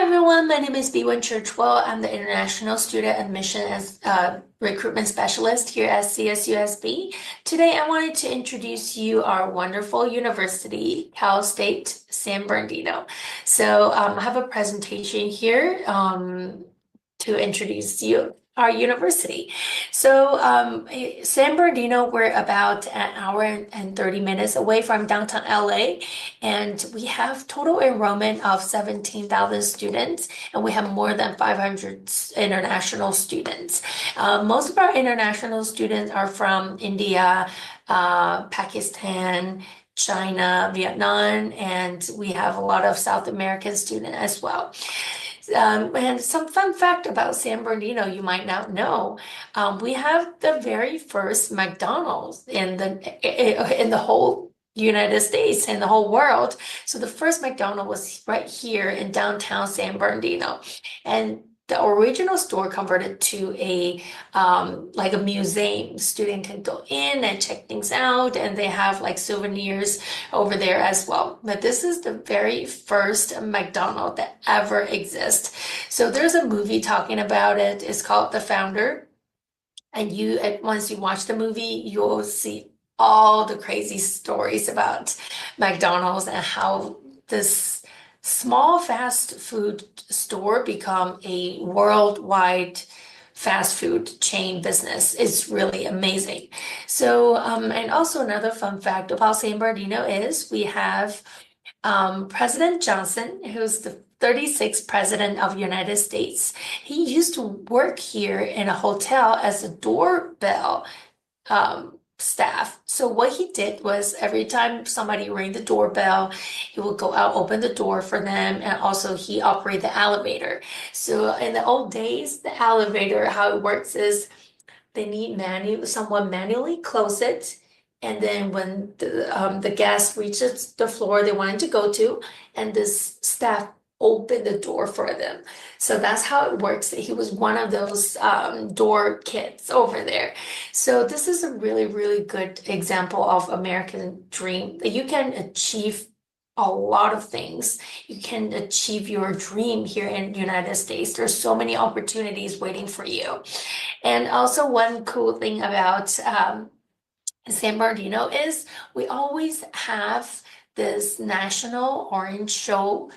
everyone, my name is Biwan Churchwell. I'm the International Student Admission and Recruitment Specialist here at CSUSB. Today, I wanted to introduce you our wonderful university, Cal State San Bernardino. I have a presentation here to introduce you our university. San Bernardino, we're about an hour and 30 minutes away from downtown LA, and we have total enrollment of 17,000 students, and we have more than 500 international students. Most of our international students are from India, Pakistan, China, Vietnam, and we have a lot of South American students as well. And some fun fact about San Bernardino you might not know, we have the very first McDonald's in the whole United States and the whole world. So the first McDonald's was right here in downtown San Bernardino, and the original store converted to a like a museum. Student can go in and check things out, and they have like souvenirs over there as well. But this is the very first McDonald's that ever exists. So there's a movie talking about it. It's called The Founder. And once you watch the movie, you'll see all the crazy stories about McDonald's and how this small fast food store become a worldwide fast food chain business. It's really amazing. And also another fun fact about San Bernardino is we have President Johnson, who's the 36th president of the United States. He used to work here in a hotel as a doorbell staff. So what he did was every time somebody rang the doorbell, he would go out, open the door for them, and also he operated the elevator. So in the old days, the elevator, how it works is they need someone manually close it, and then when the guest reaches the floor they wanted to go to, and this staff open the door for them. So that's how it works. He was one of those door kids over there. So this is a really, really good example of American dream, that you can achieve a lot of things. You can achieve your dream here in the United States. There's so many opportunities waiting for you. And also one cool thing about San Bernardino is we always have this National Orange Show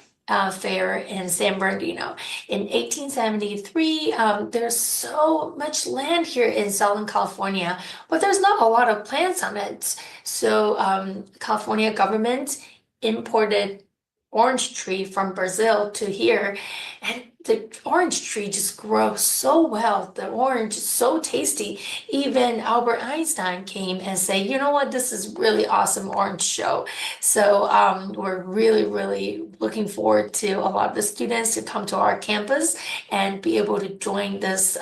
fair in San Bernardino. In 1873, there's so much land here in Southern California, but there's not a lot of plants on it. So California government imported orange tree from Brazil to here, and the orange tree just grows so well. The orange is so tasty. Even Albert Einstein came and said, you know what, this is really awesome orange show. So we're really, really looking forward to a lot of the students to come to our campus and be able to join this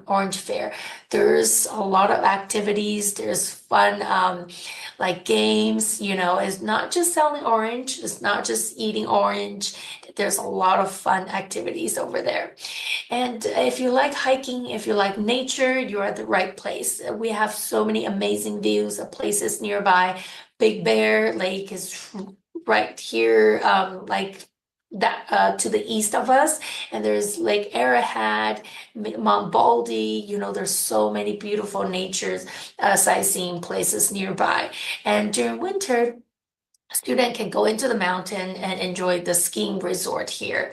orange fair. There's a lot of activities. There's fun like games, it's not just selling orange. It's not just eating orange. There's a lot of fun activities over there. And if you like hiking, if you like nature, you're at the right place. We have so many amazing views of places nearby. Big Bear Lake is right here, like that to the east of us, and there's Lake Arrowhead, Mount Baldy. There's so many beautiful natures sightseeing places nearby. And during winter, a student can go into the mountain and enjoy the skiing resort here.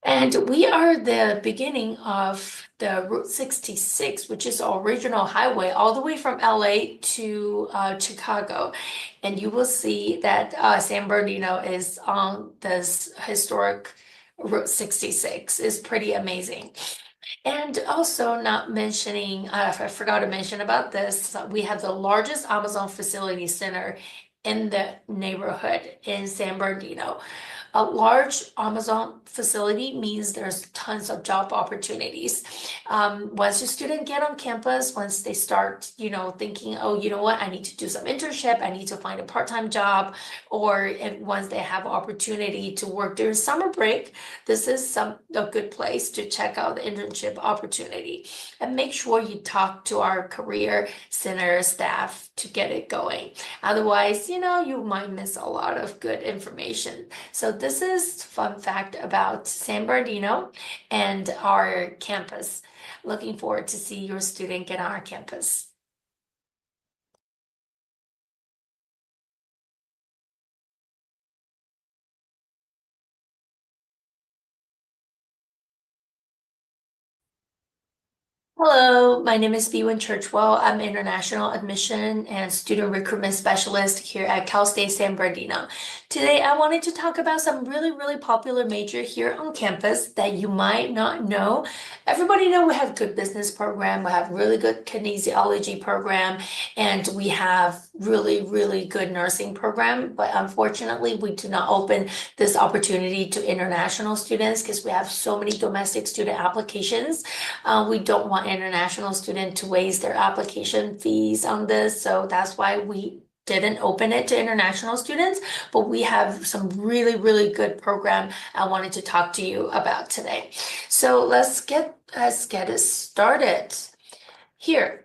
And we are the beginning of the Route 66, which is the original highway all the way from LA to Chicago. And you will see that San Bernardino is on this historic Route 66. It's pretty amazing. And also not mentioning, I forgot to mention about this, we have the largest Amazon facility center in the neighborhood in San Bernardino. A large Amazon facility means there's tons of job opportunities. Once your student get on campus, once they start, thinking, oh, you know what, I need to do some internship, I need to find a part-time job, or once they have opportunity to work during summer break, this is a good place to check out the internship opportunity. And make sure you talk to our career center staff to get it going. Otherwise, you might miss a lot of good information. So this is fun fact about San Bernardino and our campus. Looking forward to see your student get on our campus. Hello, my name is Bwin Churchwell. I'm International Admission and Student Recruitment Specialist here at Cal State San Bernardino. Today, I wanted to talk about some really popular major here on campus that you might not know. Everybody know we have good business program, we have really good kinesiology program, and we have really good nursing program. But unfortunately, we do not open this opportunity to international students because we have so many domestic student applications. We don't want international students to waste their application fees on this, so that's why we didn't open it to international students, but we have some really good program I wanted to talk to you about today. So let's get it started. Here,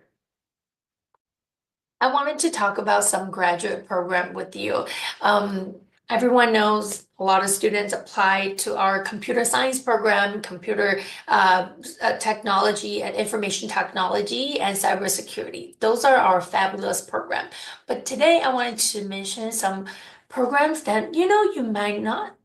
I wanted to talk about some graduate program with you. Everyone knows a lot of students apply to our computer science program, computer technology and information technology and cybersecurity. Those are our fabulous program. But today I wanted to mention some programs that you might not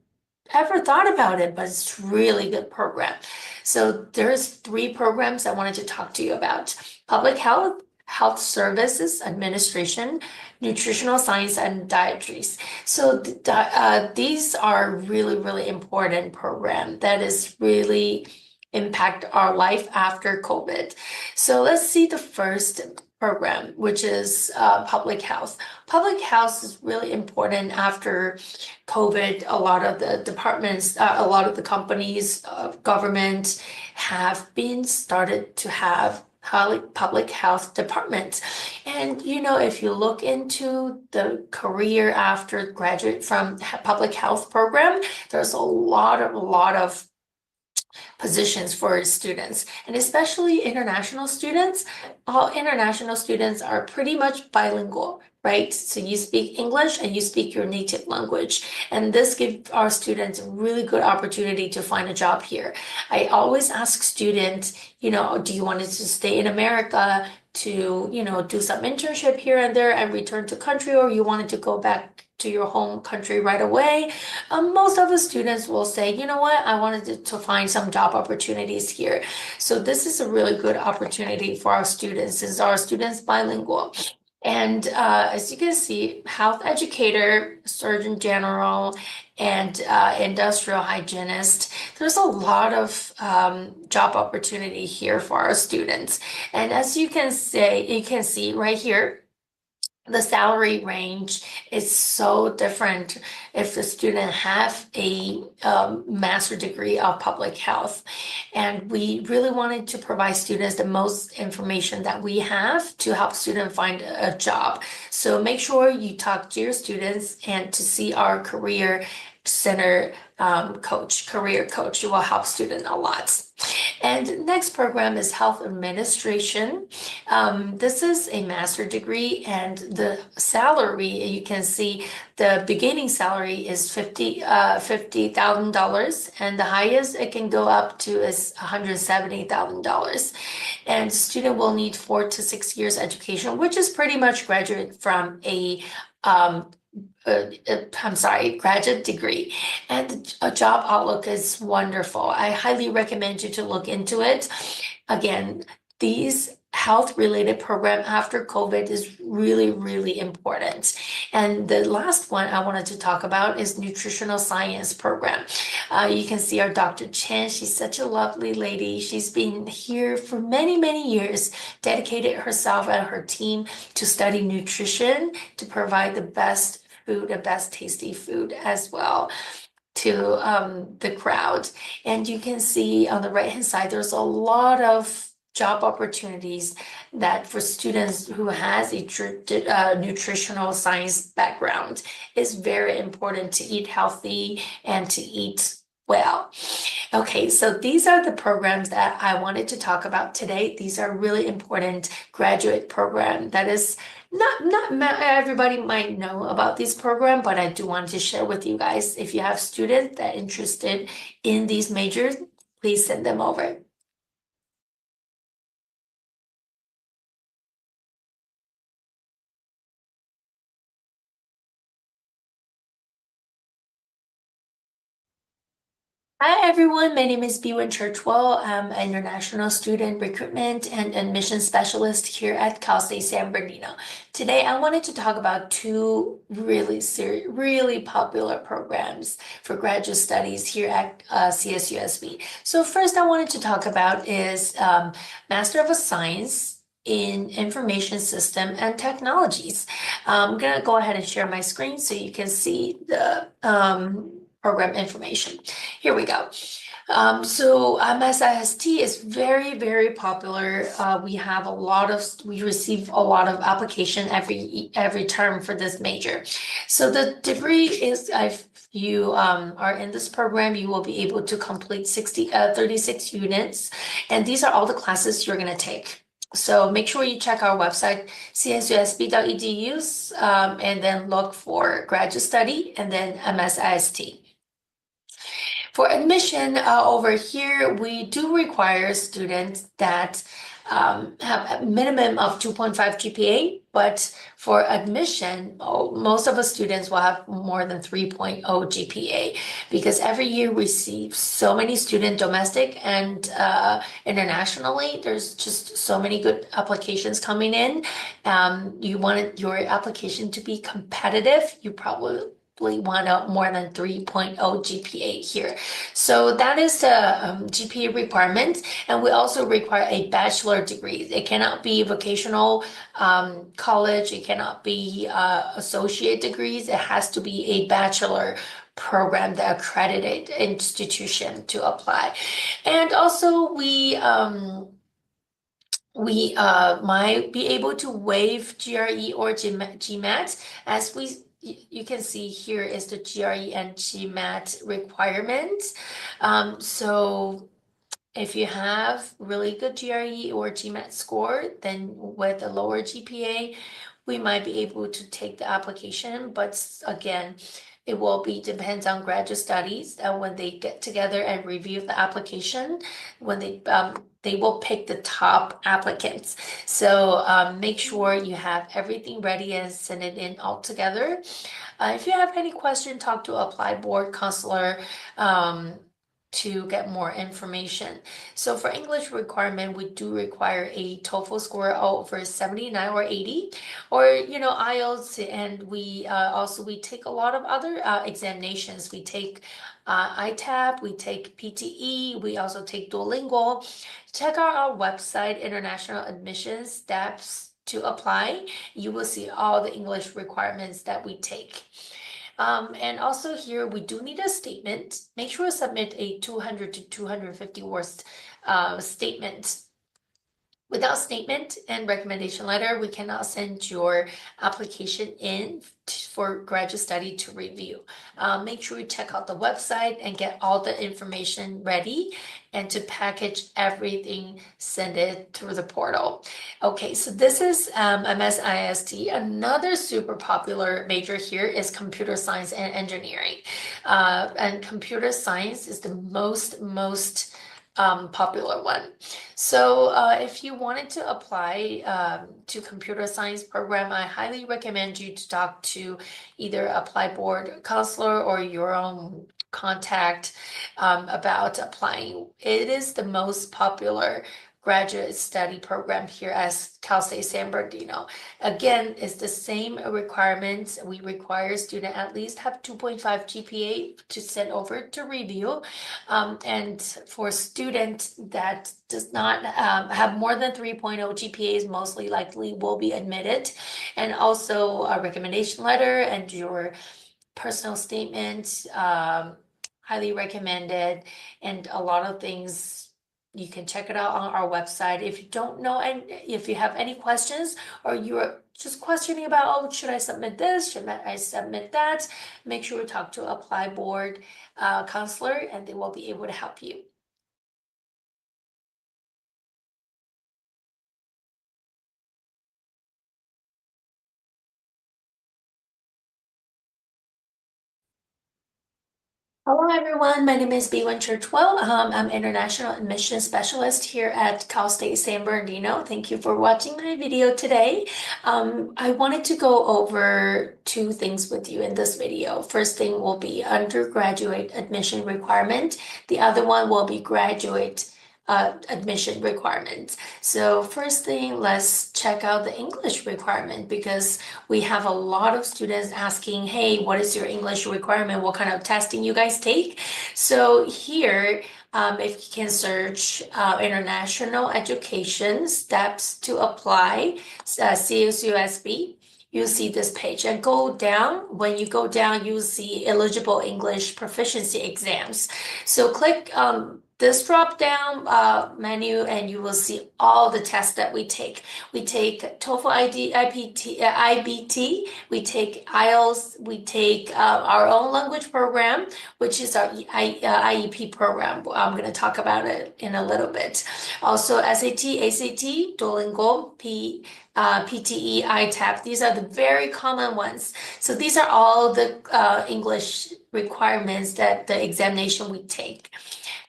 ever thought about it, but it's really good program. So there's 3 programs I wanted to talk to you about: public health, health services administration, nutritional science, and dietaries. So these are really important program that is really impact our life after COVID. So let's see the first program, which is public health. Public health is really important after COVID. A lot of the departments, a lot of the companies, government have been started to have public health departments. And if you look into the career after graduate from public health program, there's a lot of positions for students, and especially international students. All international students are pretty much bilingual, right? So you speak English and you speak your native language. And this gives our students a really good opportunity to find a job here. I always ask students, do you want to stay in America to, do some internship here and there and return to country, or you wanted to go back to your home country right away? Most of the students will say, you know what, I wanted to find some job opportunities here. So this is a really good opportunity for our students, since our students bilingual. And as you can see, health educator, surgeon general, and industrial hygienist, there's a lot of job opportunity here for our students. And as you can see right here, the salary range is so different if the student have a master degree of public health. And we really wanted to provide students the most information that we have to help students find a job. So make sure you talk to your students and to see our career center career coach. It will help students a lot. And next program is health administration. This is a master degree, and the salary, you can see the beginning salary is $50,000, and the highest it can go up to is $170,000. And student will need 4 to 6 years education, which is pretty much graduate from a graduate degree. And a job outlook is wonderful. I highly recommend you to look into it. Again, these health related program after COVID is really important. And the last one I wanted to talk about is nutritional science program. You can see our Dr. Chen. She's such a lovely lady. She's been here for many years, dedicated herself and her team to study nutrition, to provide the best food, the best tasty food as well to the crowd. And you can see on the right hand side, there's a lot of job opportunities that for students who has a nutritional science background. Is very important to eat healthy and to eat well. Okay, so these are the programs that I wanted to talk about today. These are really important graduate program that is not everybody might know about this program, but I do want to share with you guys. If you have students that are interested in these majors, please send them over. Hi everyone, my name is Biwen Churchwell. I'm an international student recruitment and admission specialist here at Cal State San Bernardino. Today I wanted to talk about two really popular programs for graduate studies here at CSUSB. So first I wanted to talk about is Master of Science in Information System and Technologies. I'm gonna go ahead and share my screen so you can see the program information. Here we go. So MSIST is very popular. We receive a lot of application every term for this major. So the degree is, if you are in this program, you will be able to complete 36 units, and these are all the classes you're gonna take. So make sure you check our website, csusb.edu, and then look for graduate study and then MSIST. For admission, over here, we do require students that have a minimum of 2.5 GPA, but for admission, most of the students will have more than 3.0 GPA because every year we receive so many students, domestic and internationally. There's just so many good applications coming in. You want your application to be competitive. You probably want out more than 3.0 GPA here. So that is the GPA requirement. And we also require a bachelor degree. It cannot be vocational college. It cannot be associate degrees. It has to be a bachelor program, the accredited institution to apply. And also we might be able to waive GRE or GMAT as you can see here is the GRE and GMAT requirements. So if you have really good GRE or GMAT score, then with a lower GPA, we might be able to take the application. But again, it will be depends on graduate studies when they get together and review the application, when they will pick the top applicants. So make sure you have everything ready and send it in all together. If you have any question, talk to Apply Board Counselor to get more information. So for English requirement, we do require a TOEFL score over 79 or 80, or IELTS, and we take a lot of other examinations. We take ITAP, we take PTE, we also take Duolingo. Check out our website, International Admissions Steps to apply. You will see all the English requirements that we take. And also here, we do need a statement. Make sure to submit a 200 to 250 words statement. Without statement and recommendation letter, we cannot send your application in for graduate study to review. Make sure you check out the website and get all the information ready, and to package everything, send it through the portal. Okay, so this is MSIST. Another super popular major here is computer science and engineering. And computer science is the most popular one. So if you wanted to apply to computer science program, I highly recommend you to talk to either Apply Board Counselor or your own contact about applying. It is the most popular graduate study program here at Cal State San Bernardino. Again, it's the same requirements. We require student at least have 2.5 GPA to send over to review. And for student that does not have more than 3.0 GPAs, mostly likely will be admitted. And also a recommendation letter and your personal statement, highly recommended, and a lot of things You can check it out on our website. If you don't know, and if you have any questions, or you're just questioning about, oh, should I submit this? Should I submit that? Make sure to talk to Apply Board counselor, and they will be able to help you. Hello, everyone. My name is Biwan Churchwell. I'm International Admissions Specialist here at Cal State San Bernardino. Thank you for watching my video today. I wanted to go over two things with you in this video. First thing will be undergraduate admission requirement. The other one will be graduate admission requirements. So first thing, let's check out the English requirement, because we have a lot of students asking, hey, what is your English requirement? What kind of testing you guys take? So here, if you can search international education steps to apply, CSUSB, you'll see this page, and go down. When you go down, you'll see eligible English proficiency exams. So click this drop down menu, and you will see all the tests that we take. We take TOEFL, IBT, we take IELTS, we take our own language program, which is our IEP program. I'm going to talk about it in a little bit. Also SAT, ACT, Duolingo, PTE, ITAP. These are the very common ones. So these are all the English requirements that the examination we take.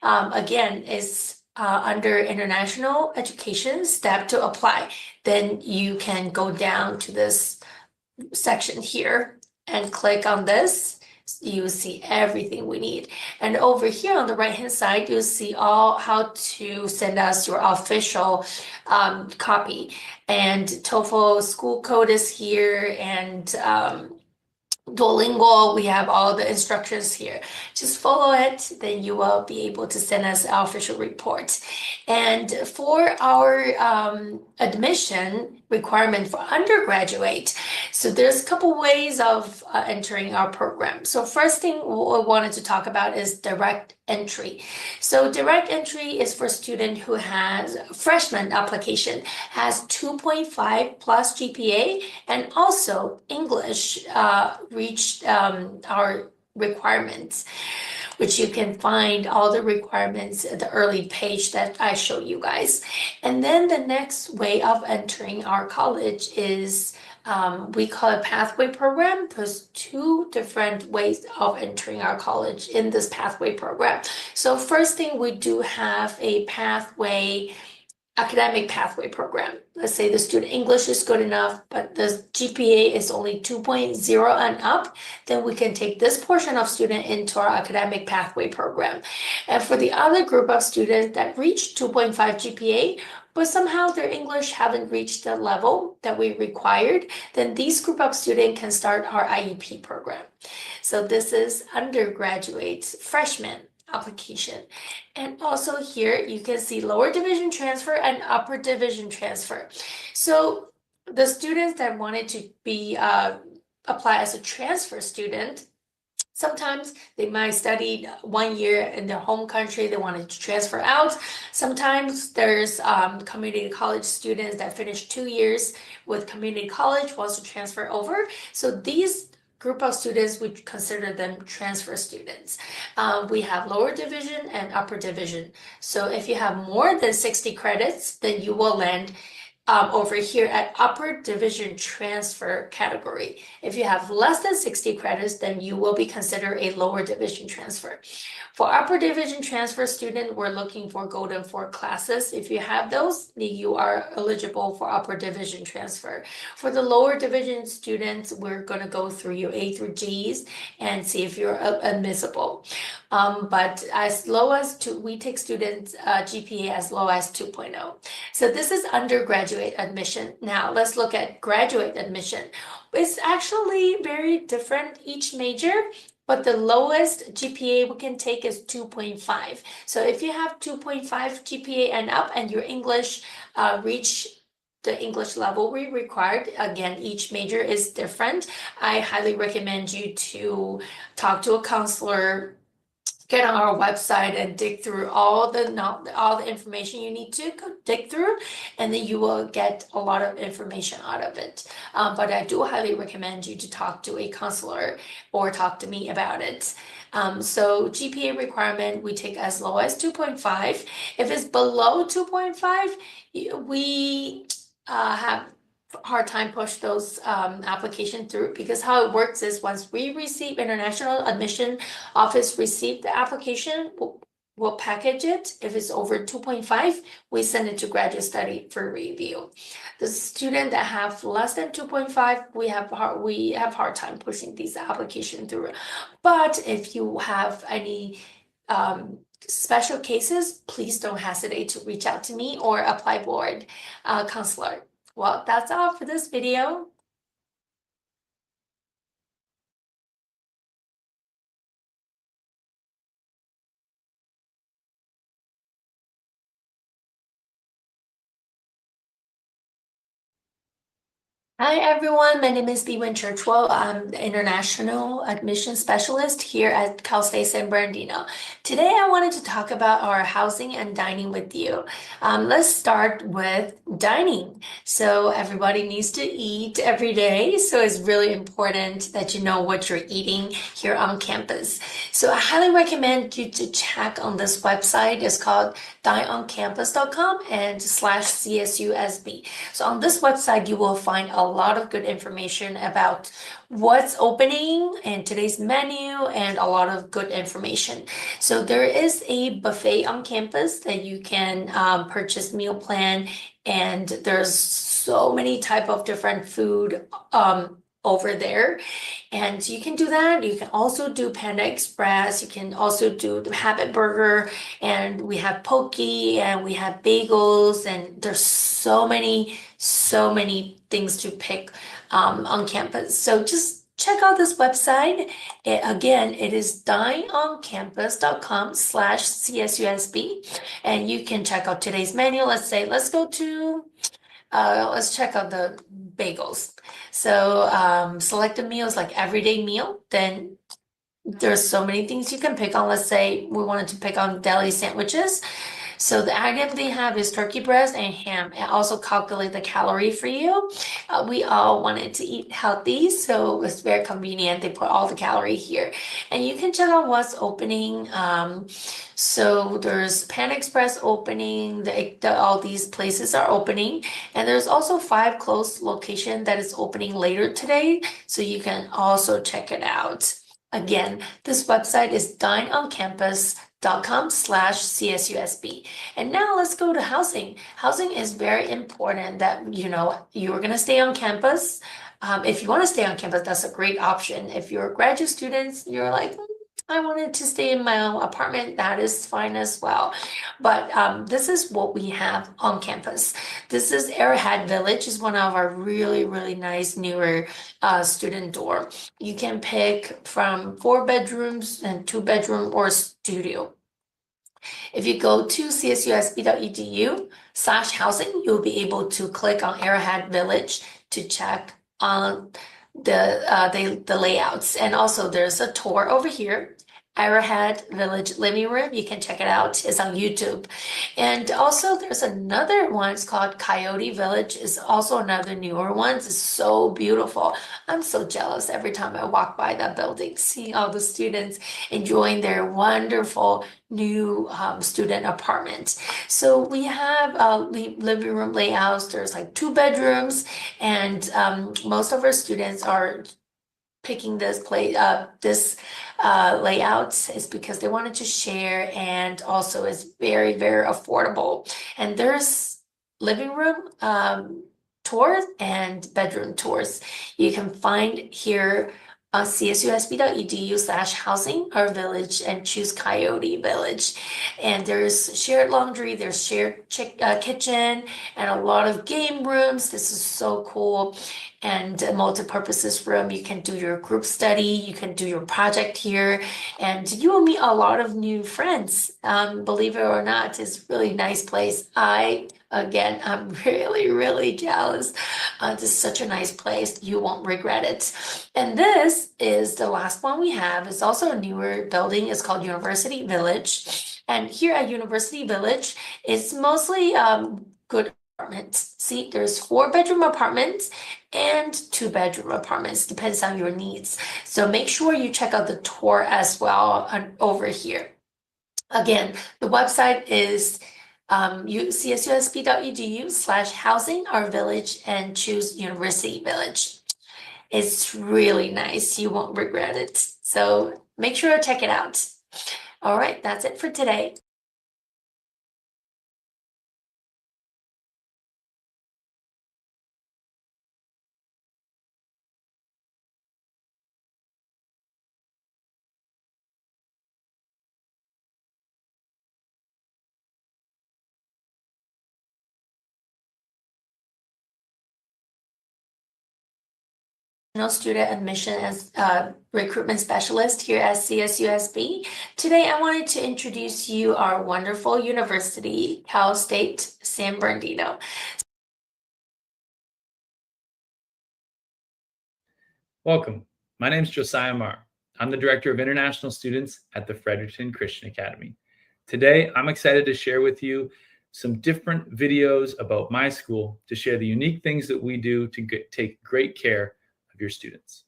Again, is under international education step to apply. Then you can go down to this section here and click on this. You see everything we need. And over here on the right hand side, you'll see all how to send us your official copy. And TOEFL school code is here, and Duolingo, we have all the instructions here. Just follow it, then you will be able to send us our official report. And for our admission requirement for undergraduate, so there's a couple ways of entering our program. So first thing we wanted to talk about is direct entry. So direct entry is for student who has freshman application, has 2.5 plus GPA, and also English reached our requirements, which you can find all the requirements at the early page that I show you guys. And then the next way of entering our college is we call it pathway program. There's two different ways of entering our college in this pathway program. So first thing, we do have a pathway, academic pathway program. Let's say the student English is good enough, but the GPA is only 2.0 and up, then we can take this portion of student into our academic pathway program. And for the other group of students that reach 2.5 GPA, but somehow their English haven't reached the level that we required, then these group of students can start our IEP program. So this is undergraduate freshman application. And also here you can see lower division transfer and upper division transfer. So the students that wanted to be apply as a transfer student, sometimes they might study 1 year in their home country, they wanted to transfer out. Sometimes there's community college students that finish 2 years with community college, wants to transfer over. So these group of students, we consider them transfer students. We have lower division and upper division. So if you have more than 60 credits, then you will land over here at upper division transfer category. If you have less than 60 credits, then you will be considered a lower division transfer. For upper division transfer student, we're looking for Golden 4 classes. If you have those, you are eligible for upper division transfer. For the lower division students, we're gonna go through your A through Gs and see if you're admissible. But as low as we take students GPA as low as 2.0. So this is undergraduate admission. Now let's look at graduate admission. It's actually very different each major, but the lowest GPA we can take is 2.5. So if you have 2.5 GPA and up, and your English reach the English level we required, again, each major is different. I highly recommend you to talk to a counselor, get on our website and dig through all the information you need to dig through, and then you will get a lot of information out of it. But I do highly recommend you to talk to a counselor or talk to me about it. So GPA requirement, we take as low as 2.5. If it's below 2.5, we have hard time push those application through, because how it works is once we receive International Admission Office receive the application, we'll package it. If it's over 2.5, we send it to graduate study for review. The student that have less than 2.5, we have hard time pushing these application through. But if you have any special cases, please don't hesitate to reach out to me or apply board counselor. Well, that's all for this video. Hi everyone, my name is Liwen Churchwell. I'm the International Admission Specialist here at Cal State San Bernardino. Today I wanted to talk about our housing and dining with you. Let's start with dining. So everybody needs to eat every day, so it's really important that you know what you're eating here on campus. So I highly recommend you to check on this website. It's called dineoncampus.com and /CSUSB. So on this website, you will find a lot of good information about what's opening and today's menu and a lot of good information. So there is a buffet on campus that you can purchase meal plan, and there's so many type of different food over there, and you can do that. You can also do Panda Express. You can also do the Habit Burger, and we have poke and we have bagels, and there's so many things to pick on campus. So just check out this website. Again, it is dineoncampus.com /CSUSB, and you can check out today's menu. Let's check out the bagels. So select a meals like everyday meal, then there's so many things you can pick on. Let's say we wanted to pick on deli sandwiches. So the item they have is turkey breast and ham, and also calculate the calorie for you. We all wanted to eat healthy, so it's very convenient. They put all the calorie here, and you can check out what's opening. So there's Pan Express opening, all these places are opening, and there's also 5 close location that is opening later today, so you can also check it out. Again, this website is dineoncampus.com /CSUSB. And now let's go to housing. Housing is very important that you're gonna stay on campus. If you want to stay on campus, that's a great option. If you're a graduate student, you're like, I wanted to stay in my own apartment, that is fine as well. But this is what we have on campus. This is Arrowhead Village, is one of our really nice newer student dorm. You can pick from 4 bedrooms and 2 bedroom or studio. If you go to csusb.edu/housing, you'll be able to click on Arrowhead Village to check on the layouts. And also there's a tour over here, Arrowhead Village Living Room. You can check it out. It's on YouTube. And also there's another one. It's called Coyote Village. It's also another newer one. It's so beautiful. I'm so jealous every time I walk by that building, seeing all the students enjoying their wonderful new student apartment. So we have living room layouts. There's like 2 bedrooms, and most of our students are picking this layout is because they wanted to share, and also is very affordable. And there's living room tours and bedroom tours. You can find here on csusb.edu/housing or village, and choose Coyote Village. And there's shared laundry, there's shared kitchen, and a lot of game rooms. This is so cool. And a multi-purposes room. You can do your group study, you can do your project here, and you will meet a lot of new friends. Believe it or not, it's a really nice place. I Again, I'm really, really jealous. This is such a nice place. You won't regret it. And this is the last one we have. It's also a newer building. It's called University Village. And here at University Village, it's mostly good apartments. See, there's 4-bedroom apartments and 2-bedroom apartments, depends on your needs. So make sure you check out the tour as well over here. Again, the website is csusb.edu/housing our village and choose University Village. It's really nice. You won't regret it. So make sure to check it out. All right, that's it for today. Student admission as recruitment specialist here at CSUSB. Today, I wanted to introduce you our wonderful university, Cal State San Bernardino. Welcome. My name is Josiah Marr. I'm the Director of International Students at the Fredericton Christian Academy. Today, I'm excited to share with you some different videos about my school to share the unique things that we do to take great care of your students.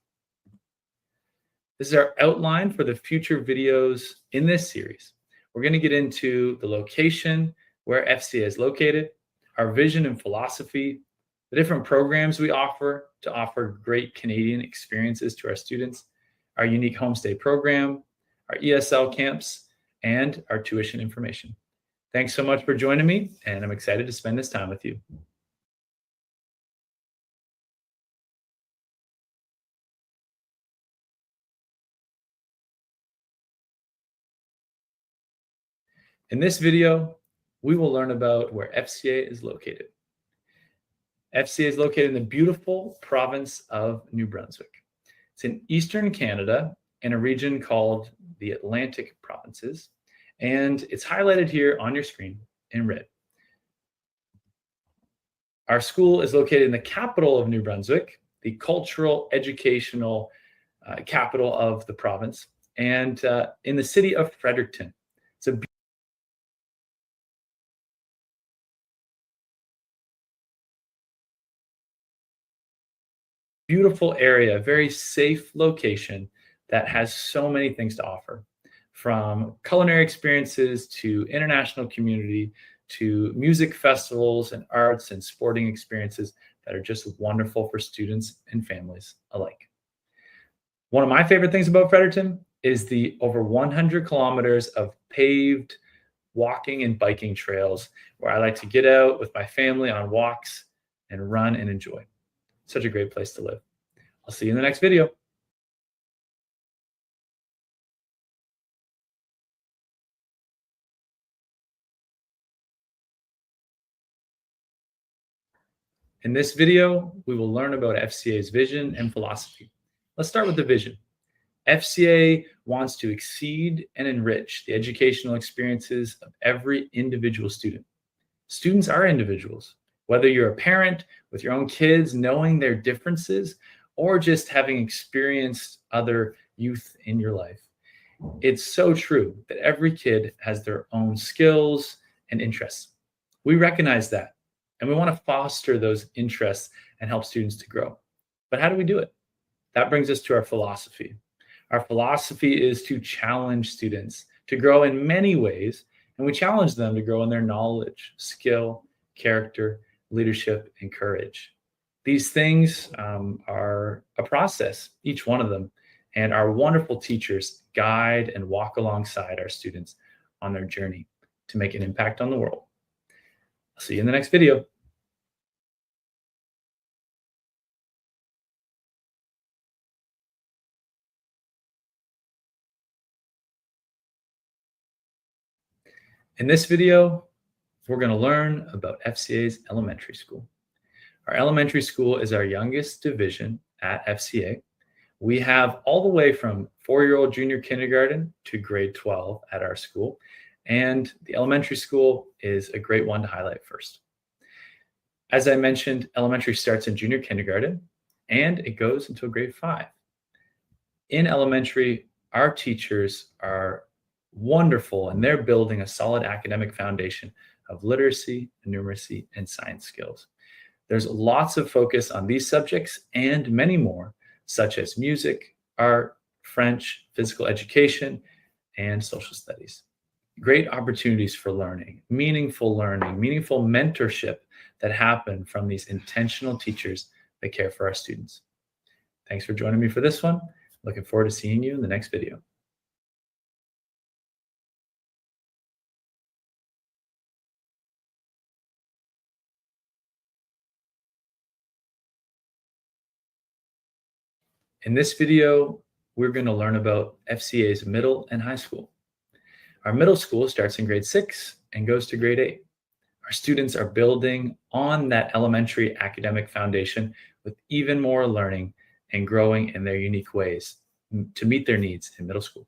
This is our outline for the future videos in this series. We're going to get into the location where FCA is located, our vision and philosophy, the different programs we offer to offer great Canadian experiences to our students, our unique homestay program, our ESL camps, and our tuition information. Thanks so much for joining me, and I'm excited to spend this time with you. In this video, we will learn about where FCA is located. FCA is located in the beautiful province of New Brunswick. It's in eastern Canada in a region called the Atlantic Provinces, and it's highlighted here on your screen in red. Our school is located in the capital of New Brunswick, the cultural, educational capital of the province, and in the city of Fredericton. It's a beautiful area, very safe location that has so many things to offer, from culinary experiences to international community to music festivals and arts and sporting experiences that are just wonderful for students and families alike. One of my favorite things about Fredericton is the over 100 kilometers of paved walking and biking trails where I like to get out with my family on walks and run and enjoy. Such a great place to live. I'll see you in the next video. In this video, we will learn about FCA's vision and philosophy. Let's start with the vision. FCA wants to exceed and enrich the educational experiences of every individual student. Students are individuals. Whether you're a parent with your own kids, knowing their differences, or just having experienced other youth in your life, it's so true that every kid has their own skills and interests. We recognize that, and we want to foster those interests and help students to grow. But how do we do it? That brings us to our philosophy. Our philosophy is to challenge students to grow in many ways, and we challenge them to grow in their knowledge, skill, character, leadership, and courage. These things are a process, each one of them, and our wonderful teachers guide and walk alongside our students on their journey to make an impact on the world. I'll see you in the next video. In this video, we're going to learn about FCA's elementary school. Our elementary school is our youngest division at FCA. We have all the way from 4-year-old junior kindergarten to grade 12 at our school. And the elementary school is a great one to highlight first. As I mentioned, elementary starts in junior kindergarten and it goes until grade 5. In elementary, our teachers are wonderful and they're building a solid academic foundation of literacy, numeracy, and science skills. There's lots of focus on these subjects and many more, such as music, art, French, physical education, and social studies. Great opportunities for learning, meaningful mentorship that happen from these intentional teachers that care for our students. Thanks for joining me for this one. Looking forward to seeing you in the next video. In this video, we're going to learn about FCA's middle and high school. Our middle school starts in grade 6 and goes to grade 8. Our students are building on that elementary academic foundation with even more learning and growing in their unique ways to meet their needs in middle school.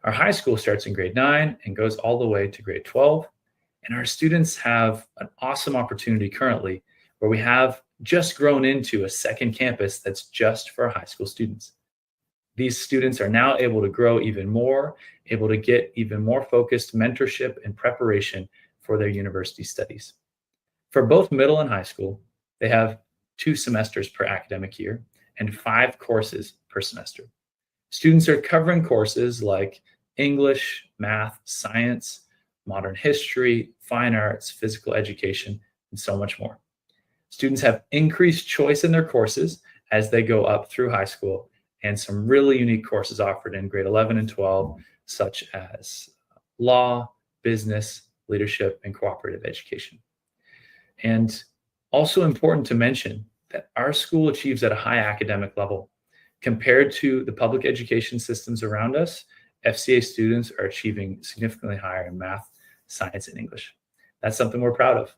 Our high school starts in grade 9 and goes all the way to grade 12. And our students have an awesome opportunity currently where we have just grown into a second campus that's just for high school students. These students are now able to grow even more, able to get even more focused mentorship and preparation for their university studies. For both middle and high school, they have 2 semesters per academic year and 5 courses per semester. Students are covering courses like English, math, science, modern history, fine arts, physical education, and so much more. Students have increased choice in their courses as they go up through high school, and some really unique courses offered in grade 11 and 12, such as law, business, leadership, and cooperative education. And also important to mention that our school achieves at a high academic level. Compared to the public education systems around us, FCA students are achieving significantly higher in math, science, and English. That's something we're proud of.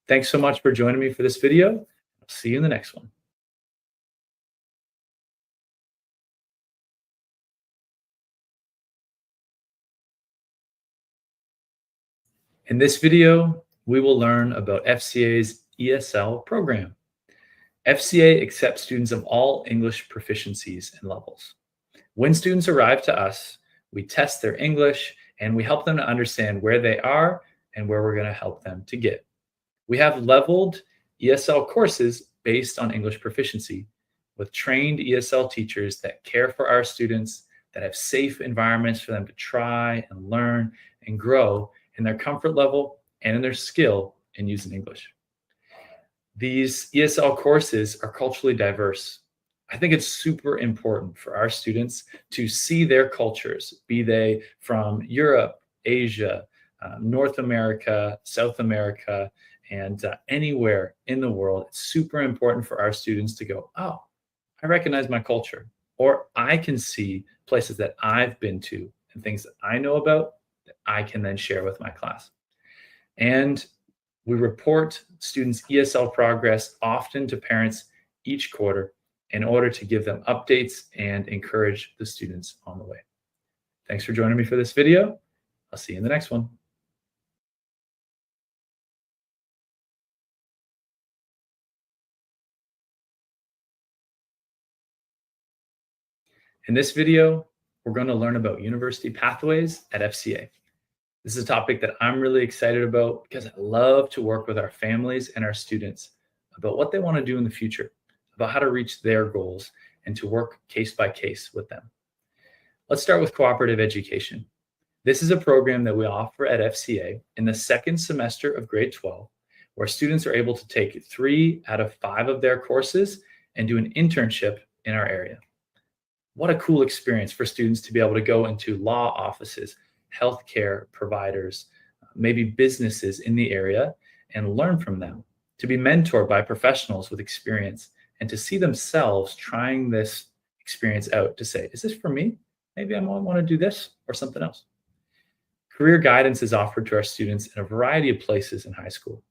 Thanks so much for joining me for this video. I'll see you in the next one. In this video, we will learn about FCA's ESL program. FCA accepts students of all English proficiencies and levels. When students arrive to us, we test their English and we help them to understand where they are and where we're going to help them to get. We have leveled ESL courses based on English proficiency with trained ESL teachers that care for our students, that have safe environments for them to try and learn and grow in their comfort level and in their skill in using English. These ESL courses are culturally diverse. I think it's super important for our students to see their cultures, be they from Europe, Asia, North America, South America, and anywhere in the world. It's super important for our students to go, oh, I recognize my culture, or I can see places that I've been to and things that I know about that I can then share with my class. And we report students' ESL progress often to parents each quarter in order to give them updates and encourage the students on the way. Thanks for joining me for this video. I'll see you in the next one. In this video, we're going to learn about university pathways at FCA. This is a topic that I'm really excited about because I love to work with our families and our students about what they want to do in the future, about how to reach their goals, and to work case by case with them. Let's start with cooperative education. This is a program that we offer at FCA in the second semester of grade 12, where students are able to take 3 out of 5 of their courses and do an internship in our area. What a cool experience for students to be able to go into law offices, healthcare providers, maybe businesses in the area, and learn from them, to be mentored by professionals with experience, and to see themselves trying this experience out to say, is this for me? Maybe I want to do this or something else. Career guidance is offered to our students in a variety of places in high school.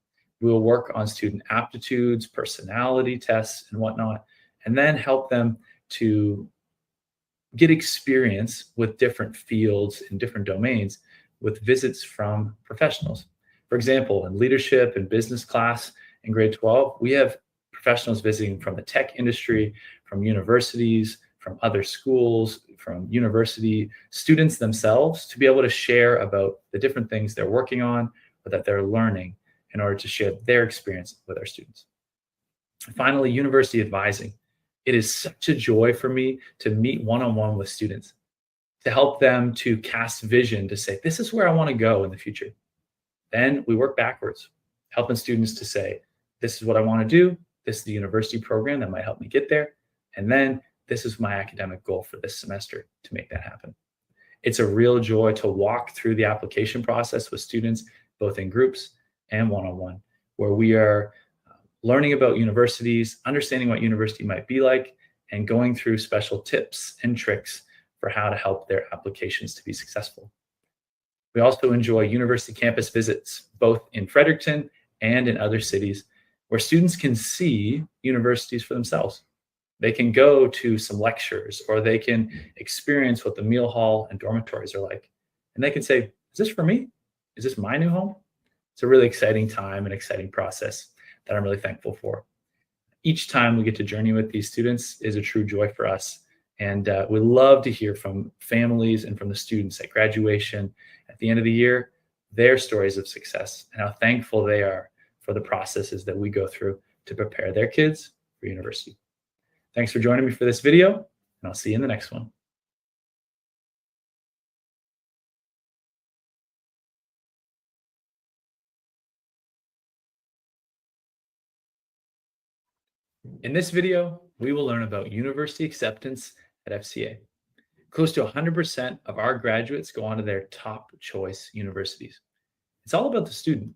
We will work on student aptitudes, personality tests, and whatnot, and then help them to get experience with different fields and different domains with visits from professionals. For example, in leadership and business class in grade 12, we have professionals visiting from the tech industry, from universities, from other schools, from university students themselves, to be able to share about the different things they're working on or that they're learning in order to share their experience with our students. Finally, university advising. It is such a joy for me to meet one-on-one with students, to help them to cast vision, to say, this is where I want to go in the future. Then we work backwards, helping students to say, this is what I want to do. This is the university program that might help me get there. And then this is my academic goal for this semester to make that happen. It's a real joy to walk through the application process with students, both in groups and one-on-one, where we are learning about universities, understanding what university might be like, and going through special tips and tricks for how to help their applications to be successful. We also enjoy university campus visits, both in Fredericton and in other cities, where students can see universities for themselves. They can go to some lectures, or they can experience what the meal hall and dormitories are like. And they can say, is this for me? Is this my new home? It's a really exciting time and exciting process that I'm really thankful for. Each time we get to journey with these students is a true joy for us. And we love to hear from families and from the students at graduation, at the end of the year, their stories of success and how thankful they are for the processes that we go through to prepare their kids for university. Thanks for joining me for this video, and I'll see you in the next one. In this video, we will learn about university acceptance at FCA. Close to 100% of our graduates go on to their top choice universities. It's all about the student.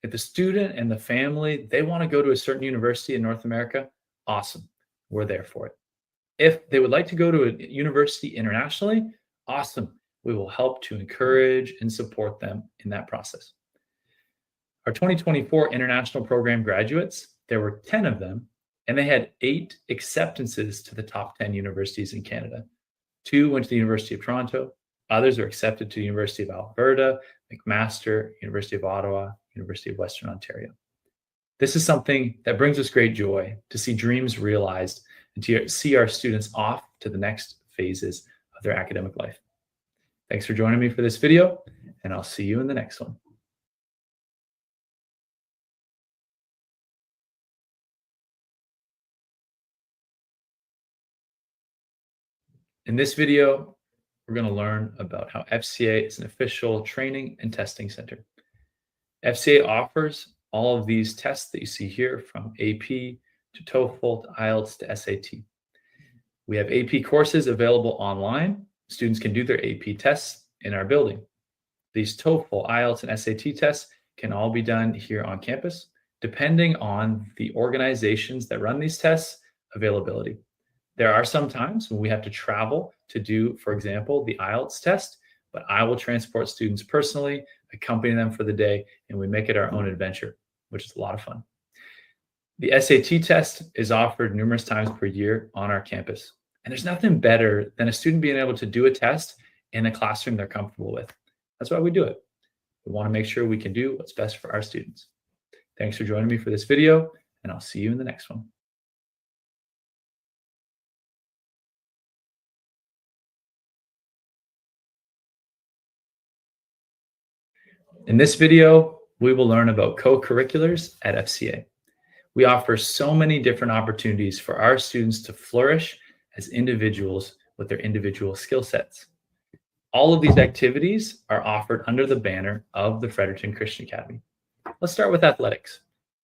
If the student and the family, they want to go to a certain university in North America, awesome. We're there for it. If they would like to go to a university internationally, awesome. We will help to encourage and support them in that process. Our 2024 international program graduates, there were 10 of them, and they had 8 acceptances to the top 10 universities in Canada. 2 went to the University of Toronto. Others are accepted to the University of Alberta, McMaster, University of Ottawa, University of Western Ontario. This is something that brings us great joy to see dreams realized and to see our students off to the next phases of their academic life. Thanks for joining me for this video, and I'll see you in the next one. In this video, we're going to learn about how FCA is an official training and testing center. FCA offers all of these tests that you see here, from AP to TOEFL to IELTS to SAT. We have AP courses available online. Students can do their AP tests in our building. These TOEFL, IELTS, and SAT tests can all be done here on campus, depending on the organizations that run these tests' availability. There are some times when we have to travel to do, for example, the IELTS test, but I will transport students personally, accompany them for the day, and we make it our own adventure, which is a lot of fun. The SAT test is offered numerous times per year on our campus. And there's nothing better than a student being able to do a test in a classroom they're comfortable with. That's why we do it. We want to make sure we can do what's best for our students. Thanks for joining me for this video, and I'll see you in the next one. In this video, we will learn about co-curriculars at FCA. We offer so many different opportunities for our students to flourish as individuals with their individual skill sets. All of these activities are offered under the banner of the Fredericton Christian Academy. Let's start with athletics.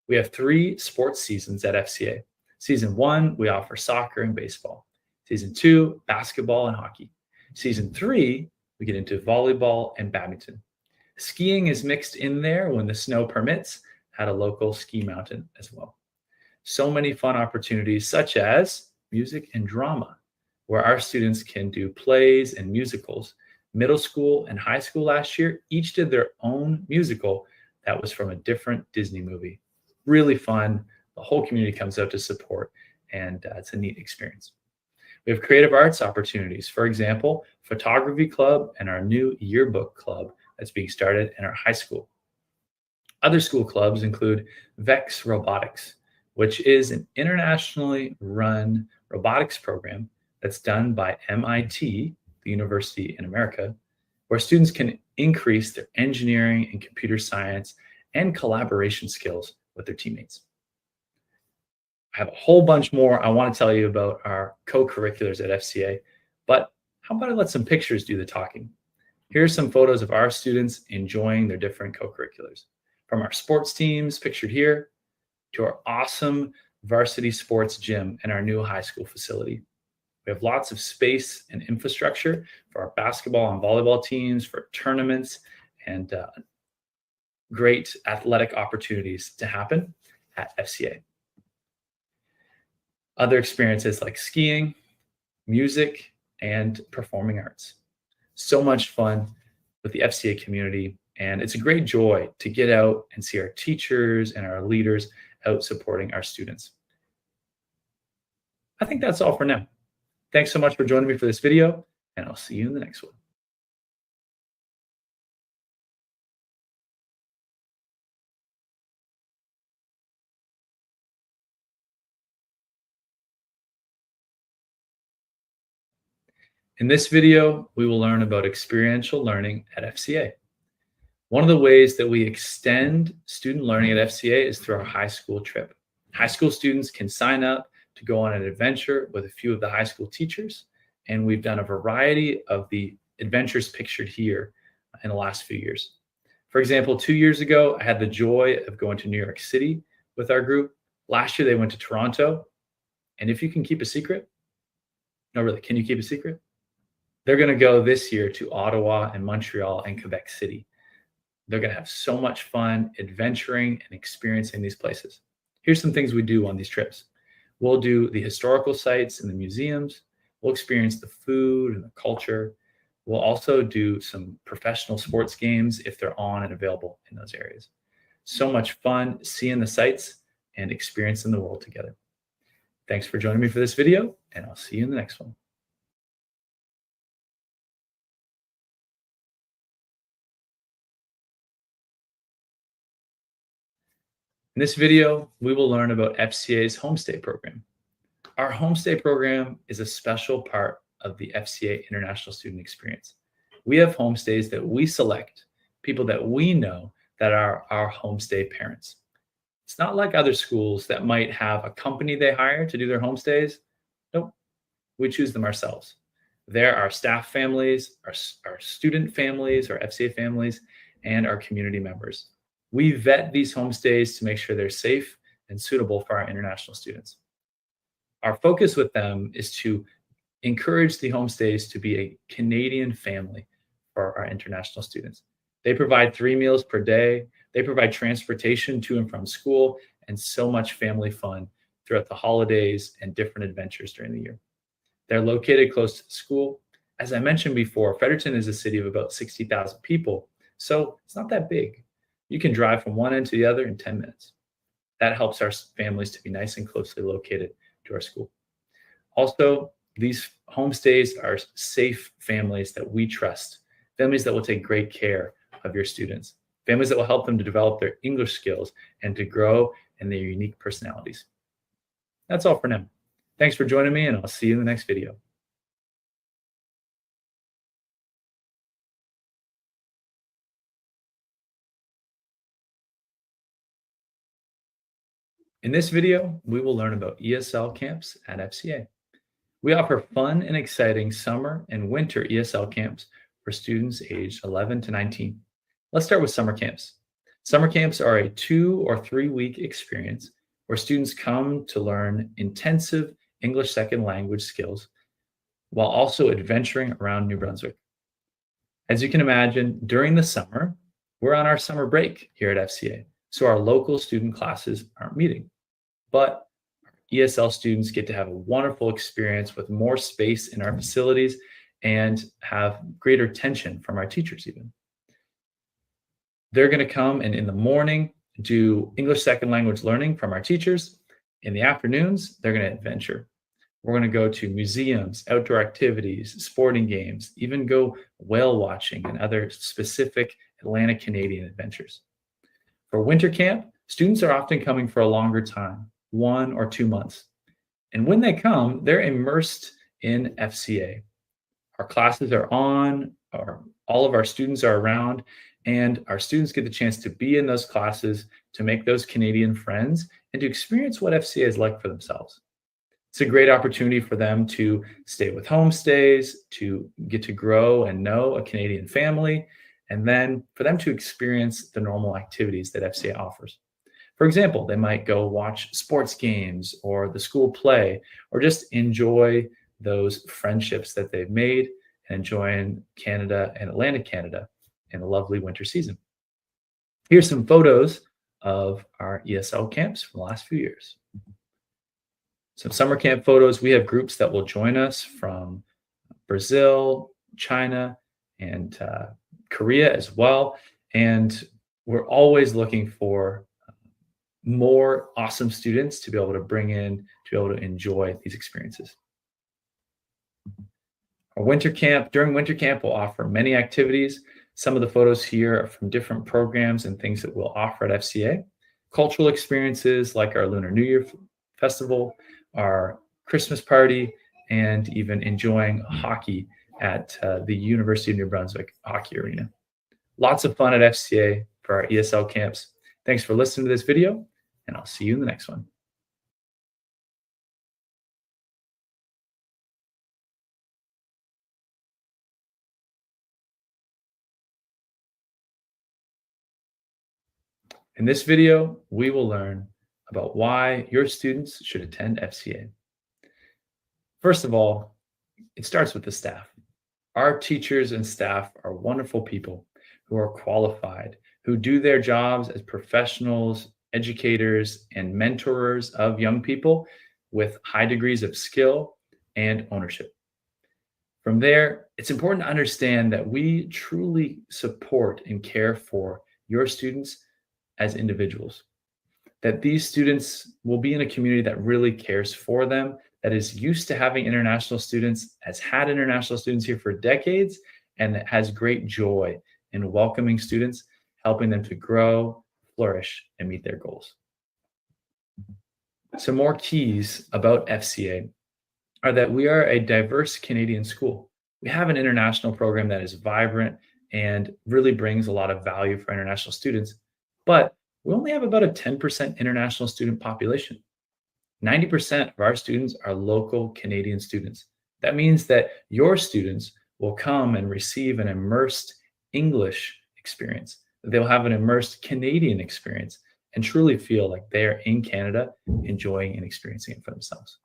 We have 3 sports seasons at FCA. Season 1, we offer soccer and baseball. Season 2, basketball and hockey. Season 3, we get into volleyball and badminton. Skiing is mixed in there when the snow permits at a local ski mountain as well. So many fun opportunities, such as music and drama, where our students can do plays and musicals. Middle school and high school last year each did their own musical that was from a different Disney movie. Really fun. The whole community comes out to support, and it's a neat experience. We have creative arts opportunities. For example, photography club and our new yearbook club that's being started in our high school. Other school clubs include VEX Robotics, which is an internationally run robotics program that's done by MIT, the university in America, where students can increase their engineering and computer science and collaboration skills with their teammates. I have a whole bunch more I want to tell you about our co-curriculars at FCA, but how about I let some pictures do the talking? Here are some photos of our students enjoying their different co-curriculars. From our sports teams pictured here to our awesome varsity sports gym in our new high school facility. We have lots of space and infrastructure for our basketball and volleyball teams, for tournaments, and great athletic opportunities to happen at FCA. Other experiences like skiing, music, and performing arts. So much fun with the FCA community, and it's a great joy to get out and see our teachers and our leaders out supporting our students. I think that's all for now. Thanks so much for joining me for this video, and I'll see you in the next one. In this video, we will learn about experiential learning at FCA. One of the ways that we extend student learning at FCA is through our high school trip. High school students can sign up to go on an adventure with a few of the high school teachers, and we've done a variety of the adventures pictured here in the last few years. For example, 2 years ago, I had the joy of going to New York City with our group. Last year, they went to Toronto, and if you can keep a secret, no, really, can you keep a secret? They're going to go this year to Ottawa and Montreal and Quebec City. They're going to have so much fun adventuring and experiencing these places. Here's some things we do on these trips. We'll do the historical sites and the museums. We'll experience the food and the culture. We'll also do some professional sports games if they're on and available in those areas. So much fun seeing the sights and experiencing the world together. Thanks for joining me for this video, and I'll see you in the next one. In this video, we will learn about FCA's Homestay program. Our Homestay program is a special part of the FCA International Student Experience. We have homestays that we select, people that we know that are our homestay parents. It's not like other schools that might have a company they hire to do their homestays. Nope, we choose them ourselves. They're our staff families, our student families, our FCA families, and our community members. We vet these homestays to make sure they're safe and suitable for our international students. Our focus with them is to encourage the homestays to be a Canadian family for our international students. They provide 3 meals per day. They provide transportation to and from school and so much family fun throughout the holidays and different adventures during the year. They're located close to the school. As I mentioned before, Fredericton is a city of about 60,000 people, so it's not that big. You can drive from one end to the other in 10 minutes. That helps our families to be nice and closely located to our school. Also, these homestays are safe families that we trust, families that will take great care of your students, families that will help them to develop their English skills and to grow in their unique personalities. That's all for now. Thanks for joining me, and I'll see you in the next video. In this video, we will learn about ESL camps at FCA. We offer fun and exciting summer and winter ESL camps for students aged 11 to 19. Let's start with summer camps. Summer camps are a 2 or 3 week experience where students come to learn intensive English second language skills while also adventuring around New Brunswick. As you can imagine, during the summer, we're on our summer break here at FCA, so our local student classes aren't meeting. But ESL students get to have a wonderful experience with more space in our facilities and have greater attention from our teachers even. They're going to come and in the morning do English second language learning from our teachers. In the afternoons, they're going to adventure. We're going to go to museums, outdoor activities, sporting games, even go whale watching and other specific Atlantic Canadian adventures. For winter camp, students are often coming for a longer time, 1 or 2 months. And when they come, they're immersed in FCA. Our classes are on, all of our students are around, and our students get the chance to be in those classes, to make those Canadian friends, and to experience what FCA is like for themselves. It's a great opportunity for them to stay with homestays, to get to grow and know a Canadian family, and then for them to experience the normal activities that FCA offers. For example, they might go watch sports games or the school play, or just enjoy those friendships that they've made and enjoying Canada and Atlantic Canada in a lovely winter season. Here's some photos of our ESL camps from the last few years. Some summer camp photos. We have groups that will join us from Brazil, China, and Korea as well. And we're always looking for more awesome students to be able to bring in, to be able to enjoy these experiences. Our winter camp, during winter camp, we'll offer many activities. Some of the photos here are from different programs and things that we'll offer at FCA. Cultural experiences like our Lunar New Year Festival, our Christmas party, and even enjoying hockey at the University of New Brunswick Hockey Arena. Lots of fun at FCA for our ESL camps. Thanks for listening to this video, and I'll see you in the next one. In this video, we will learn about why your students should attend FCA. First of all, it starts with the staff. Our teachers and staff are wonderful people who are qualified, who do their jobs as professionals, educators, and mentorers of young people with high degrees of skill and ownership. From there, it's important to understand that we truly support and care for your students as individuals, that these students will be in a community that really cares for them, that is used to having international students, has had international students here for decades, and that has great joy in welcoming students, helping them to grow, flourish, and meet their goals. Some more keys about FCA are that we are a diverse Canadian school. We have an international program that is vibrant and really brings a lot of value for international students, but we only have about a 10% international student population. 90% of our students are local Canadian students. That means that your students will come and receive an immersed English experience. They'll have an immersed Canadian experience and truly feel like they're in Canada, enjoying and experiencing it for themselves.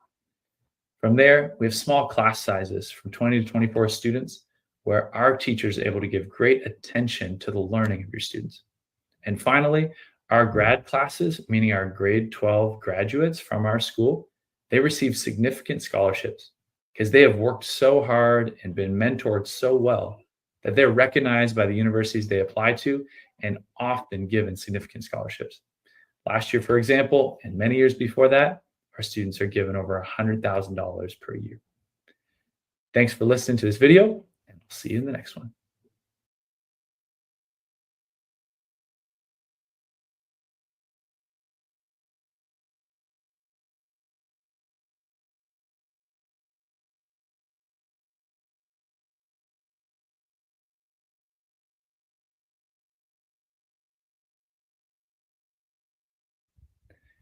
From there, we have small class sizes from 20 to 24 students, where our teachers are able to give great attention to the learning of your students. And finally, our grad classes, meaning our grade 12 graduates from our school, they receive significant scholarships because they have worked so hard and been mentored so well that they're recognized by the universities they apply to and often given significant scholarships. Last year, for example, and many years before that, our students are given over $100,000 per year. Thanks for listening to this video, and we'll see you in the next one.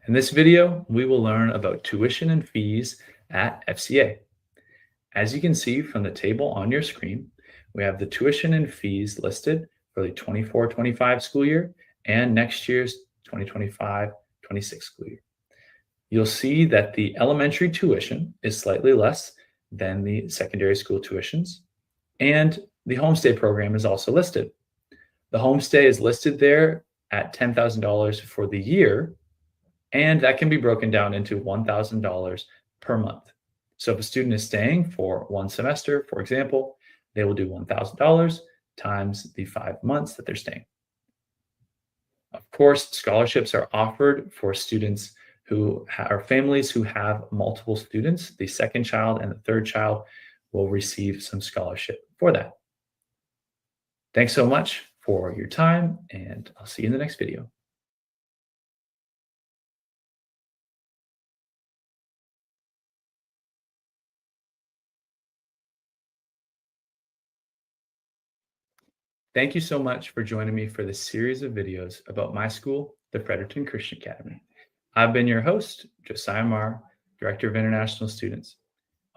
In this video, we will learn about tuition and fees at FCA. As you can see from the table on your screen, we have the tuition and fees listed for the 24-25 school year and next year's 2025-26 school year. You'll see that the elementary tuition is slightly less than the secondary school tuitions, and the homestay program is also listed. The homestay is listed there at $10,000 for the year, and that can be broken down into $1,000 per month. So if a student is staying for one semester, for example, they will do $1,000 times the 5 months that they're staying. Of course, scholarships are offered for students who are families who have multiple students. The second child and the third child will receive some scholarship for that. Thanks so much for your time, and I'll see you in the next video. Thank you so much for joining me for this series of videos about my school, the Fredericton Christian Academy. I've been your host, Josiah Marr, Director of International Students.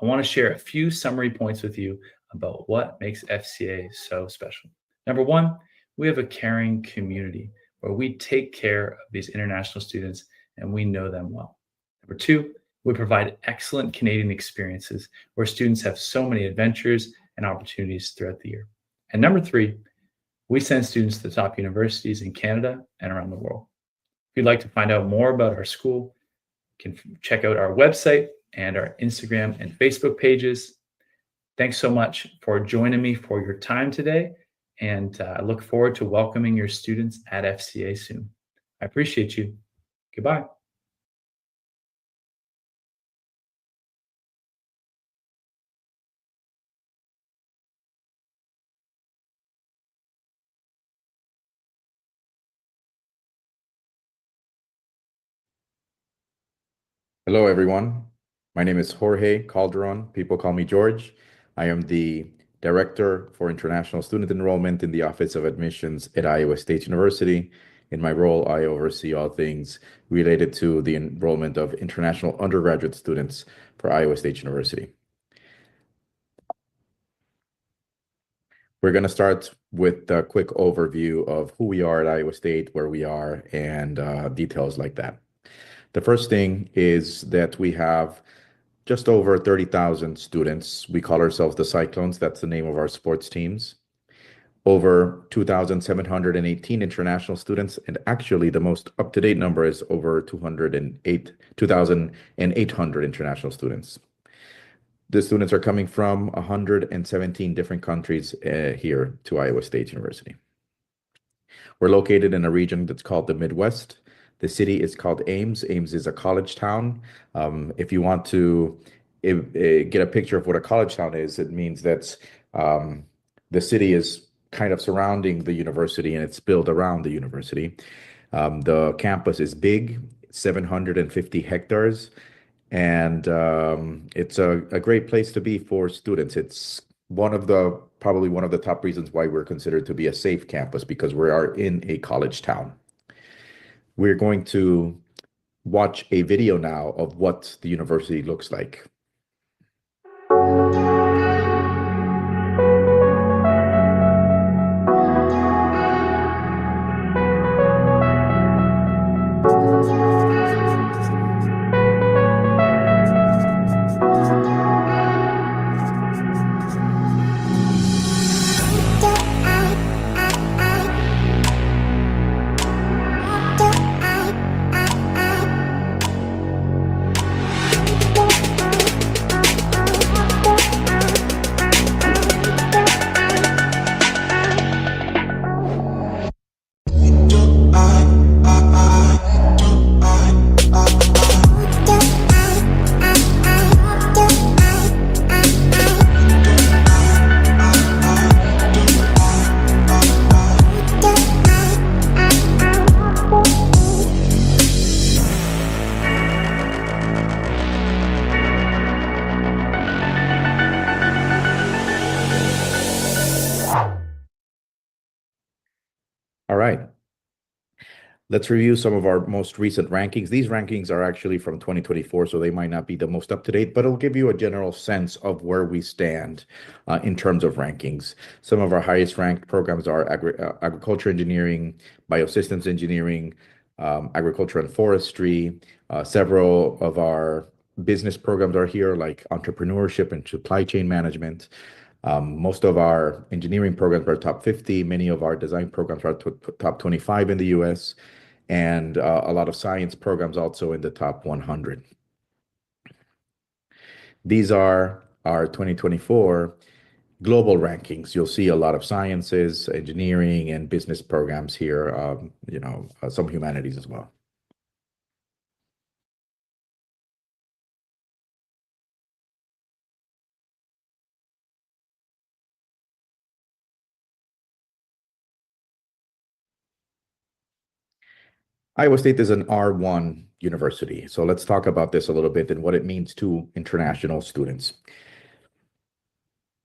I want to share a few summary points with you about what makes FCA so special. Number one, we have a caring community where we take care of these international students and we know them well. Number two, we provide excellent Canadian experiences where students have so many adventures and opportunities throughout the year. And number three, we send students to the top universities in Canada and around the world. If you'd like to find out more about our school, you can check out our website and our Instagram and Facebook pages. Thanks so much for joining me for your time today, and I look forward to welcoming your students at FCA soon. I appreciate you. Goodbye. Hello, everyone. My name is Jorge Calderon. People call me George. I am the Director for International Student Enrollment in the Office of Admissions at Iowa State University. In my role, I oversee all things related to the enrollment of international undergraduate students for Iowa State University. We're going to start with a quick overview of who we are at Iowa State, where we are, and details like that. The first thing is that we have just over 30,000 students. We call ourselves the Cyclones. That's the name of our sports teams. Over 2,718 international students, and actually the most up-to-date number is over 2,800 international students. The students are coming from 117 different countries here to Iowa State University. We're located in a region that's called the Midwest. The city is called Ames. Ames is a college town. If you want to get a picture of what a college town is, it means that the city is kind of surrounding the university and it's built around the university. The campus is big, 750 hectares, and it's a great place to be for students. It's probably one of the top reasons why we're considered to be a safe campus, because we are in a college town. We're going to watch a video now of what the university looks like. All right. Let's review some of our most recent rankings. These rankings are actually from 2024, so they might not be the most up to date, but it'll give you a general sense of where we stand in terms of rankings. Some of our highest ranked programs are agriculture engineering, biosystems engineering, agriculture and forestry. Several of our business programs are here, like entrepreneurship and supply chain management. Most of our engineering programs are top 50. Many of our design programs are top 25 in the US, and a lot of science programs also in the top 100. These are our 2024 global rankings. You'll see a lot of sciences, engineering, and business programs here, some humanities as well. Iowa State is an R1 university. So let's talk about this a little bit and what it means to international students.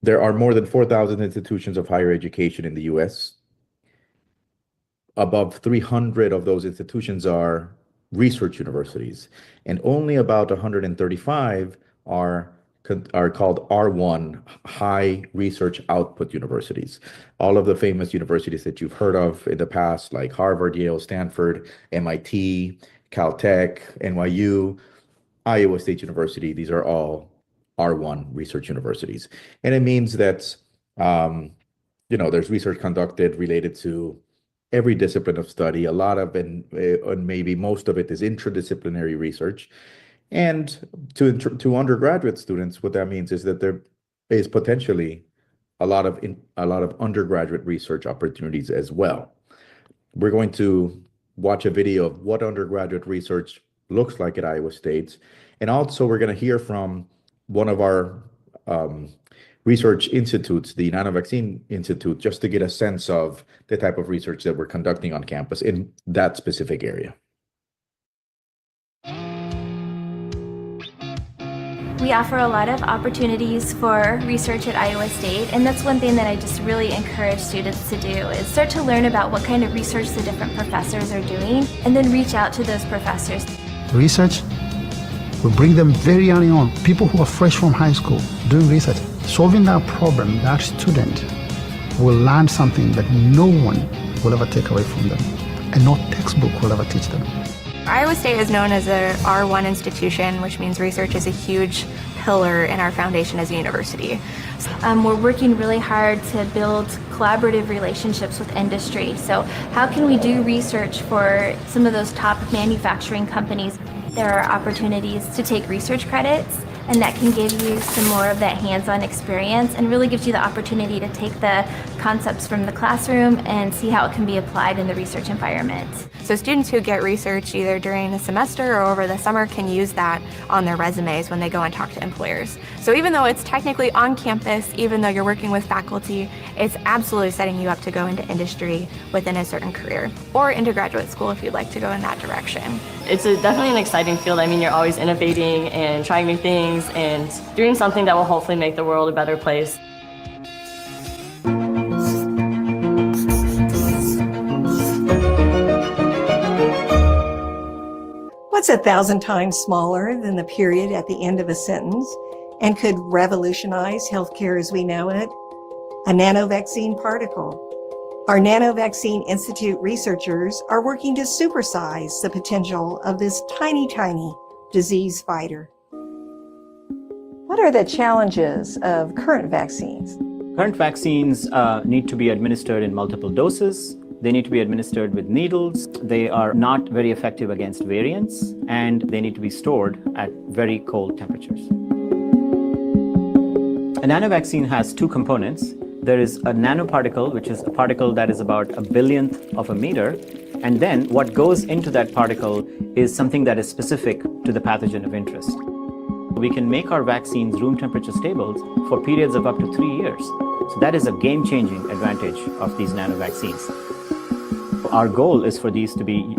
There are more than 4,000 institutions of higher education in the US. above 300 of those institutions are research universities, and only about 135 are called R1, high research output universities. All of the famous universities that you've heard of in the past, like Harvard, Yale, Stanford, MIT, Caltech, NYU, Iowa State University, these are all R1 research universities. And it means that, there's research conducted related to every discipline of study. A lot of it, and maybe most of it, is interdisciplinary research. And to undergraduate students, what that means is that there is potentially a lot of undergraduate research opportunities as well. We're going to watch a video of what undergraduate research looks like at Iowa State, and also we're going to hear from one of our research institutes, the Nanovaccine Institute, just to get a sense of the type of research that we're conducting on campus in that specific area. We offer a lot of opportunities for research at Iowa State, and that's one thing that I just really encourage students to do, is start to learn about what kind of research the different professors are doing, and then reach out to those professors. Research will bring them very early on. People who are fresh from high school doing research, solving that problem, that student will learn something that no one will ever take away from them, and no textbook will ever teach them. Iowa State is known as a R1 institution, which means research is a huge pillar in our foundation as a university. We're working really hard to build collaborative relationships with industry. So how can we do research for some of those top manufacturing companies? There are opportunities to take research credits, and that can give you some more of that hands-on experience and really gives you the opportunity to take the concepts from the classroom and see how it can be applied in the research environment. So students who get research either during the semester or over the summer can use that on their resumes when they go and talk to employers. So even though it's technically on campus, even though you're working with faculty, it's absolutely setting you up to go into industry within a certain career, or into graduate school if you'd like to go in that direction. It's definitely an exciting field. I mean, you're always innovating and trying new things and doing something that will hopefully make the world a better place. What's 1,000 times smaller than the period at the end of a sentence and could revolutionize healthcare as we know it? A nanovaccine particle. Our Nanovaccine Institute researchers are working to supersize the potential of this tiny disease fighter. What are the challenges of current vaccines? Current vaccines need to be administered in multiple doses. They need to be administered with needles. They are not very effective against variants, and they need to be stored at very cold temperatures. A nanovaccine has two components. There is a nanoparticle, which is a particle that is about a billionth of a meter, and then what goes into that particle is something that is specific to the pathogen of interest. We can make our vaccines room temperature stable for periods of up to 3 years. So that is a game-changing advantage of these nanovaccines. Our goal is for these to be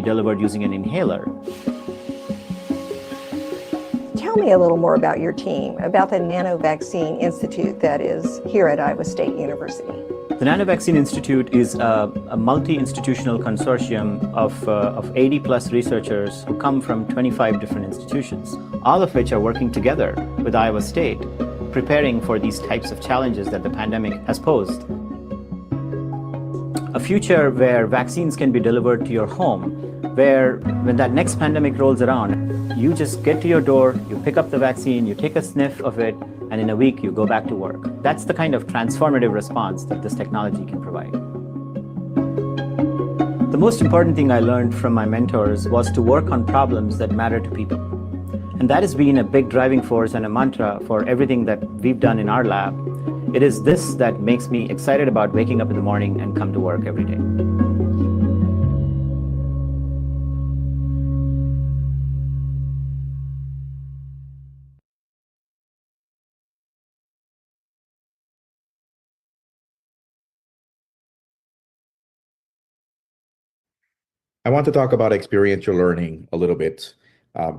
delivered using an inhaler. Tell me a little more about your team, about the Nanovaccine Institute that is here at Iowa State University. The Nanovaccine Institute is a multi-institutional consortium of 80 plus researchers who come from 25 different institutions, all of which are working together with Iowa State, preparing for these types of challenges that the pandemic has posed. A future where vaccines can be delivered to your home, where when that next pandemic rolls around, you just get to your door, you pick up the vaccine, you take a sniff of it, and in a week you go back to work. That's the kind of transformative response that this technology can provide. The most important thing I learned from my mentors was to work on problems that matter to people. And that has been a big driving force and a mantra for everything that we've done in our lab. It is this that makes me excited about waking up in the morning and come to work every day. I want to talk about experiential learning a little bit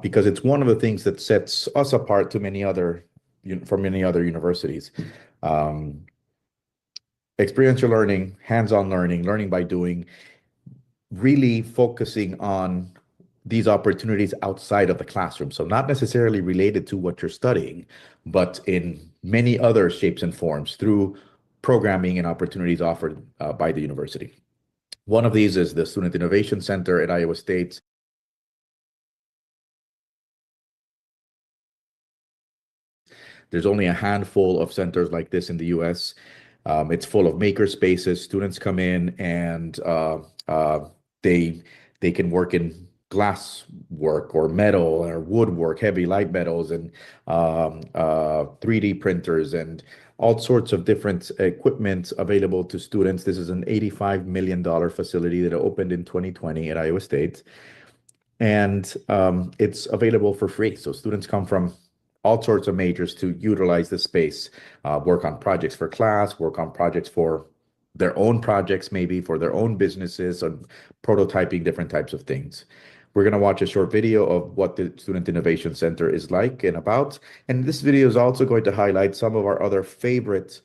because it's one of the things that sets us apart from many other universities. Experiential learning, hands-on learning, learning by doing, really focusing on these opportunities outside of the classroom. So not necessarily related to what you're studying, but in many other shapes and forms through programming and opportunities offered by the university. One of these is the Student Innovation Center at Iowa State. There's only a handful of centers like this in the US. It's full of maker spaces. Students come in and they can work in glass work or metal or woodwork, heavy light metals, and 3D printers and all sorts of different equipment available to students. This is an $85 million facility that opened in 2020 at Iowa State. And it's available for free. So students come from all sorts of majors to utilize the space, work on projects for class, work on projects for their own projects, maybe for their own businesses, and prototyping different types of things. We're going to watch a short video of what the Student Innovation Center is like and about. And this video is also going to highlight some of our other favorite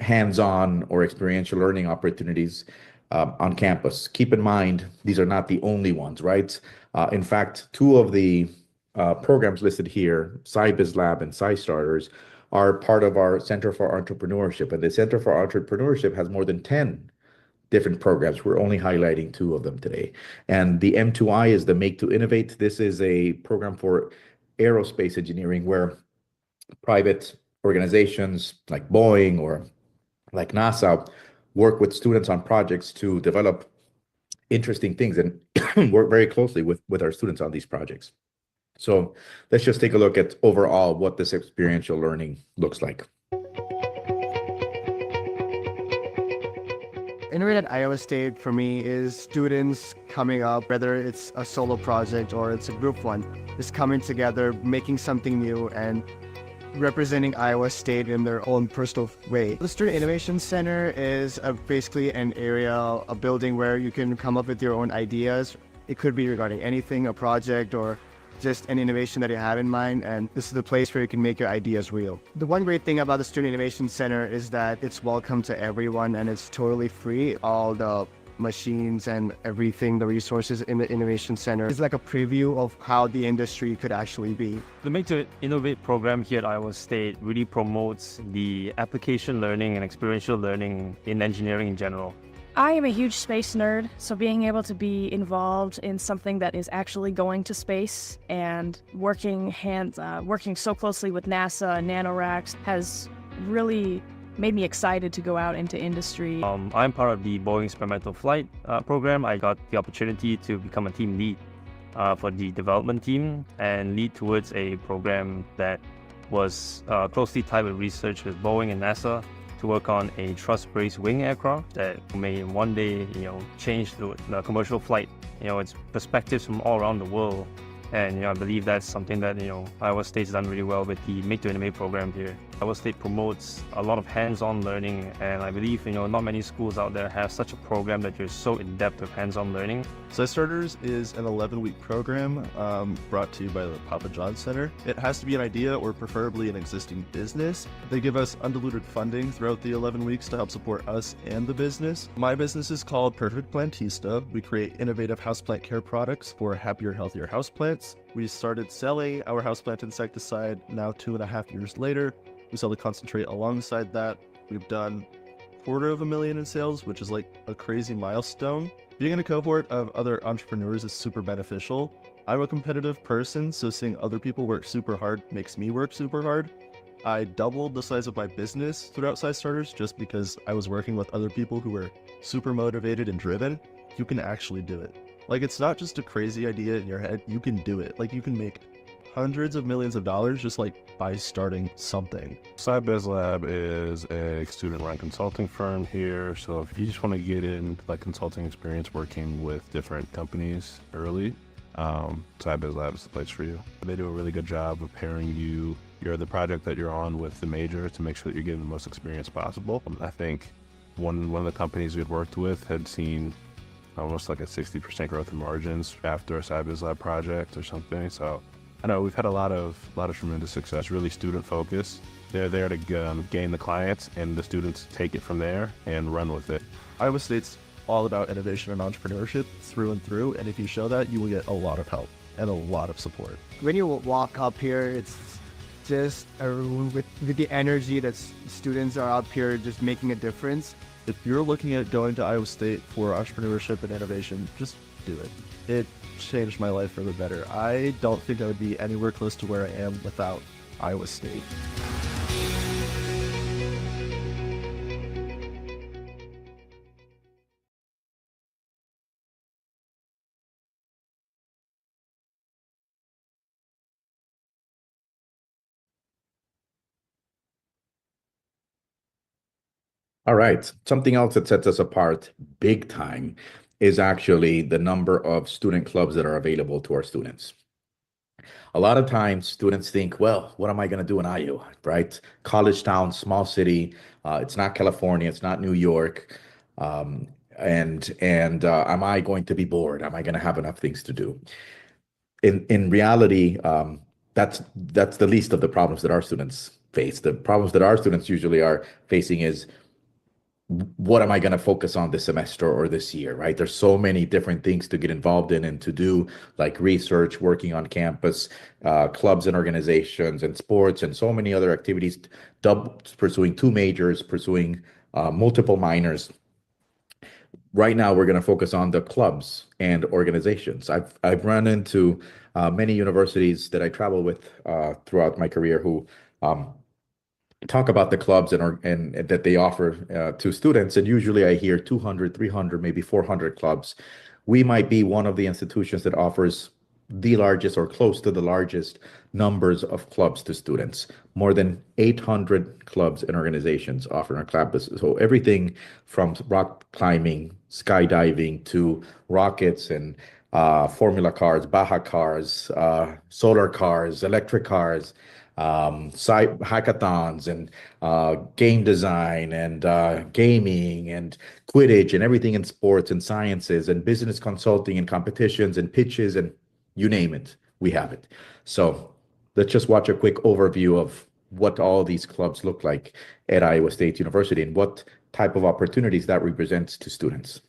hands-on or experiential learning opportunities on campus. Keep in mind, these are not the only ones, right? In fact, two of the programs listed here, SciBiz Lab and SciStarters, are part of our Center for Entrepreneurship. And the Center for Entrepreneurship has more than 10 different programs. We're only highlighting two of them today. And the M2I is the Make to Innovate. This is a program for aerospace engineering where private organizations like Boeing or like NASA work with students on projects to develop interesting things and work very closely with our students on these projects. So let's just take a look at overall what this experiential learning looks like. Innovate at Iowa State for me is students coming up, whether it's a solo project or it's a group one, just coming together, making something new and representing Iowa State in their own personal way. The Student Innovation Center is basically an area, a building where you can come up with your own ideas. It could be regarding anything, a project, or just an innovation that you have in mind, and this is the place where you can make your ideas real. The one great thing about the Student Innovation Center is that it's welcome to everyone and it's totally free. All the machines and everything, the resources in the Innovation Center is like a preview of how the industry could actually be. The Make to Innovate program here at Iowa State really promotes the application learning and experiential learning in engineering in general. I am a huge space nerd, so being able to be involved in something that is actually going to space and working so closely with NASA and NanoRacks has really made me excited to go out into industry. I'm part of the Boeing Experimental Flight program. I got the opportunity to become a team lead for the development team and lead towards a program that was closely tied with research with Boeing and NASA to work on a truss-braced wing aircraft that may one day, change the commercial flight. It's perspectives from all around the world. And I believe that's something that Iowa State's done really well with the Make to Innovate program here. Iowa State promotes a lot of hands-on learning, and I believe not many schools out there have such a program that you're so in depth with hands-on learning. SciStarters is an 11-week program brought to you by the Papa John's Center. It has to be an idea or preferably an existing business. They give us undiluted funding throughout the 11 weeks to help support us and the business. My business is called Perfect Plantista. We create innovative houseplant care products for happier, healthier houseplants. We started selling our houseplant insecticide now 2.5 years later. We sell the concentrate alongside that. We've done $250,000 in sales, which is like a crazy milestone. Being in a cohort of other entrepreneurs is super beneficial. I'm a competitive person, so seeing other people work super hard makes me work super hard. I doubled the size of my business throughout SciStarters just because I was working with other people who were super motivated and driven. You can actually do it. Like, it's not just a crazy idea in your head, you can do it. Like, you can make hundreds of millions of dollars just like by starting something. SciBiz Lab is a student-run consulting firm here. So if you just want to get into like consulting experience working with different companies early, SciBiz Lab is the place for you. They do a really good job of pairing the project that you're on with the major to make sure that you're getting the most experience possible. I think one of the companies we had worked with had seen almost like a 60% growth in margins after a SciBiz Lab project or something. So I know we've had a lot of tremendous success, really student focused. They're there to gain the clients and the students take it from there and run with it. Iowa State's all about innovation and entrepreneurship through and through. And if you show that, you will get a lot of help and a lot of support. When you walk up here, it's just a room with the energy that students are up here just making a difference. If you're looking at going to Iowa State for entrepreneurship and innovation, just do it. It changed my life for the better. I don't think I would be anywhere close to where I am without Iowa State. All right. Something else that sets us apart big time is actually the number of student clubs that are available to our students. A lot of times students think, well, what am I going to do in IU, right? College town, small city. It's not California. It's not New York. Am I going to be bored? Am I going to have enough things to do? In reality, that's the least of the problems that our students face. The problems that our students usually are facing is, what am I going to focus on this semester or this year, right? There's so many different things to get involved in and to do, like research, working on campus, clubs and organizations and sports, and so many other activities, pursuing 2 majors, pursuing multiple minors. Right now, we're going to focus on the clubs and organizations. I've run into many universities that I travel with throughout my career who talk about the clubs and that they offer to students. And usually I hear 200, 300, maybe 400 clubs. We might be one of the institutions that offers the largest or close to the largest numbers of clubs to students. More than 800 clubs and organizations offer on our campus. So everything from rock climbing, skydiving, to rockets and Formula cars, Baja cars, solar cars, electric cars, hackathons and game design and gaming and Quidditch and everything in sports and sciences and business consulting and competitions and pitches and you name it, we have it. So let's just watch a quick overview of what all these clubs look like at Iowa State University and what type of opportunities that represents to students.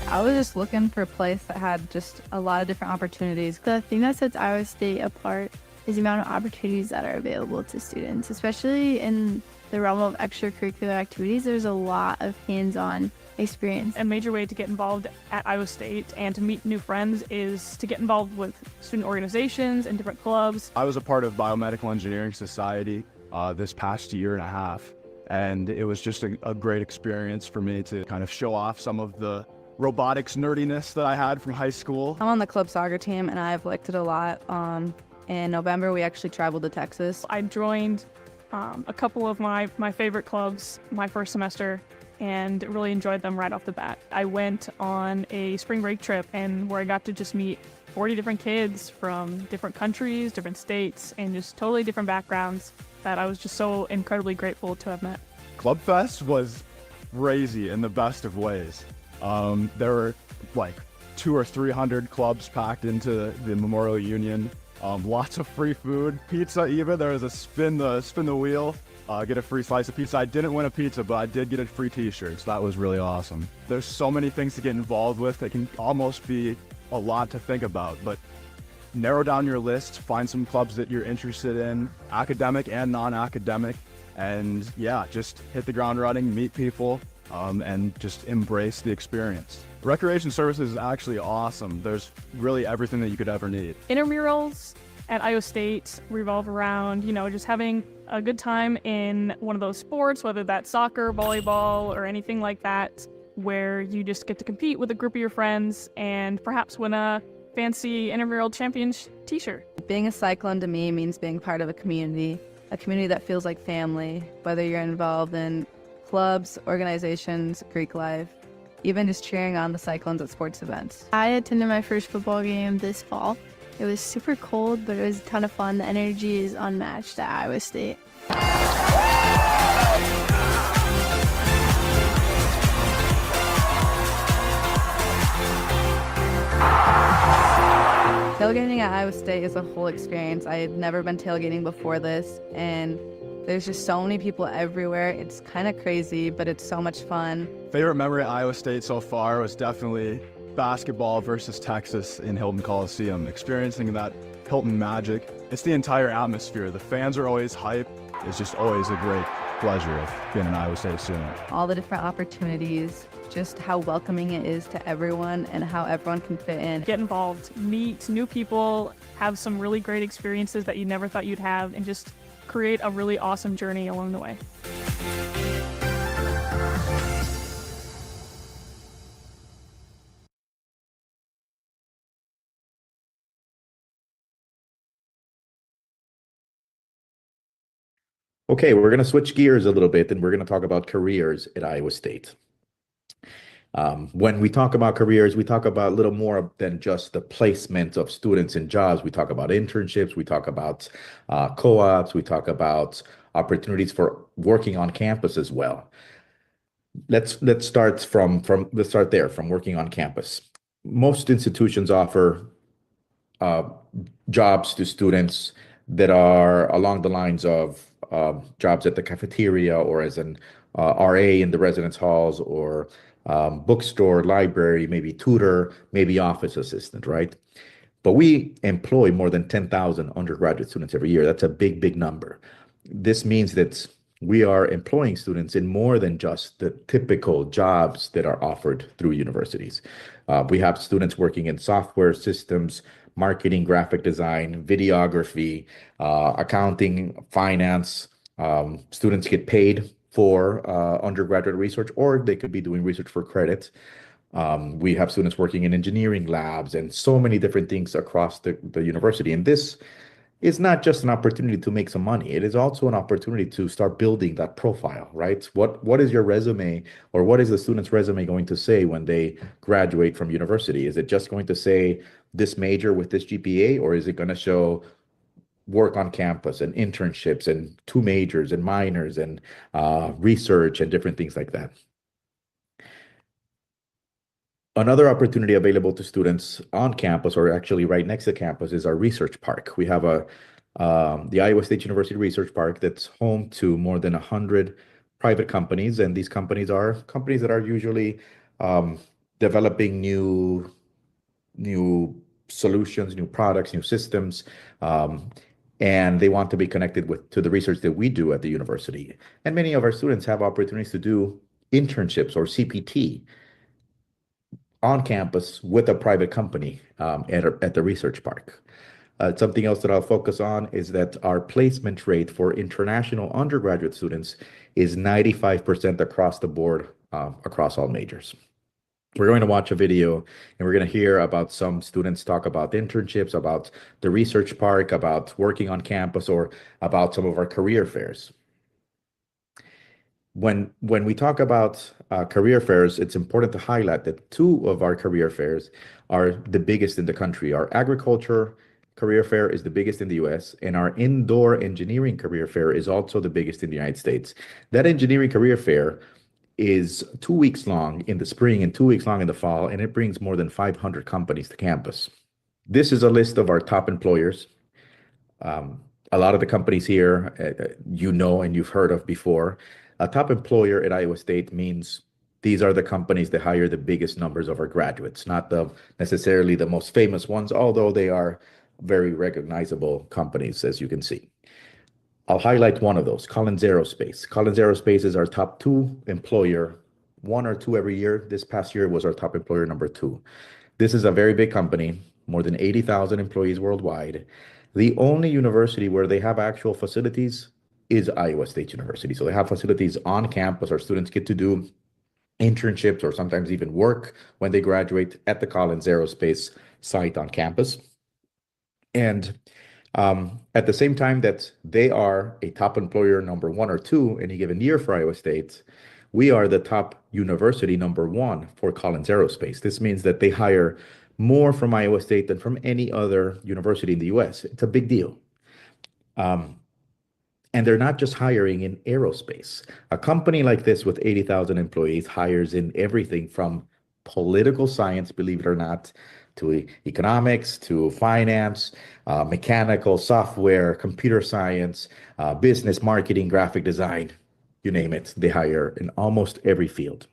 I was just looking for a place that had just a lot of different opportunities. The thing that sets Iowa State apart is the amount of opportunities that are available to students, especially in the realm of extracurricular activities. There's a lot of hands-on experience. A major way to get involved at Iowa State and to meet new friends is to get involved with student organizations and different clubs. I was a part of Biomedical Engineering Society this past year and a half, and it was just a great experience for me to kind of show off some of the robotics nerdiness that I had from high school. I'm on the club soccer team and I've liked it a lot. In November, we actually traveled to Texas. I joined a couple of my favorite clubs my first semester and really enjoyed them right off the bat. I went on a spring break trip and where I got to just meet 40 different kids from different countries, different states, and just totally different backgrounds that I was just so incredibly grateful to have met. Club Fest was crazy in the best of ways. There were like 200 or 300 clubs packed into the Memorial Union. Lots of free food, pizza even. There was a spin the wheel, get a free slice of pizza. I didn't win a pizza, but I did get a free t-shirt, so that was really awesome. There's so many things to get involved with. It can almost be a lot to think about, but narrow down your list, find some clubs that you're interested in, academic and non-academic, and yeah, just hit the ground running, meet people, and just embrace the experience. Recreation services is actually awesome. There's really everything that you could ever need. Intramurals at Iowa State revolve around, just having a good time in one of those sports, whether that's soccer, volleyball, or anything like that, where you just get to compete with a group of your friends and perhaps win a fancy intramural champions t-shirt. Being a Cyclone to me means being part of a community that feels like family, whether you're involved in clubs, organizations, Greek life, even just cheering on the Cyclones at sports events. I attended my first football game this fall. It was super cold, but it was a ton of fun. The energy is unmatched at Iowa State. Tailgating at Iowa State is a whole experience. I had never been tailgating before this, and there's just so many people everywhere. It's kind of crazy, but it's so much fun. Favorite memory at Iowa State so far was definitely basketball versus Texas in Hilton Coliseum, experiencing that Hilton magic. It's the entire atmosphere. The fans are always hype. It's just always a great pleasure of being an Iowa State student. All the different opportunities, just how welcoming it is to everyone and how everyone can fit in. Get involved, meet new people, have some really great experiences that you never thought you'd have, and just create a really awesome journey along the way. Okay, we're going to switch gears a little bit and we're going to talk about careers at Iowa State. When we talk about careers, we talk about a little more than just the placement of students in jobs. We talk about internships, we talk about co-ops, we talk about opportunities for working on campus as well. Let's start there, from working on campus. Most institutions offer jobs to students that are along the lines of jobs at the cafeteria or as an RA in the residence halls, or bookstore, library, maybe tutor, maybe office assistant, right? But we employ more than 10,000 undergraduate students every year. That's a big, big number. This means that we are employing students in more than just the typical jobs that are offered through universities. We have students working in software systems, marketing, graphic design, videography, accounting, finance. Students get paid for undergraduate research, or they could be doing research for credit. We have students working in engineering labs and so many different things across the university. And this is not just an opportunity to make some money. It is also an opportunity to start building that profile, right? What is your resume, or what is the student's resume going to say when they graduate from university? Is it just going to say this major with this GPA, or is it going to show work on campus and internships and 2 majors and minors and research and different things like that? Another opportunity available to students on campus, or actually right next to campus, is our research park. We have the Iowa State University Research Park that's home to more than 100 private companies, and these companies are companies that are usually developing new solutions, new products, new systems, and they want to be connected to the research that we do at the university. And many of our students have opportunities to do internships or CPT on campus with a private company at the research park. Something else that I'll focus on is that our placement rate for international undergraduate students is 95% across the board, across all majors. We're going to watch a video and we're going to hear about some students talk about internships, about the research park, about working on campus, or about some of our career fairs. When we talk about career fairs, it's important to highlight that 2 of our career fairs are the biggest in the country. Our agriculture career fair is the biggest in the US, and our indoor engineering career fair is also the biggest in the United States. That engineering career fair is 2 weeks long in the spring and 2 weeks long in the fall, and it brings more than 500 companies to campus. This is a list of our top employers. A lot of the companies here, you know, and you've heard of before. A top employer at Iowa State means these are the companies that hire the biggest numbers of our graduates, not necessarily the most famous ones, although they are very recognizable companies, as you can see. I'll highlight one of those, Collins Aerospace. Collins Aerospace is our top 2 employer, 1 or 2 every year. This past year was our top employer number 2. This is a very big company, more than 80,000 employees worldwide. The only university where they have actual facilities is Iowa State University. So they have facilities on campus. Our students get to do internships or sometimes even work when they graduate at the Collins Aerospace site on campus. And at the same time that they are a top employer number 1 or 2 any given year for Iowa State, we are the top university number 1 for Collins Aerospace. This means that they hire more from Iowa State than from any other university in the US. It's a big deal. And they're not just hiring in aerospace. A company like this with 80,000 employees hires in everything from political science, believe it or not, to economics, to finance, mechanical, software, computer science, business, marketing, graphic design, you name it. They hire in almost every field.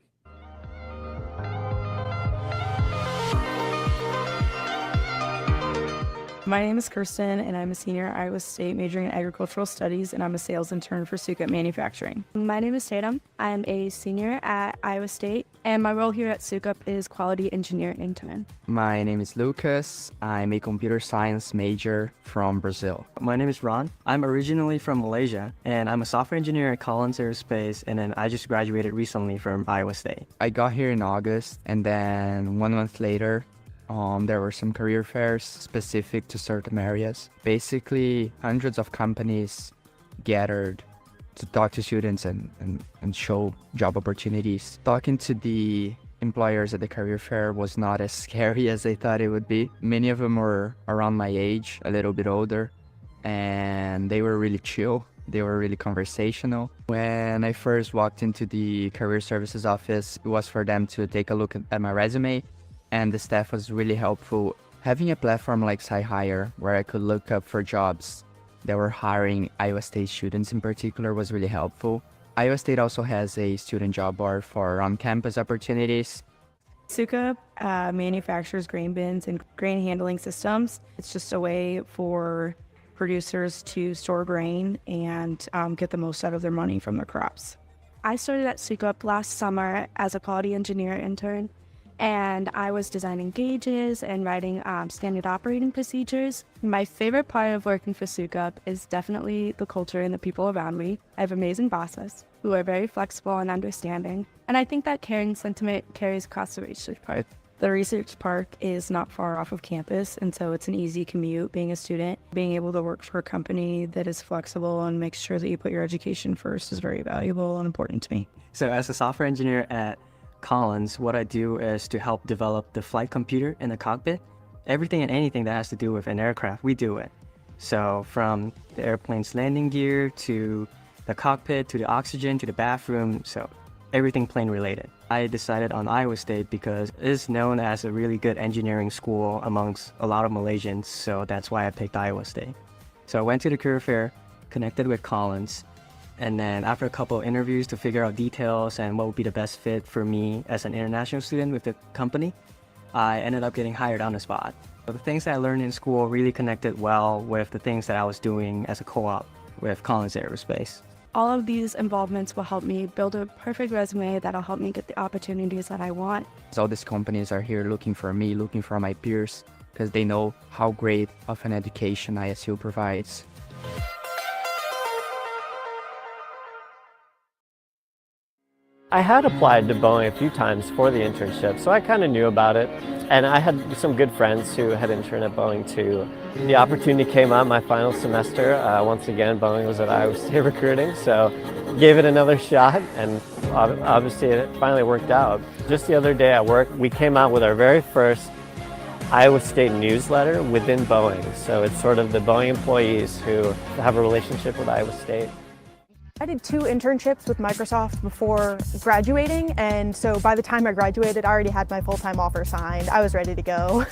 My name is Kirsten, and I'm a senior at Iowa State majoring in agricultural studies, and I'm a sales intern for Sukup Manufacturing. My name is Tatum. I'm a senior at Iowa State, and my role here at Sukup is quality engineer intern. My name is Lucas. I'm a computer science major from Brazil. My name is Ron. I'm originally from Malaysia, and I'm a software engineer at Collins Aerospace, and then I just graduated recently from Iowa State. I got here in August, and then 1 month later, there were some career fairs specific to certain areas. Basically, hundreds of companies gathered to talk to students and show job opportunities. Talking to the employers at the career fair was not as scary as I thought it would be. Many of them were around my age, a little bit older, and they were really chill. They were really conversational. When I first walked into the career services office, it was for them to take a look at my resume, and the staff was really helpful. Having a platform like SciHire where I could look up for jobs that were hiring Iowa State students in particular was really helpful. Iowa State also has a student job board for on-campus opportunities. Sukup manufactures grain bins and grain handling systems. It's just a way for producers to store grain and get the most out of their money from their crops. I started at Sukup last summer as a quality engineer intern, and I was designing gauges and writing standard operating procedures. My favorite part of working for Sukup is definitely the culture and the people around me. I have amazing bosses who are very flexible and understanding, and I think that caring sentiment carries across the research park. The research park is not far off of campus, and so it's an easy commute being a student. Being able to work for a company that is flexible and makes sure that you put your education first is very valuable and important to me. So as a software engineer at Collins, what I do is to help develop the flight computer in the cockpit. Everything and anything that has to do with an aircraft, we do it. So from the airplane's landing gear to the cockpit to the oxygen to the bathroom, so everything plane related. I decided on Iowa State because it is known as a really good engineering school amongst a lot of Malaysians, so that's why I picked Iowa State. So I went to the career fair, connected with Collins, and then after a couple of interviews to figure out details and what would be the best fit for me as an international student with the company, I ended up getting hired on the spot. So the things that I learned in school really connected well with the things that I was doing as a co-op with Collins Aerospace. All of these involvements will help me build a perfect resume that'll help me get the opportunities that I want. All these companies are here looking for me, looking for my peers, because they know how great of an education ISU provides. I had applied to Boeing a few times for the internship, so I kind of knew about it. And I had some good friends who had interned at Boeing too. The opportunity came up my final semester. Once again, Boeing was at Iowa State recruiting, so gave it another shot, and obviously it finally worked out. Just the other day at work, we came out with our very first Iowa State newsletter within Boeing. So it's sort of the Boeing employees who have a relationship with Iowa State. I did 2 internships with Microsoft before graduating, and so by the time I graduated, I already had my full-time offer signed. I was ready to go.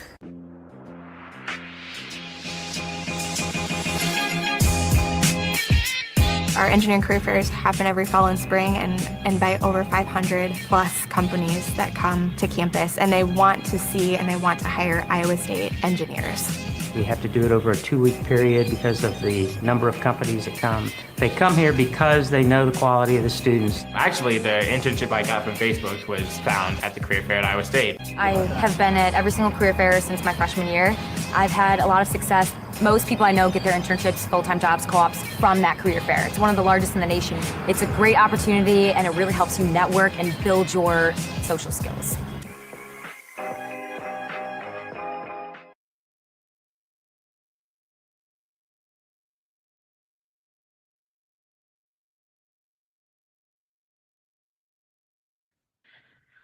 Our engineering career fairs happen every fall and spring and invite over 500 plus companies that come to campus, and they want to see and they want to hire Iowa State engineers. We have to do it over a 2-week period because of the number of companies that come. They come here because they know the quality of the students. Actually, the internship I got from Facebook was found at the career fair at Iowa State. I have been at every single career fair since my freshman year. I've had a lot of success. Most people I know get their internships, full-time jobs, co-ops from that career fair. It's one of the largest in the nation. It's a great opportunity, and it really helps you network and build your social skills.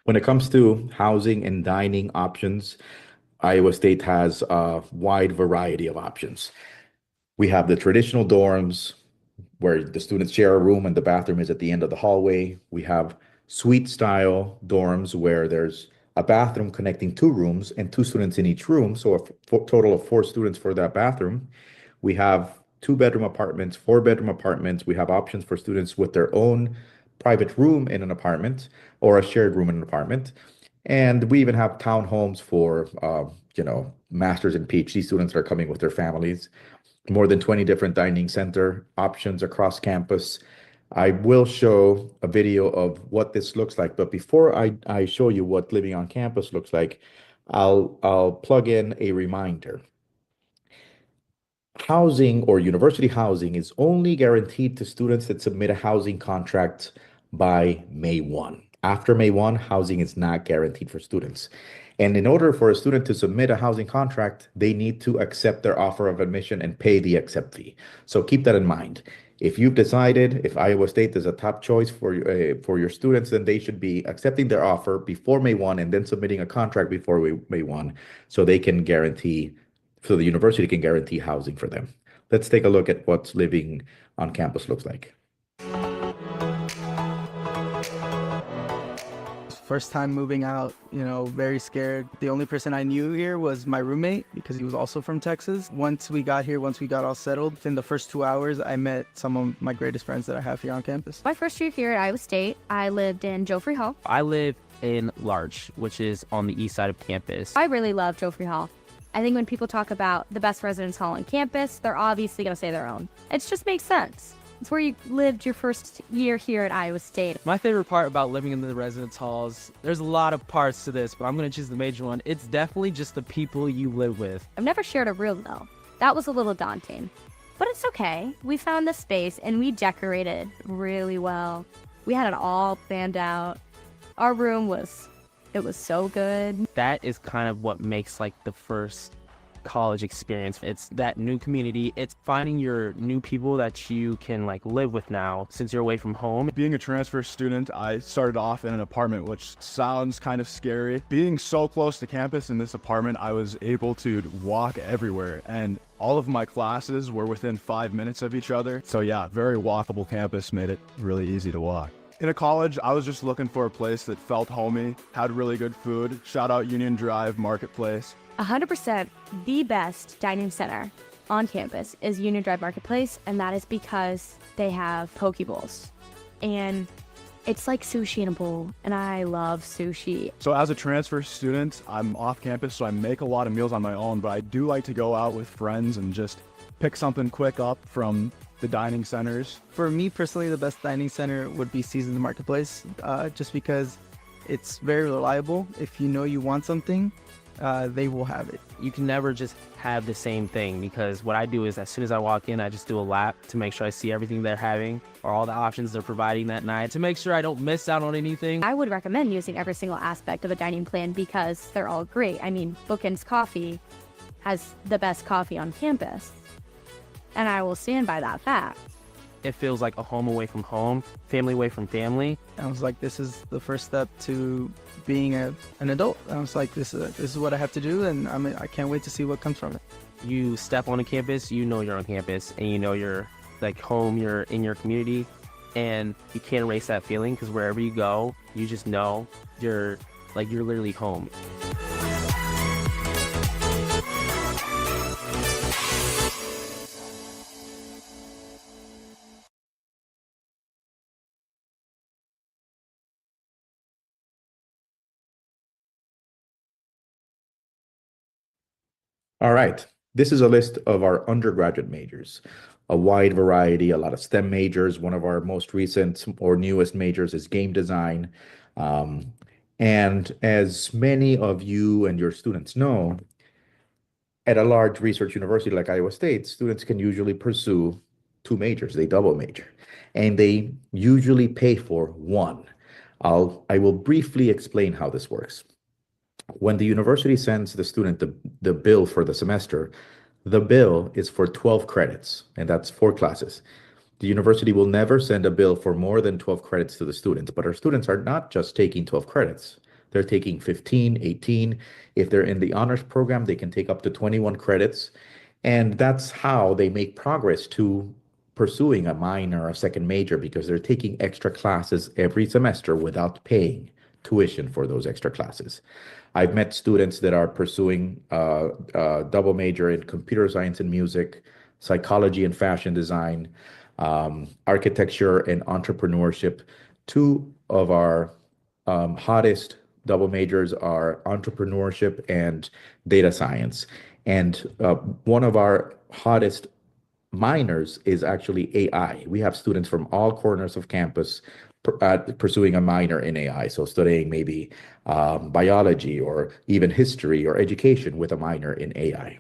When it comes to housing and dining options, Iowa State has a wide variety of options. We have the traditional dorms where the students share a room and the bathroom is at the end of the hallway. We have suite style dorms where there's a bathroom connecting 2 rooms and 2 students in each room, so a total of 4 students for that bathroom. We have 2-bedroom apartments, 4-bedroom apartments. We have options for students with their own private room in an apartment or a shared room in an apartment. And we even have townhomes for, master's and PhD students that are coming with their families. More than 20 different dining center options across campus. I will show a video of what this looks like, but before I show you what living on campus looks like, I'll plug in a reminder. Housing or university housing is only guaranteed to students that submit a housing contract by May 1. After May 1, housing is not guaranteed for students. And in order for a student to submit a housing contract, they need to accept their offer of admission and pay the accept fee. So keep that in mind. If you've decided if Iowa State is a top choice for your students, then they should be accepting their offer before May 1 and then submitting a contract before May 1 so they can guarantee, so the university can guarantee housing for them. Let's take a look at what living on campus looks like. First time moving out, very scared. The only person I knew here was my roommate because he was also from Texas. Once we got all settled, within the first 2 hours, I met some of my greatest friends that I have here on campus. My first year here at Iowa State, I lived in Joffrey Hall. I live in Larch, which is on the east side of campus. I really love Joffrey Hall. I think when people talk about the best residence hall on campus, they're obviously going to say their own. It just makes sense. It's where you lived your first year here at Iowa State. My favorite part about living in the residence halls, there's a lot of parts to this, but I'm going to choose the major one. It's definitely just the people you live with. I've never shared a room, though. That was a little daunting. But it's okay. We found the space, and we decorated really well. We had it all planned out. Our room was so good. That is kind of what makes the first college experience. It's that new community. It's finding your new people that you can live with now since you're away from home. Being a transfer student, I started off in an apartment, which sounds kind of scary. Being so close to campus in this apartment, I was able to walk everywhere, and all of my classes were within 5 minutes of each other. So yeah, very walkable campus made it really easy to walk. In a college, I was just looking for a place that felt homey, had really good food. Shout out Union Drive Marketplace. 100% the best dining center on campus is Union Drive Marketplace, and that is because they have poke bowls. And it's like sushi in a bowl, and I love sushi. So as a transfer student, I'm off campus, so I make a lot of meals on my own, but I do like to go out with friends and just pick something quick up from the dining centers. For me personally, the best dining center would be Seasons Marketplace, just because it's very reliable. If you know you want something, they will have it. You can never just have the same thing, because what I do is as soon as I walk in, I just do a lap to make sure I see everything they're having or all the options they're providing that night to make sure I don't miss out on anything. I would recommend using every single aspect of a dining plan because they're all great. I mean, Bookends Coffee has the best coffee on campus, and I will stand by that fact. It feels like a home away from home, family away from family. I was like, this is the first step to being an adult. I was like, this is what I have to do, and I can't wait to see what comes from it. You step on a campus, you know you're on campus, and you know you're home, you're in your community, and you can't erase that feeling because wherever you go, you just know you're literally home. All right, this is a list of our undergraduate majors, a wide variety, a lot of STEM majors. One of our most recent or newest majors is game design. And as many of you and your students know, at a large research university like Iowa State, students can usually pursue 2 majors. They double major, and they usually pay for one. I will briefly explain how this works. When the university sends the student the bill for the semester, the bill is for 12 credits, and that's 4 classes. The university will never send a bill for more than 12 credits to the students, but our students are not just taking 12 credits. They're taking 15, 18. If they're in the honors program, they can take up to 21 credits, and that's how they make progress to pursuing a minor or a second major, because they're taking extra classes every semester without paying tuition for those extra classes. I've met students that are pursuing a double major in computer science and music, psychology and fashion design, architecture and entrepreneurship. Two of our hottest double majors are entrepreneurship and data science. And one of our hottest minors is actually AI. We have students from all corners of campus pursuing a minor in AI. So studying maybe biology or even history or education with a minor in AI.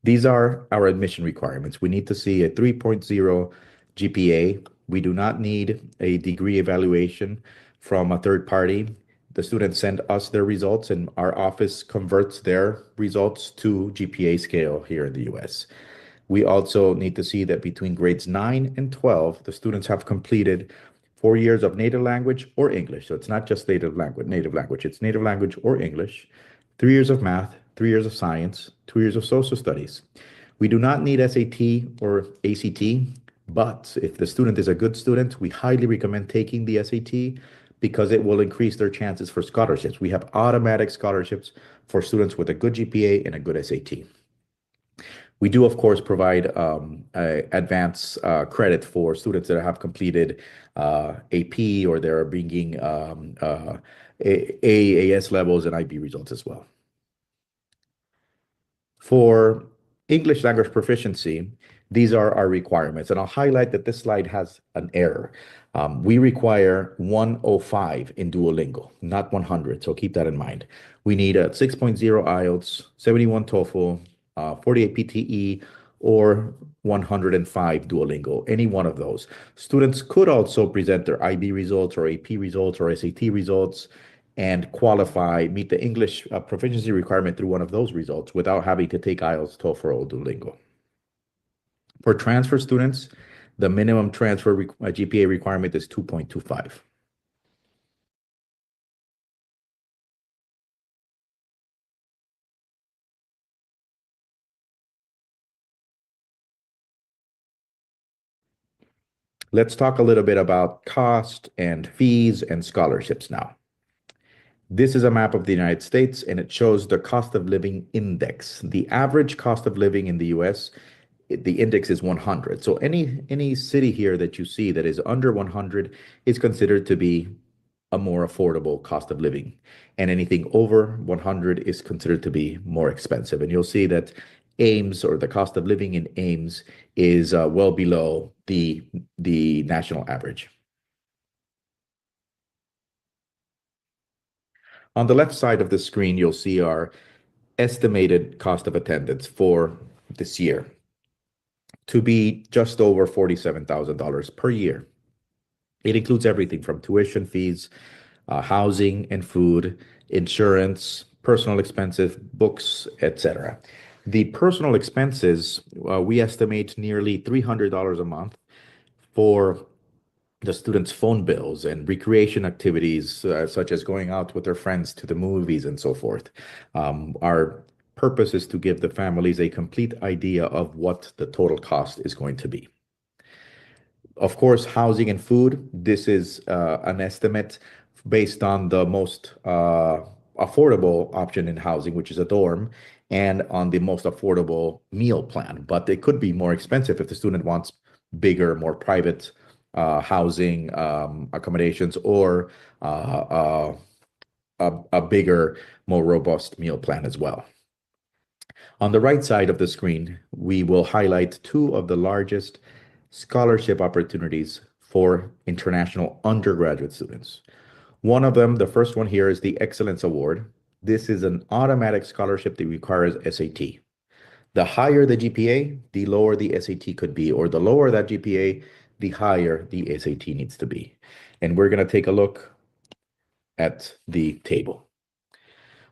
These are our admission requirements. We need to see a 3.0 GPA. We do not need a degree evaluation from a third party. The students send us their results and our office converts their results to GPA scale here in the US. We also need to see that between grades 9 and 12, the students have completed 4 years of native language or English. So it's not just native language, it's native language or English, 3 years of math, 3 years of science, 2 years of social studies. We do not need SAT or ACT, but if the student is a good student, we highly recommend taking the SAT because it will increase their chances for scholarships. We have automatic scholarships for students with a good GPA and a good SAT. We do, of course, provide advance credit for students that have completed AP or they're bringing AAS levels and IB results as well. For English language proficiency, these are our requirements. And I'll highlight that this slide has an error. We require 105 in Duolingo, not 100. So keep that in mind. We need a 6.0 IELTS, 71 TOEFL, 48 PTE, or 105 Duolingo, any one of those. Students could also present their IB results or AP results or SAT results and qualify, meet the English proficiency requirement through one of those results without having to take IELTS, TOEFL, or Duolingo. For transfer students, the minimum transfer GPA requirement is 2.25. Let's talk a little bit about cost and fees and scholarships now. This is a map of the United States, and it shows the cost of living index. The average cost of living in the US, the index is 100. So any city here that you see that is under 100 is considered to be a more affordable cost of living. And anything over 100 is considered to be more expensive. And you'll see that Ames, or the cost of living in Ames, is well below the national average. On the left side of the screen, you'll see our estimated cost of attendance for this year to be just over $47,000 per year. It includes everything from tuition fees, housing and food, insurance, personal expenses, books, etc. The personal expenses, we estimate nearly $300 a month for the students' phone bills and recreation activities, such as going out with their friends to the movies and so forth. Our purpose is to give the families a complete idea of what the total cost is going to be. Of course, housing and food, this is an estimate based on the most affordable option in housing, which is a dorm, and on the most affordable meal plan. But it could be more expensive if the student wants bigger, more private housing accommodations, or a bigger, more robust meal plan as well. On the right side of the screen, we will highlight two of the largest scholarship opportunities for international undergraduate students. One of them, the first one here, is the Excellence Award. This is an automatic scholarship that requires SAT. The higher the GPA, the lower the SAT could be, or the lower that GPA, the higher the SAT needs to be. And we're going to take a look at the table.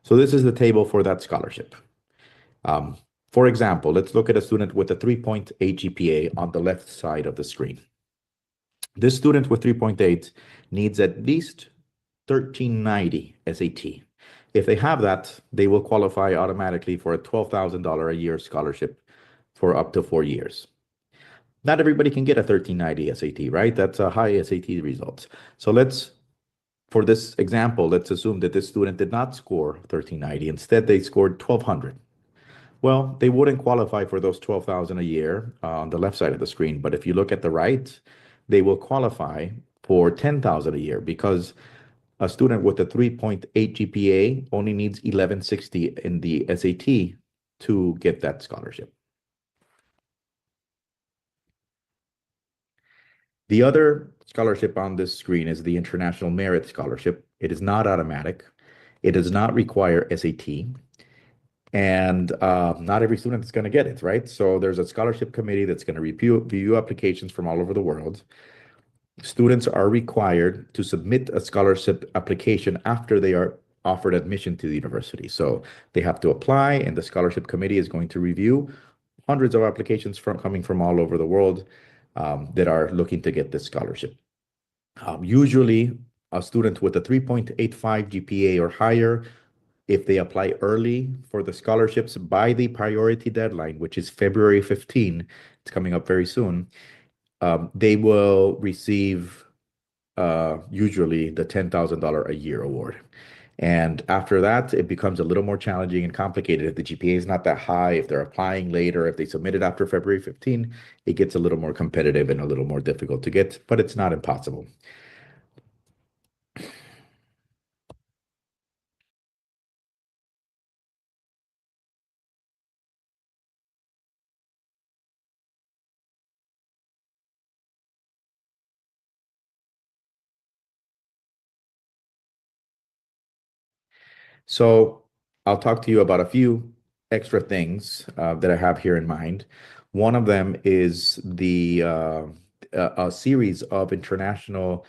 So this is the table for that scholarship. For example, let's look at a student with a 3.8 GPA on the left side of the screen. This student with 3.8 needs at least 1390 SAT. If they have that, they will qualify automatically for a $12,000 a year scholarship for up to 4 years. Not everybody can get a 1390 SAT, right? That's a high SAT result. So for this example, let's assume that this student did not score 1390. Instead, they scored 1200. Well, they wouldn't qualify for those 12,000 a year on the left side of the screen. But if you look at the right, they will qualify for 10,000 a year because a student with a 3.8 GPA only needs 1160 in the SAT to get that scholarship. The other scholarship on this screen is the International Merit Scholarship. It is not automatic. It does not require SAT. And not every student is going to get it, right? So there's a scholarship committee that's going to review applications from all over the world. Students are required to submit a scholarship application after they are offered admission to the university. So they have to apply, and the scholarship committee is going to review hundreds of applications coming from all over the world that are looking to get this scholarship. Usually, a student with a 3.85 GPA or higher, if they apply early for the scholarships by the priority deadline, which is February 15, it's coming up very soon, they will receive usually the $10,000 a year award. And after that, it becomes a little more challenging and complicated. If the GPA is not that high, if they're applying later, if they submit it after February 15, it gets a little more competitive and a little more difficult to get, but it's not impossible. So I'll talk to you about a few extra things that I have here in mind. One of them is a series of international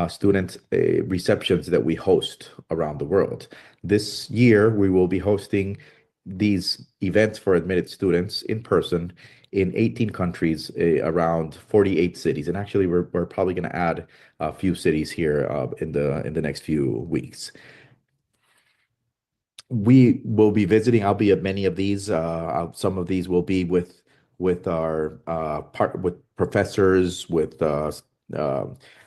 student receptions that we host around the world. This year, we will be hosting these events for admitted students in person in 18 countries, around 48 cities. And actually, we're probably going to add a few cities here in the next few weeks. We will be visiting. I'll be at many of these. Some of these will be with our with professors, with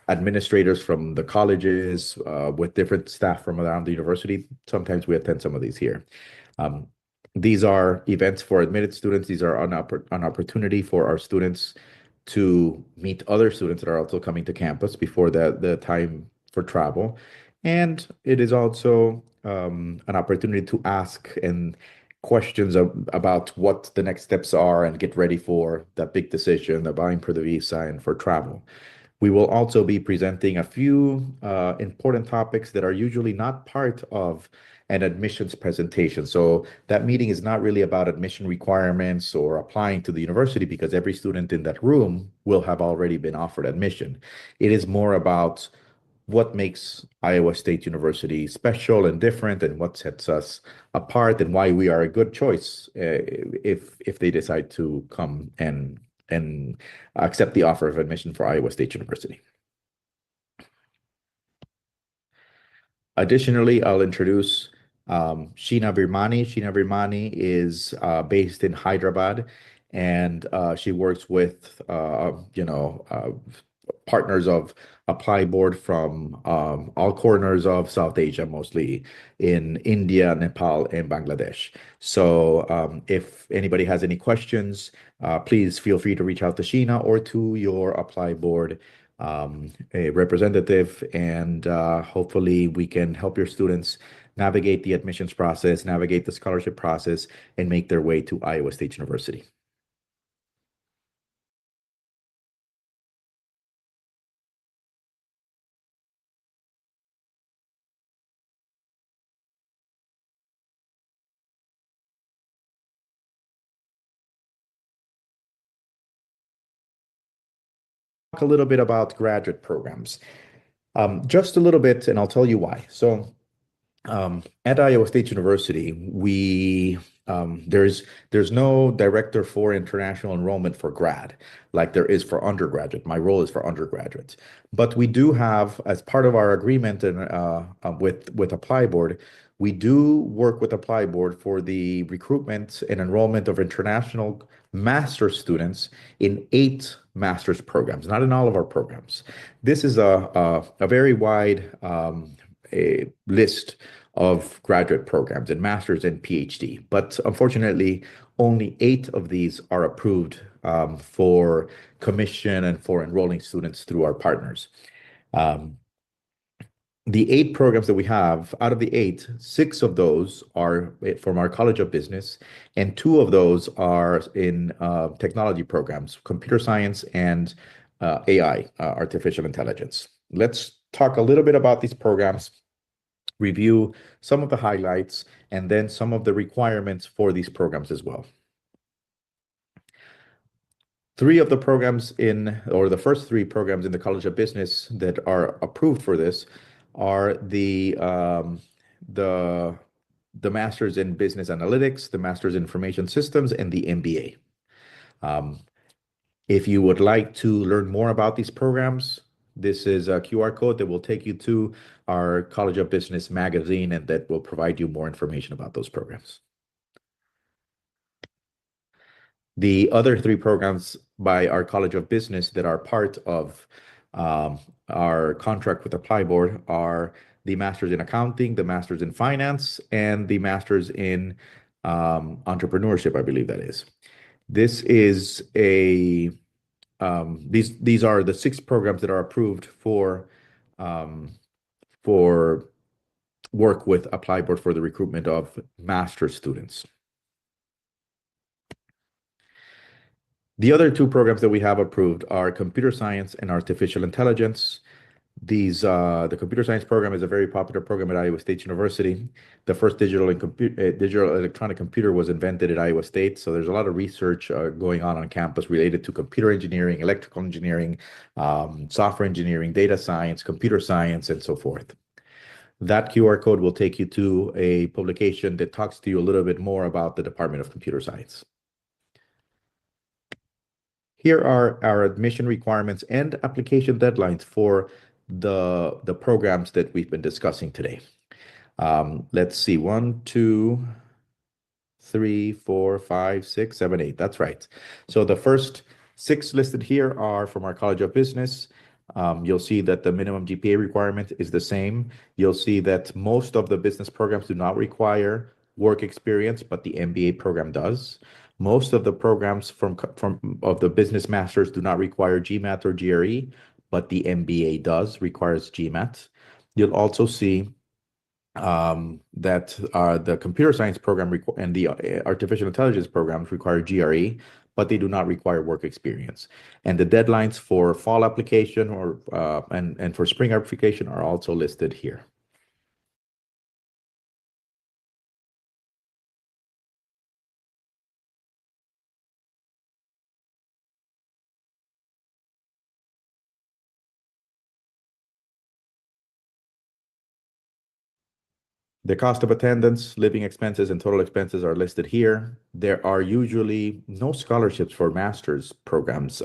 administrators from the colleges, with different staff from around the university. Sometimes we attend some of these here. These are events for admitted students. These are an opportunity for our students to meet other students that are also coming to campus before the time for travel. And it is also an opportunity to ask and questions about what the next steps are and get ready for that big decision, applying for the visa and for travel. We will also be presenting a few important topics that are usually not part of an admissions presentation. So that meeting is not really about admission requirements or applying to the university because every student in that room will have already been offered admission. It is more about what makes Iowa State University special and different, and what sets us apart, and why we are a good choice if they decide to come and accept the offer of admission for Iowa State University. Additionally, I'll introduce Sheena Virmani. Sheena Virmani is based in Hyderabad, and she works with partners of Apply Board from all corners of South Asia, mostly in India, Nepal, and Bangladesh. So if anybody has any questions, please feel free to reach out to Sheena or to your Apply Board a representative, and hopefully we can help your students navigate the admissions process, navigate the scholarship process, and make their way to Iowa State University. Talk a little bit about graduate programs. Just a little bit, and I'll tell you why. So at Iowa State University, there's no director for international enrollment for grad like there is for undergraduate. My role is for undergraduates. But we do have, as part of our agreement and with Apply Board, we do work with Apply Board for the recruitment and enrollment of international master students in 8 master's programs, not in all of our programs. This is a very wide a list of graduate programs and master's and PhD, but unfortunately, only 8 of these are approved for commission and for enrolling students through our partners. The 8 programs that we have, out of the 8, 6 of those are from our College of Business, and 2 of those are in technology programs, computer science and AI, artificial intelligence. Let's talk a little bit about these programs, review some of the highlights, and then some of the requirements for these programs as well. 3 of the programs or the first 3 programs in the College of Business that are approved for this are the Masters in Business Analytics, the Masters in Information Systems, and the MBA. If you would like to learn more about these programs, this is a QR code that will take you to our College of Business magazine, and that will provide you more information about those programs. The other 3 programs by our College of Business that are part of our contract with ApplyBoard are the Masters in Accounting, the Masters in Finance, and the Masters in Entrepreneurship, I believe that is. This is these are the 6 programs that are approved for work with ApplyBoard for the recruitment of master's students. The other 2 programs that we have approved are computer science and artificial intelligence. The computer science program is a very popular program at Iowa State University. The first digital electronic computer was invented at Iowa State, so there's a lot of research going on campus related to computer engineering, electrical engineering, software engineering, data science, computer science, and so forth. That QR code will take you to a publication that talks to you a little bit more about the Department of Computer Science. Here are our admission requirements and application deadlines for the programs that we've been discussing today. Let's see, 1, 2, 3, 4, 5, 6, 7, 8. That's right. So the first 6 listed here are from our College of Business. You'll see that the minimum GPA requirement is the same. You'll see that most of the business programs do not require work experience, but the MBA program does. Most of the programs of the business masters do not require GMAT or GRE, but the MBA requires GMAT. You'll also see that the computer science program and the artificial intelligence programs require GRE, but they do not require work experience. And the deadlines for fall application and for spring application are also listed here. The cost of attendance, living expenses, and total expenses are listed here. There are usually no scholarships for master's programs,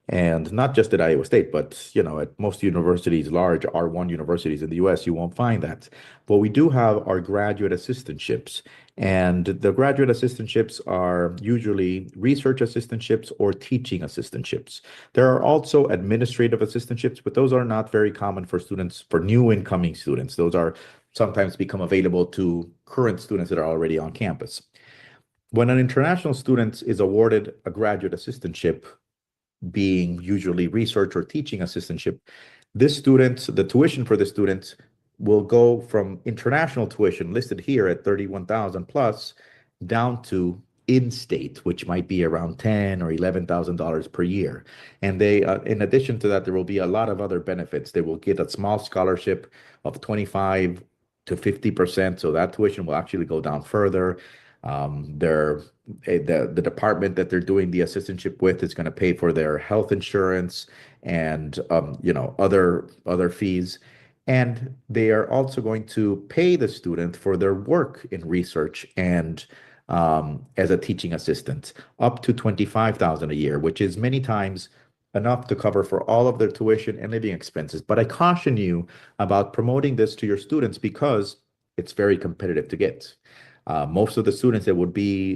and not just at Iowa State, but at most universities, large R1 universities in the US, you won't find that. But we do have our graduate assistantships, and the graduate assistantships are usually research assistantships or teaching assistantships. There are also administrative assistantships, but those are not very common for students, for new incoming students. Those are sometimes become available to current students that are already on campus. When an international student is awarded a graduate assistantship, being usually research or teaching assistantship, the tuition for the student will go from international tuition listed here at $31,000 plus down to in-state, which might be around $10,000 or $11,000 per year. And they, in addition to that, there will be a lot of other benefits. They will get a small scholarship of 25 to 50%, so that tuition will actually go down further. The department that they're doing the assistantship with is going to pay for their health insurance and other fees, and they are also going to pay the student for their work in research and as a teaching assistant, up to $25,000 a year, which is many times enough to cover for all of their tuition and living expenses. But I caution you about promoting this to your students because it's very competitive to get. Most of the students that would be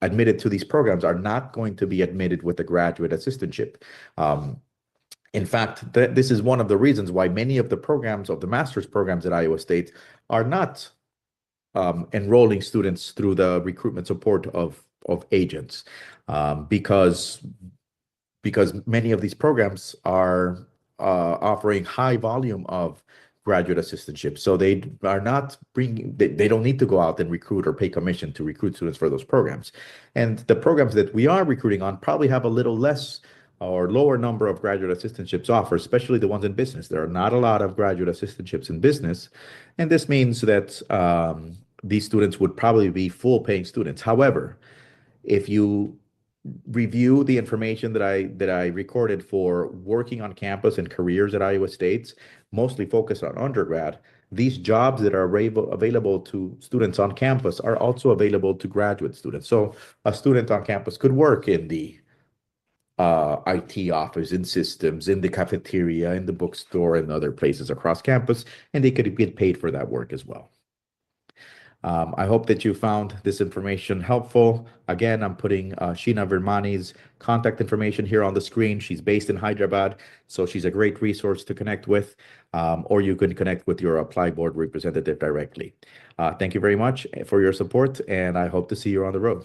admitted to these programs are not going to be admitted with a graduate assistantship. In fact, this is one of the reasons why many of the programs of the master's programs at Iowa State are not enrolling students through the recruitment support of agents, because many of these programs are offering high volume of graduate assistantships. So they are not they don't need to go out and recruit or pay commission to recruit students for those programs. And the programs that we are recruiting on probably have a little less or lower number of graduate assistantships offered, especially the ones in business. There are not a lot of graduate assistantships in business. And this means that these students would probably be full paying students. However, if you review the information that I recorded for working on campus and careers at Iowa State, mostly focused on undergrad, these jobs that are available to students on campus are also available to graduate students. So a student on campus could work in the IT office, in systems, in the cafeteria, in the bookstore, and other places across campus, and they could get paid for that work as well. I hope that you found this information helpful. Again, I'm putting Sheena Vermani's contact information here on the screen. She's based in Hyderabad, so she's a great resource to connect with, or you can connect with your Apply Board representative directly. Thank you very much for your support, and I hope to see you on the road.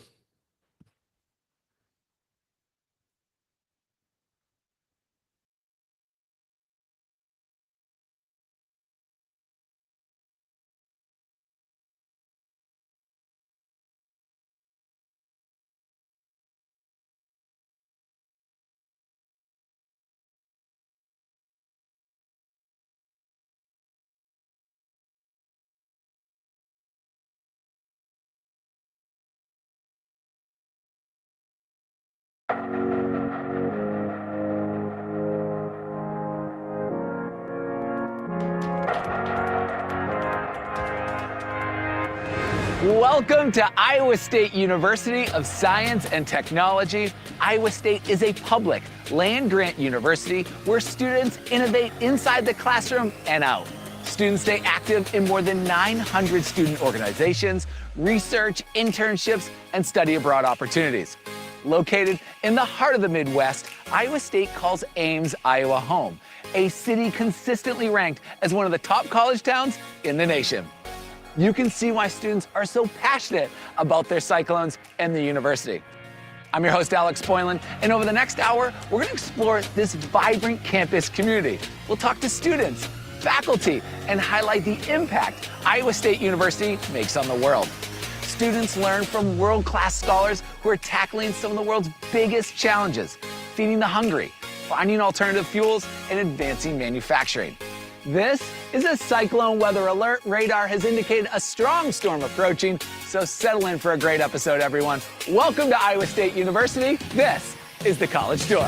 Welcome to Iowa State University of Science and Technology. Iowa State is a public land-grant university where students innovate inside the classroom and out. Students stay active in more than 900 student organizations, research, internships, and study abroad opportunities. Located in the heart of the Midwest, Iowa State calls Ames, Iowa home, a city consistently ranked as one of the top college towns in the nation. You can see why students are so passionate about their Cyclones and the university. I'm your host, Alex Boylan, and over the next hour, we're going to explore this vibrant campus community. We'll talk to students, faculty, and highlight the impact Iowa State University makes on the world. Students learn from world-class scholars who are tackling some of the world's biggest challenges, feeding the hungry, finding alternative fuels, and advancing manufacturing. This is a cyclone weather alert. Radar has indicated a strong storm approaching, so settle in for a great episode, everyone. Welcome to Iowa State University. This is the College Tour.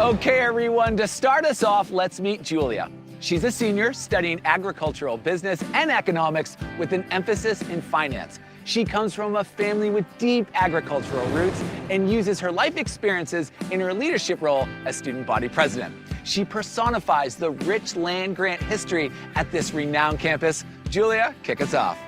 Okay, everyone, to start us off, let's meet Julia. She's a senior studying agricultural business and economics with an emphasis in finance. She comes from a family with deep agricultural roots and uses her life experiences in her leadership role as student body president. She personifies the rich land-grant history at this renowned campus. Julia, kick us off.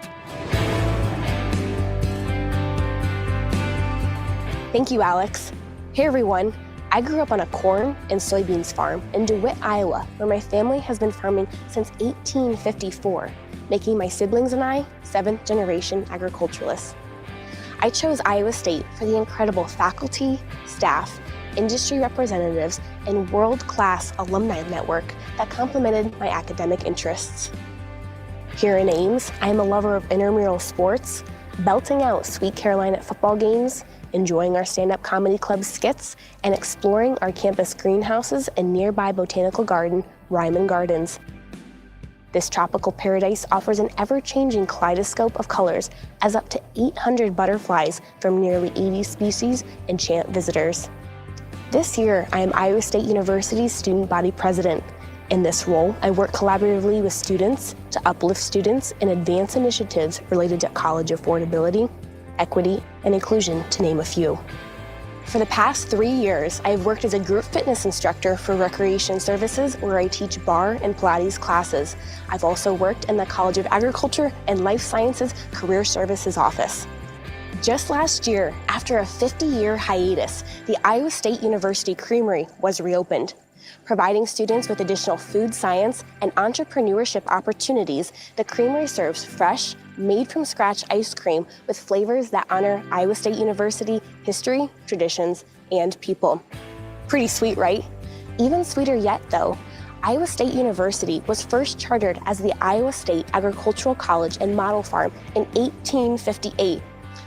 Thank you, Alex. Hey, everyone. I grew up on a corn and soybeans farm in DeWitt, Iowa, where my family has been farming since 1854, making my siblings and I seventh-generation agriculturalists. I chose Iowa State for the incredible faculty, staff, industry representatives, and world-class alumni network that complemented my academic interests. Here in Ames, I am a lover of intramural sports, belting out Sweet Caroline at football games, enjoying our stand-up comedy club skits, and exploring our campus greenhouses and nearby botanical garden, Ryman Gardens. This tropical paradise offers an ever-changing kaleidoscope of colors as up to 800 butterflies from nearly 80 species enchant visitors. This year, I am Iowa State University's student body president, In this role, I work collaboratively with students to uplift students and advance initiatives related to college affordability, equity, and inclusion, to name a few. For the past 3 years, I have worked as a group fitness instructor for Recreation Services, where I teach barre and Pilates classes. I've also worked in the College of Agriculture and Life Sciences Career Services Office. Just last year, after a 50-year hiatus, the Iowa State University Creamery was reopened. Providing students with additional food science and entrepreneurship opportunities, the Creamery serves fresh, made-from-scratch ice cream with flavors that honor Iowa State University history, traditions, and people. Pretty sweet, right? Even sweeter yet, though, Iowa State University was first chartered as the Iowa State Agricultural College and Model Farm in 1858.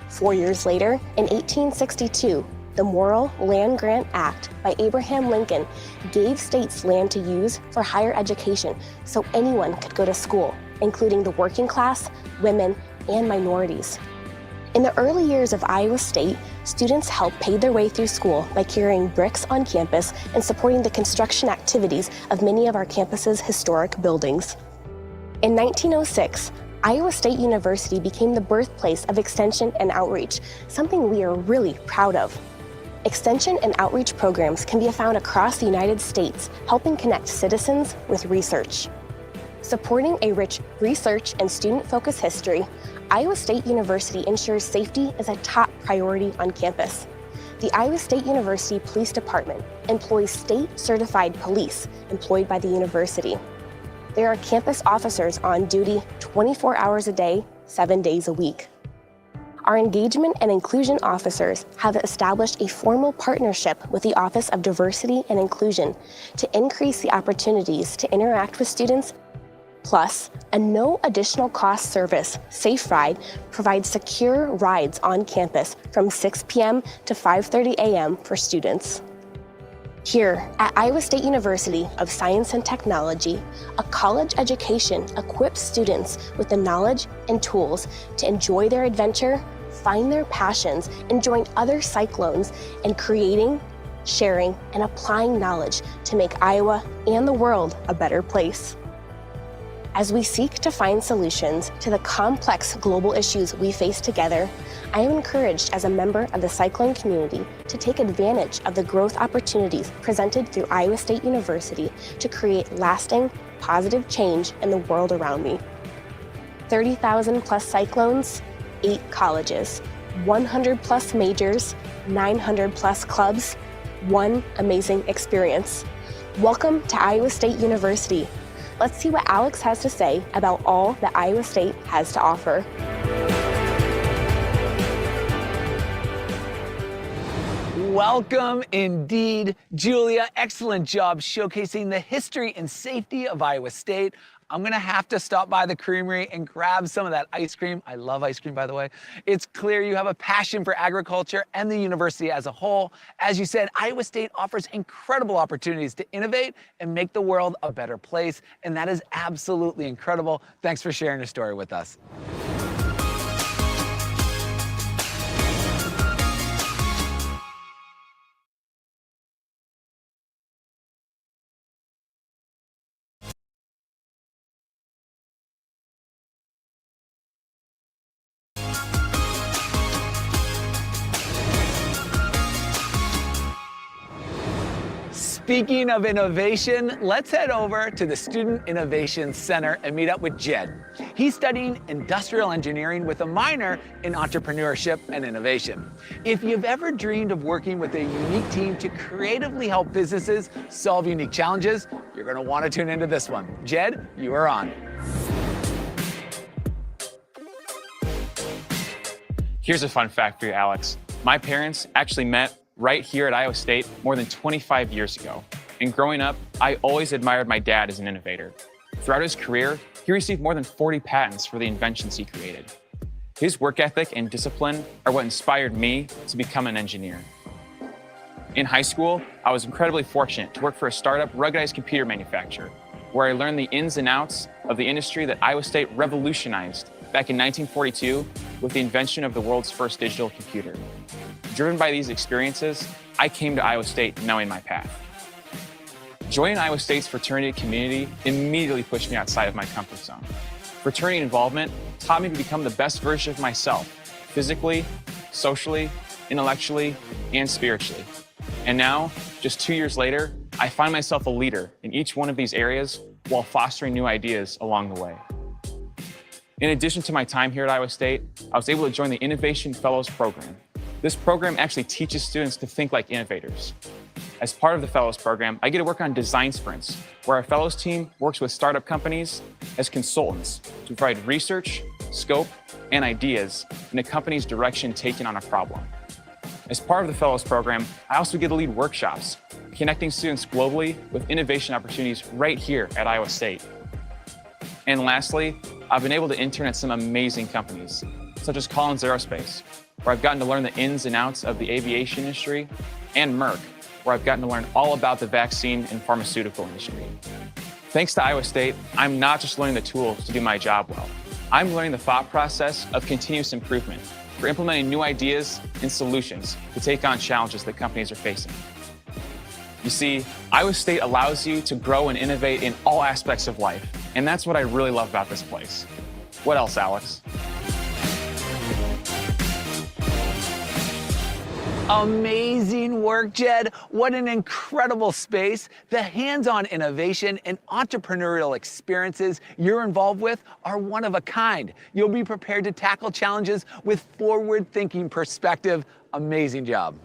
4 years later, in 1862, the Morrill Land Grant Act by Abraham Lincoln gave states land to use for higher education so anyone could go to school, including the working class, women, and minorities. In the early years of Iowa State, students helped pay their way through school by carrying bricks on campus and supporting the construction activities of many of our campus's historic buildings. In 1906, Iowa State University became the birthplace of extension and outreach, something we are really proud of. Extension and outreach programs can be found across the United States, helping connect citizens with research. Supporting a rich research and student-focused history, Iowa State University ensures safety is a top priority on campus. The Iowa State University Police Department employs state-certified police employed by the university. There are campus officers on duty 24 hours a day, 7 days a week. Our engagement and inclusion officers have established a formal partnership with the Office of Diversity and Inclusion to increase the opportunities to interact with students. Plus, a no additional cost service, Safe Ride, provides secure rides on campus from 6 p.m. to 5:30 a.m. for students. Here at Iowa State University of Science and Technology, a college education equips students with the knowledge and tools to enjoy their adventure, find their passions, and join other cyclones in creating, sharing, and applying knowledge to make Iowa and the world a better place. As we seek to find solutions to the complex global issues we face together, I am encouraged as a member of the Cyclone community to take advantage of the growth opportunities presented through Iowa State University to create lasting, positive change in the world around me. 30,000 plus cyclones, 8 colleges, 100 plus majors, 900 plus clubs, one amazing experience. Welcome to Iowa State University. Let's see what Alex has to say about all that Iowa State has to offer. Welcome indeed, Julia. Excellent job showcasing the history and safety of Iowa State. I'm gonna have to stop by the Creamery and grab some of that ice cream. I love ice cream, by the way. It's clear you have a passion for agriculture and the university as a whole. As you said, Iowa State offers incredible opportunities to innovate and make the world a better place, and that is absolutely incredible. Thanks for sharing your story with us. Speaking of innovation, let's head over to the Student Innovation Center and meet up with Jed. He's studying industrial engineering with a minor in entrepreneurship and innovation. If you've ever dreamed of working with a unique team to creatively help businesses solve unique challenges, you're going to want to tune into this one. Jed, you are on. Here's a fun fact for you, Alex. My parents actually met right here at Iowa State more than 25 years ago. And growing up, I always admired my dad as an innovator. Throughout his career, he received more than 40 patents for the inventions he created. His work ethic and discipline are what inspired me to become an engineer. In high school, I was incredibly fortunate to work for a startup ruggedized computer manufacturer, where I learned the ins and outs of the industry that Iowa State revolutionized back in 1942 with the invention of the world's first digital computer. Driven by these experiences, I came to Iowa State knowing my path. Joining Iowa State's fraternity community immediately pushed me outside of my comfort zone. Fraternity involvement taught me to become the best version of myself, physically, socially, intellectually, and spiritually. And now, just 2 years later, I find myself a leader in each one of these areas while fostering new ideas along the way. In addition to my time here at Iowa State, I was able to join the Innovation Fellows program. This program actually teaches students to think like innovators. As part of the Fellows program, I get to work on design sprints, where our Fellows team works with startup companies as consultants to provide research, scope, and ideas in a company's direction taken on a problem. As part of the Fellows program, I also get to lead workshops, connecting students globally with innovation opportunities right here at Iowa State. And lastly, I've been able to intern at some amazing companies, such as Collins Aerospace, where I've gotten to learn the ins and outs of the aviation industry, and Merck, where I've gotten to learn all about the vaccine and pharmaceutical industry. Thanks to Iowa State, I'm not just learning the tools to do my job well. I'm learning the thought process of continuous improvement for implementing new ideas and solutions to take on challenges that companies are facing. You see, Iowa State allows you to grow and innovate in all aspects of life, and that's what I really love about this place. What else, Alex? Amazing work, Jed. What an incredible space. The hands-on innovation and entrepreneurial experiences you're involved with are one of a kind. You'll be prepared to tackle challenges with forward-thinking perspective. Amazing job.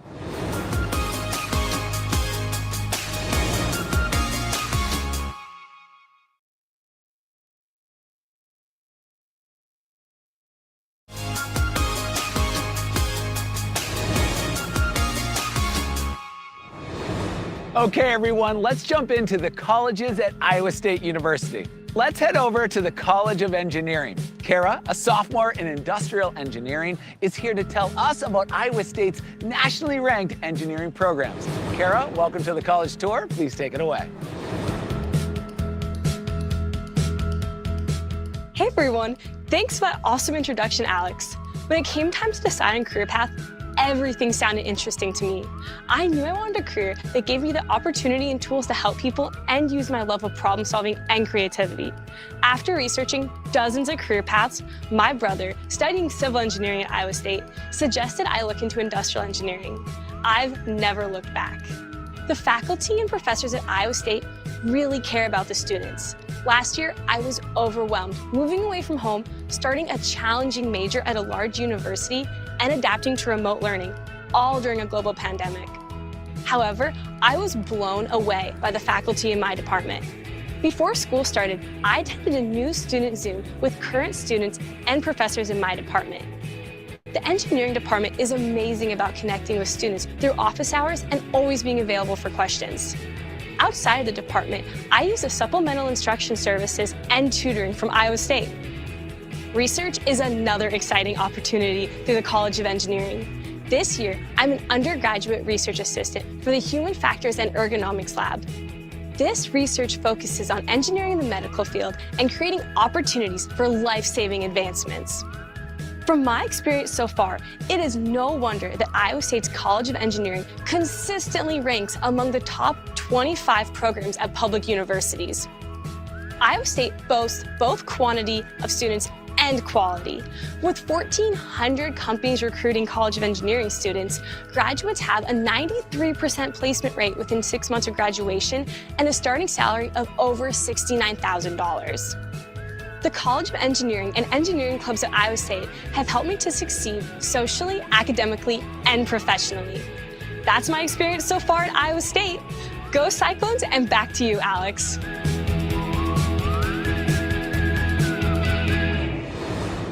Okay, everyone, let's jump into the colleges at Iowa State University. Let's head over to the College of Engineering. Kara, a sophomore in industrial engineering, is here to tell us about Iowa State's nationally ranked engineering programs. Kara, welcome to the college tour. Please take it away. Hey everyone, thanks for that awesome introduction, Alex. When it came time to decide on career path, everything sounded interesting to me. I knew I wanted a career that gave me the opportunity and tools to help people and use my love of problem solving and creativity. After researching dozens of career paths, my brother, studying civil engineering at Iowa State, suggested I look into industrial engineering. I've never looked back. The faculty and professors at Iowa State really care about the students. Last year, I was overwhelmed, moving away from home, starting a challenging major at a large university, and adapting to remote learning, all during a global pandemic. However, I was blown away by the faculty in my department. Before school started, I attended a new student Zoom with current students and professors in my department. The engineering department is amazing about connecting with students through office hours and always being available for questions. Outside of the department, I use the supplemental instruction services and tutoring from Iowa State. Research is another exciting opportunity through the College of Engineering. This year, I'm an undergraduate research assistant for the Human Factors and Ergonomics Lab. This research focuses on engineering in the medical field and creating opportunities for life-saving advancements. From my experience so far, it is no wonder that Iowa State's College of Engineering consistently ranks among the top 25 programs at public universities. Iowa State boasts both quantity of students and quality. With 1,400 companies recruiting College of Engineering students, graduates have a 93% placement rate within 6 months of graduation and a starting salary of over $69,000. The College of Engineering and engineering clubs at Iowa State have helped me to succeed socially, academically, and professionally. That's my experience so far at Iowa State. Go Cyclones, and back to you, Alex.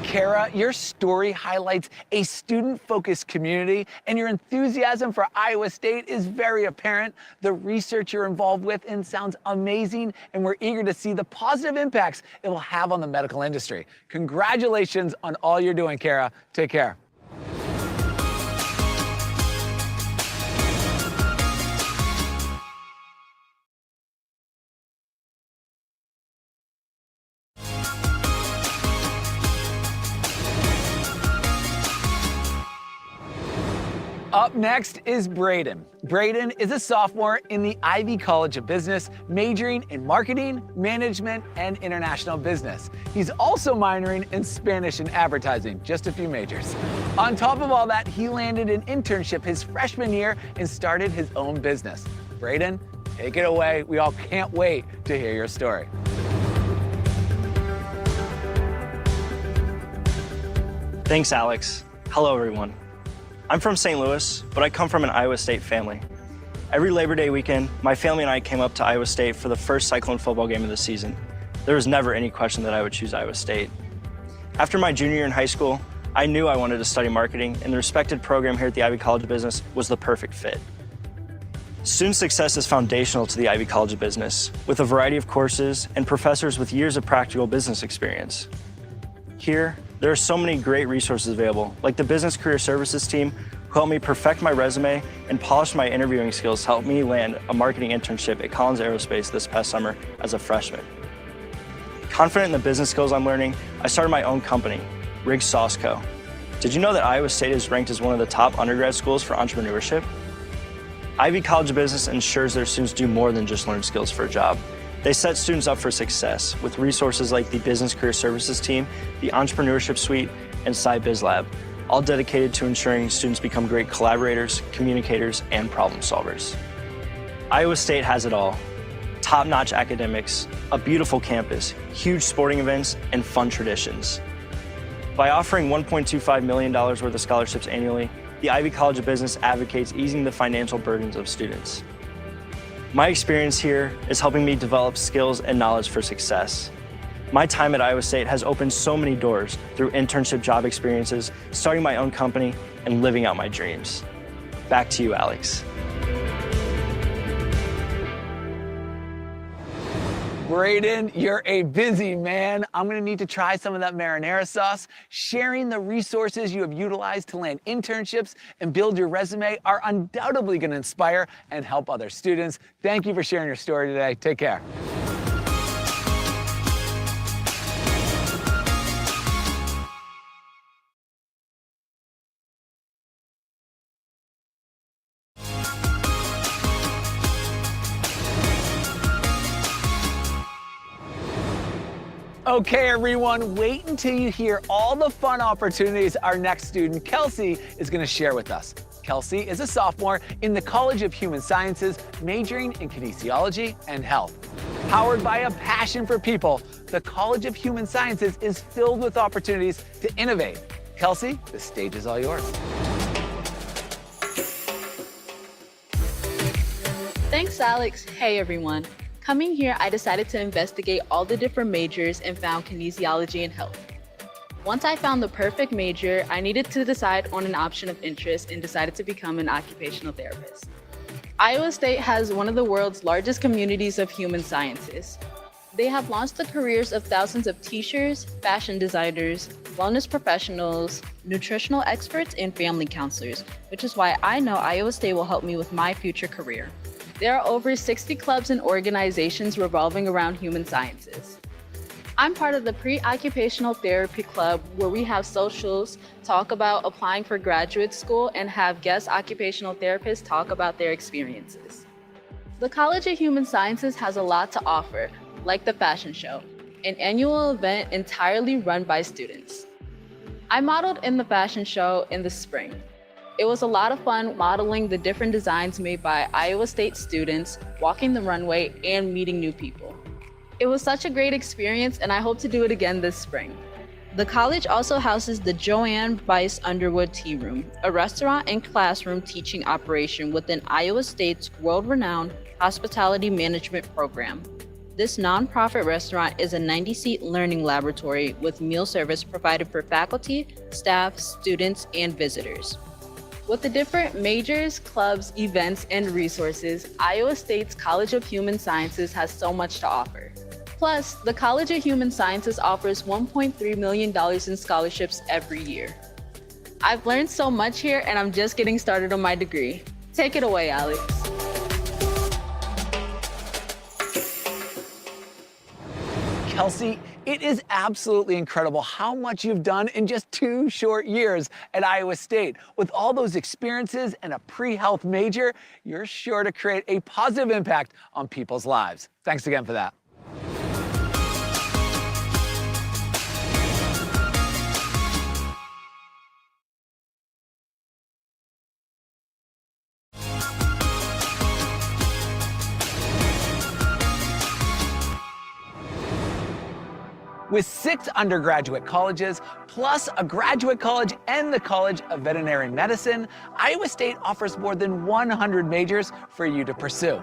Kara, your story highlights a student-focused community, and your enthusiasm for Iowa State is very apparent. The research you're involved with sounds amazing, and we're eager to see the positive impacts it will have on the medical industry. Congratulations on all you're doing, Kara. Take care. Up next is Braden. Braden is a sophomore in the Ivy College of Business, majoring in marketing, management, and international business. He's also minoring in Spanish and advertising, just a few majors. On top of all that, he landed an internship his freshman year and started his own business. Braden, take it away. We all can't wait to hear your story. Thanks, Alex. Hello, everyone. I'm from St. Louis, but I come from an Iowa State family. Every Labor Day weekend, my family and I came up to Iowa State for the first Cyclone football game of the season. There was never any question that I would choose Iowa State. After my junior year in high school, I knew I wanted to study marketing, and the respected program here at the Ivy College of Business was the perfect fit. Student success is foundational to the Ivy College of Business, with a variety of courses and professors with years of practical business experience. Here, there are so many great resources available, like the Business Career Services team, who helped me perfect my resume and polish my interviewing skills to help me land a marketing internship at Collins Aerospace this past summer as a freshman. Confident in the business skills I'm learning, I started my own company, Riggs Sauce Co. Did you know that Iowa State is ranked as one of the top undergrad schools for entrepreneurship? Ivy College of Business ensures their students do more than just learn skills for a job. They set students up for success with resources like the Business Career Services team, the Entrepreneurship Suite, and SciBiz Lab, all dedicated to ensuring students become great collaborators, communicators, and problem solvers. Iowa State has it all. Top-notch academics, a beautiful campus, huge sporting events, and fun traditions. By offering $1.25 million worth of scholarships annually, the Ivy College of Business advocates easing the financial burdens of students. My experience here is helping me develop skills and knowledge for success. My time at Iowa State has opened so many doors through internship job experiences, starting my own company, and living out my dreams. Back to you, Alex. Braden, you're a busy man. I'm gonna need to try some of that marinara sauce. Sharing the resources you have utilized to land internships and build your resume are undoubtedly gonna inspire and help other students. Thank you for sharing your story today. Take care. Okay, everyone, wait until you hear all the fun opportunities our next student, Kelsey, is going to share with us. Kelsey is a sophomore in the College of Human Sciences, majoring in kinesiology and health. Powered by a passion for people, the College of Human Sciences is filled with opportunities to innovate. Kelsey, the stage is all yours. Thanks, Alex. Hey, everyone. Coming here, I decided to investigate all the different majors and found kinesiology and health. Once I found the perfect major, I needed to decide on an option of interest and decided to become an occupational therapist. Iowa State has one of the world's largest communities of human sciences. They have launched the careers of thousands of teachers, fashion designers, wellness professionals, nutritional experts, and family counselors, which is why I know Iowa State will help me with my future career. There are over 60 clubs and organizations revolving around human sciences. I'm part of the Pre-Occupational Therapy Club, where we have socials, talk about applying for graduate school, and have guest occupational therapists talk about their experiences. The College of Human Sciences has a lot to offer, like the fashion show, an annual event entirely run by students. I modeled in the fashion show in the spring. It was a lot of fun modeling the different designs made by Iowa State students, walking the runway, and meeting new people. It was such a great experience, and I hope to do it again this spring. The college also houses the Joanne Bice Underwood Tea Room, a restaurant and classroom teaching operation within Iowa State's world-renowned hospitality management program. This nonprofit restaurant is a 90-seat learning laboratory with meal service provided for faculty, staff, students, and visitors. With the different majors, clubs, events, and resources, Iowa State's College of Human Sciences has so much to offer. Plus, the College of Human Sciences offers $1.3 million in scholarships every year. I've learned so much here, and I'm just getting started on my degree. Take it away, Alex. Kelsey, It is absolutely incredible how much you've done in just 2 short years at Iowa State. With all those experiences and a pre-health major, you're sure to create a positive impact on people's lives. Thanks again for that. With 6 undergraduate colleges, plus a graduate college and the College of Veterinary Medicine, Iowa State offers more than 100 majors for you to pursue.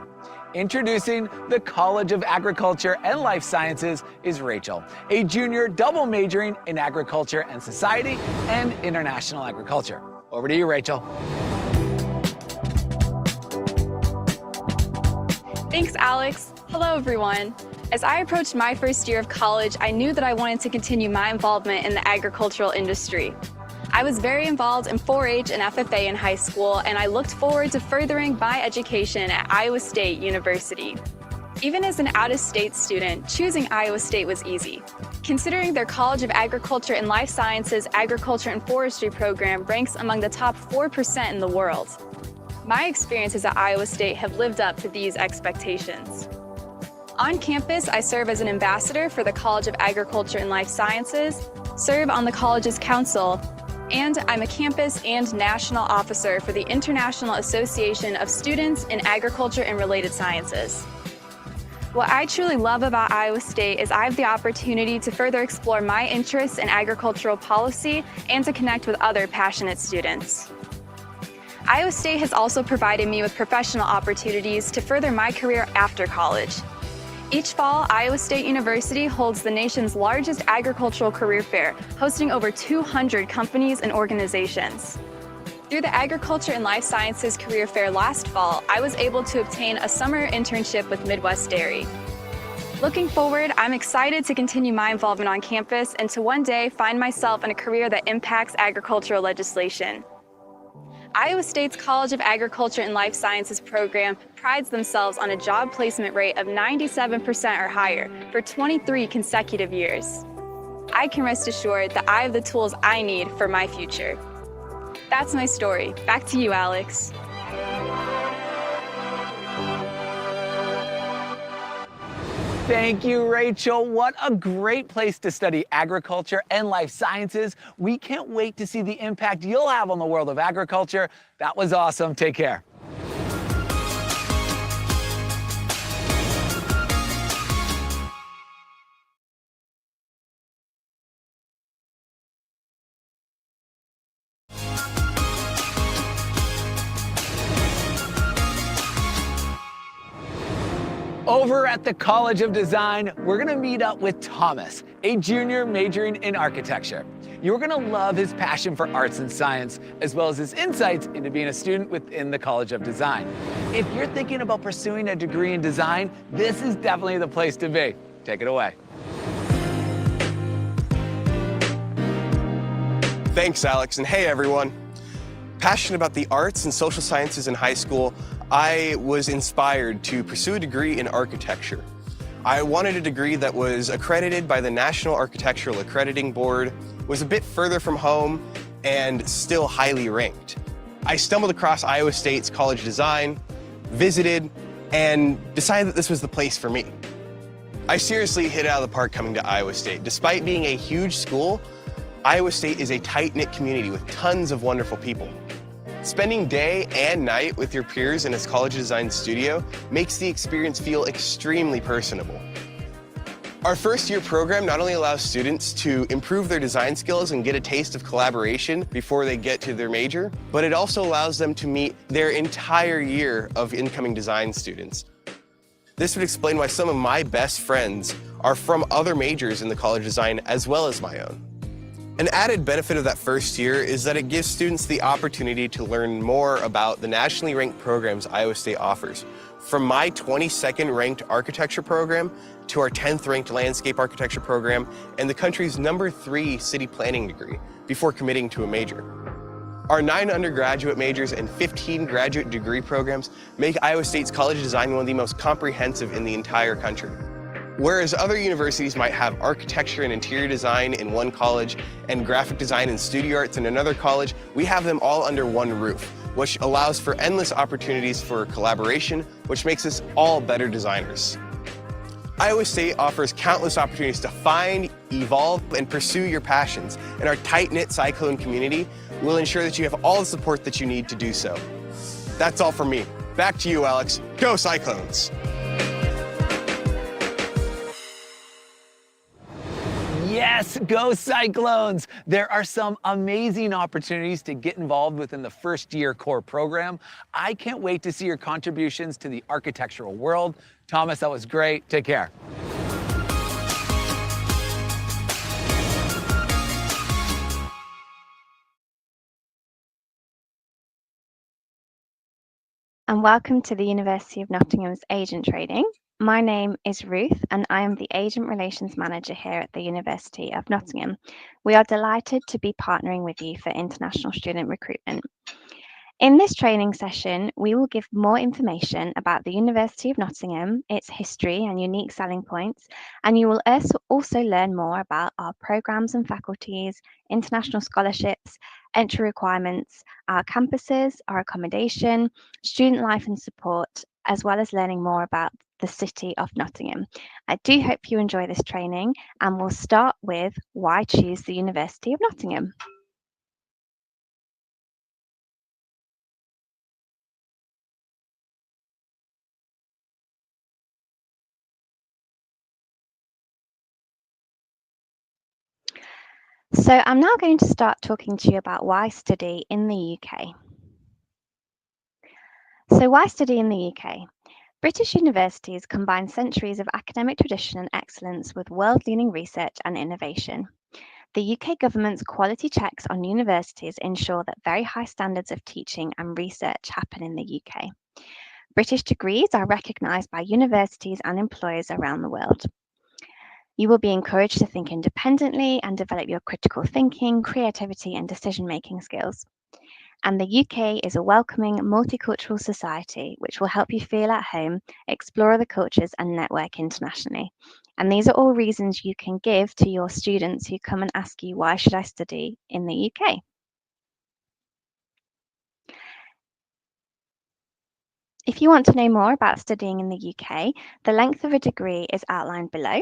Introducing the College of Agriculture and Life Sciences is Rachel, a junior double majoring in agriculture and society and international agriculture. Over to you, Rachel. Thanks, Alex. Hello, everyone. As I approached my first year of college, I knew that I wanted to continue my involvement in the agricultural industry. I was very involved in 4-H and FFA in high school, and I looked forward to furthering my education at Iowa State University. Even as an out-of-state student, choosing Iowa State was easy. Considering their College of Agriculture and Life Sciences Agriculture and Forestry program ranks among the top 4% in the world. My experiences at Iowa State have lived up to these expectations. On campus, I serve as an ambassador for the College of Agriculture and Life Sciences, serve on the college's council, and I'm a campus and national officer for the International Association of Students in Agriculture and Related Sciences. What I truly love about Iowa State is I have the opportunity to further explore my interests in agricultural policy and to connect with other passionate students. Iowa State has also provided me with professional opportunities to further my career after college. Each fall, Iowa State University holds the nation's largest agricultural career fair, hosting over 200 companies and organizations. Through the Agriculture and Life Sciences Career Fair last fall, I was able to obtain a summer internship with Midwest Dairy. Looking forward, I'm excited to continue my involvement on campus and to one day find myself in a career that impacts agricultural legislation. Iowa State's College of Agriculture and Life Sciences program prides themselves on a job placement rate of 97% or higher for 23 consecutive years. I can rest assured that I have the tools I need for my future. That's my story. Back to you, Alex. Thank you, Rachel. What a great place to study agriculture and life sciences. We can't wait to see the impact you'll have on the world of agriculture. That was awesome. Take care. Over at the College of Design, we're gonna meet up with Thomas, a junior majoring in architecture. You're gonna love his passion for arts and science, as well as his insights into being a student within the College of Design. If you're thinking about pursuing a degree in design, this is definitely the place to be. Take it away. Thanks, Alex, and hey, everyone. Passionate about the arts and social sciences in high school, I was inspired to pursue a degree in architecture. I wanted a degree that was accredited by the National Architectural Accrediting Board, was a bit further from home, and still highly ranked. I stumbled across Iowa State's College of Design, visited, and decided that this was the place for me. I seriously hit it out of the park coming to Iowa State. Despite being a huge school, Iowa State is a tight-knit community with tons of wonderful people. Spending day and night with your peers in its College of Design studio makes the experience feel extremely personable. Our first-year program not only allows students to improve their design skills and get a taste of collaboration before they get to their major, but it also allows them to meet their entire year of incoming design students. This would explain why some of my best friends are from other majors in the College of Design as well as my own. An added benefit of that first year is that it gives students the opportunity to learn more about the nationally ranked programs Iowa State offers. From my 22nd ranked architecture program to our 10th ranked landscape architecture program and the country's #3 city planning degree before committing to a major. Our 9 undergraduate majors and 15 graduate degree programs make Iowa State's College of Design one of the most comprehensive in the entire country. Whereas other universities might have architecture and interior design in one college and graphic design and studio arts in another college, we have them all under one roof, which allows for endless opportunities for collaboration, which makes us all better designers. Iowa State offers countless opportunities to find, evolve, and pursue your passions, and our tight-knit Cyclone community will ensure that you have all the support that you need to do so. That's all from me. Back to you, Alex. Go Cyclones! Yes, go Cyclones! There are some amazing opportunities to get involved within the first year core program. I can't wait to see your contributions to the architectural world. Thomas, that was great. Take care. And welcome to the University of Nottingham's Agent Training. My name is Ruth and I am the Agent Relations Manager here at the University of Nottingham. We are delighted to be partnering with you for international student recruitment. In this training session, we will give more information about the University of Nottingham, its history and unique selling points, and you will also learn more about our programs and faculties, international scholarships, entry requirements, our campuses, our accommodation, student life and support, as well as learning more about the City of Nottingham. I do hope you enjoy this training, and we'll start with why choose the University of Nottingham. So I'm now going to start talking to you about why study in the UK. So why study in the UK? British universities combine centuries of academic tradition and excellence with world-leading research and innovation. The UK government's quality checks on universities ensure that very high standards of teaching and research happen in the UK. British degrees are recognised by universities and employers around the world. You will be encouraged to think independently and develop your critical thinking, creativity, and decision-making skills. And the UK is a welcoming, multicultural society which will help you feel at home, explore other cultures, and network internationally. And these are all reasons you can give to your students who come and ask you, why should I study in the UK? If you want to know more about studying in the UK, the length of a degree is outlined below.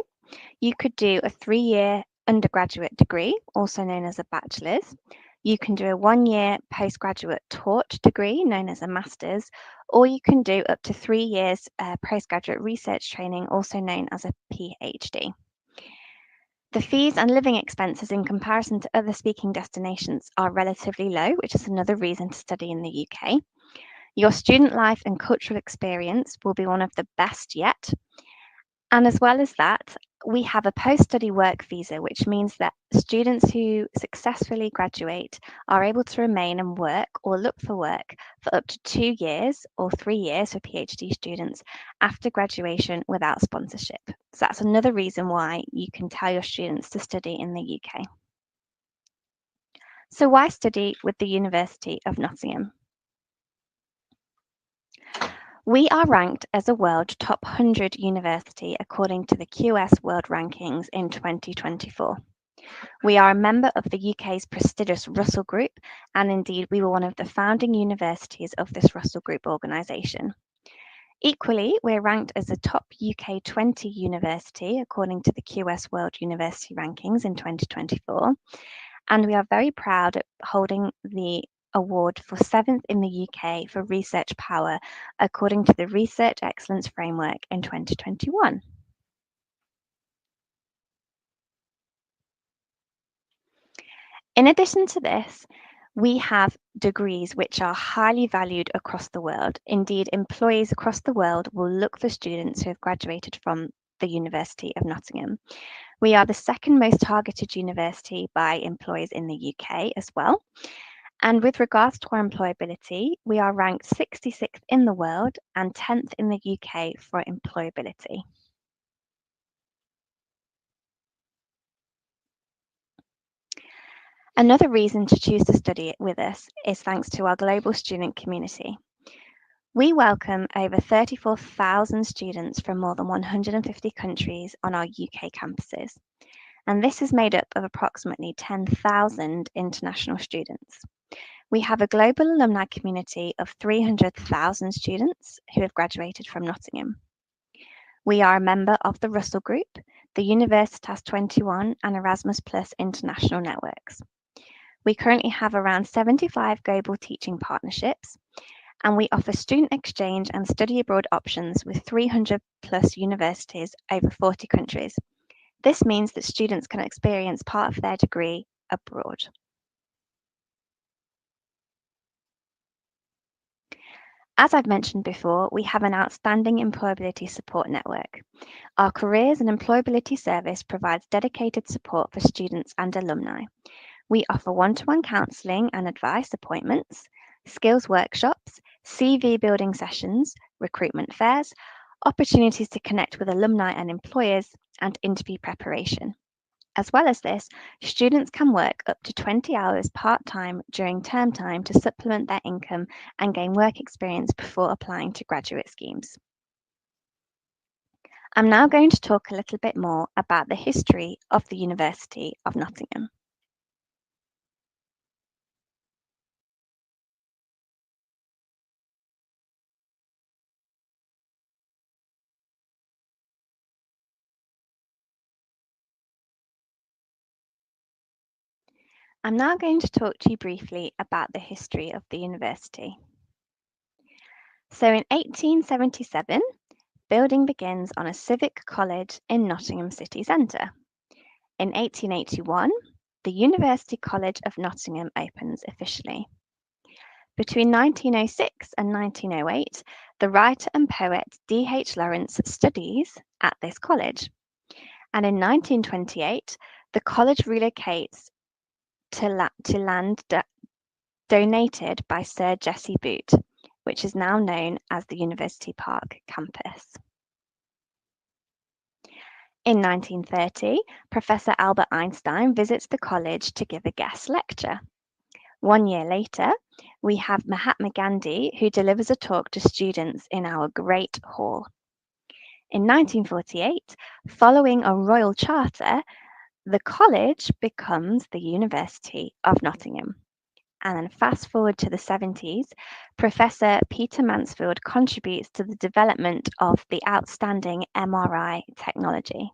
You could do a 3-year undergraduate degree, also known as a bachelor's. You can do a 1-year postgraduate taught degree, known as a master's, or you can do up to 3 years postgraduate research training, also known as a PhD. The fees and living expenses in comparison to other speaking destinations are relatively low, which is another reason to study in the UK. Your student life and cultural experience will be one of the best yet. And as well as that, we have a post-study work visa, which means that students who successfully graduate are able to remain and work or look for work for up to 2 years or 3 years for PhD students after graduation without sponsorship. So that's another reason why you can tell your students to study in the UK. So why study with the University of Nottingham? We are ranked as a world top 100 university according to the QS World Rankings in 2024. We are a member of the UK's prestigious Russell Group, and indeed we were one of the founding universities of this Russell Group organisation. Equally, we're ranked as a top UK 20 university according to the QS World University Rankings in 2024, and we are very proud of holding the award for 7th in the UK for research power according to the Research Excellence Framework in 2021. In addition to this, we have degrees which are highly valued across the world. Indeed, employees across the world will look for students who have graduated from the University of Nottingham. We are the second most targeted university by employers in the UK as well. And with regards to our employability, we are ranked 66th in the world and 10th in the UK for employability. Another reason to choose to study with us is thanks to our global student community. We welcome over 34,000 students from more than 150 countries on our UK campuses, and this is made up of approximately 10,000 international students. We have a global alumni community of 300,000 students who have graduated from Nottingham. We are a member of the Russell Group, the Universitas 21 and Erasmus Plus international networks. We currently have around 75 global teaching partnerships, and we offer student exchange and study abroad options with 300 plus universities over 40 countries. This means that students can experience part of their degree abroad. As I've mentioned before, we have an outstanding employability support network. Our Careers and Employability Service provides dedicated support for students and alumni. We offer one-to-one counselling and advice appointments, skills workshops, CV building sessions, recruitment fairs, opportunities to connect with alumni and employers, and interview preparation. As well as this, students can work up to 20 hours part-time during term time to supplement their income and gain work experience before applying to graduate schemes. I'm now going to talk a little bit more about the history of the University of Nottingham. I'm now going to talk to you briefly about the history of the university. So in 1877, building begins on a civic college in Nottingham city centre. In 1881, the University College of Nottingham opens officially. Between 1906 and 1908, the writer and poet D.H. Lawrence studies at this college. And in 1928, the college relocates to land donated by Sir Jessie Boot, which is now known as the University Park campus. In 1930, Professor Albert Einstein visits the college to give a guest lecture. 1 year later, we have Mahatma Gandhi, who delivers a talk to students in our Great Hall. In 1948, following a royal charter, the college becomes the University of Nottingham. And then fast forward to the 70s, Professor Peter Mansfield contributes to the development of the outstanding MRI technology.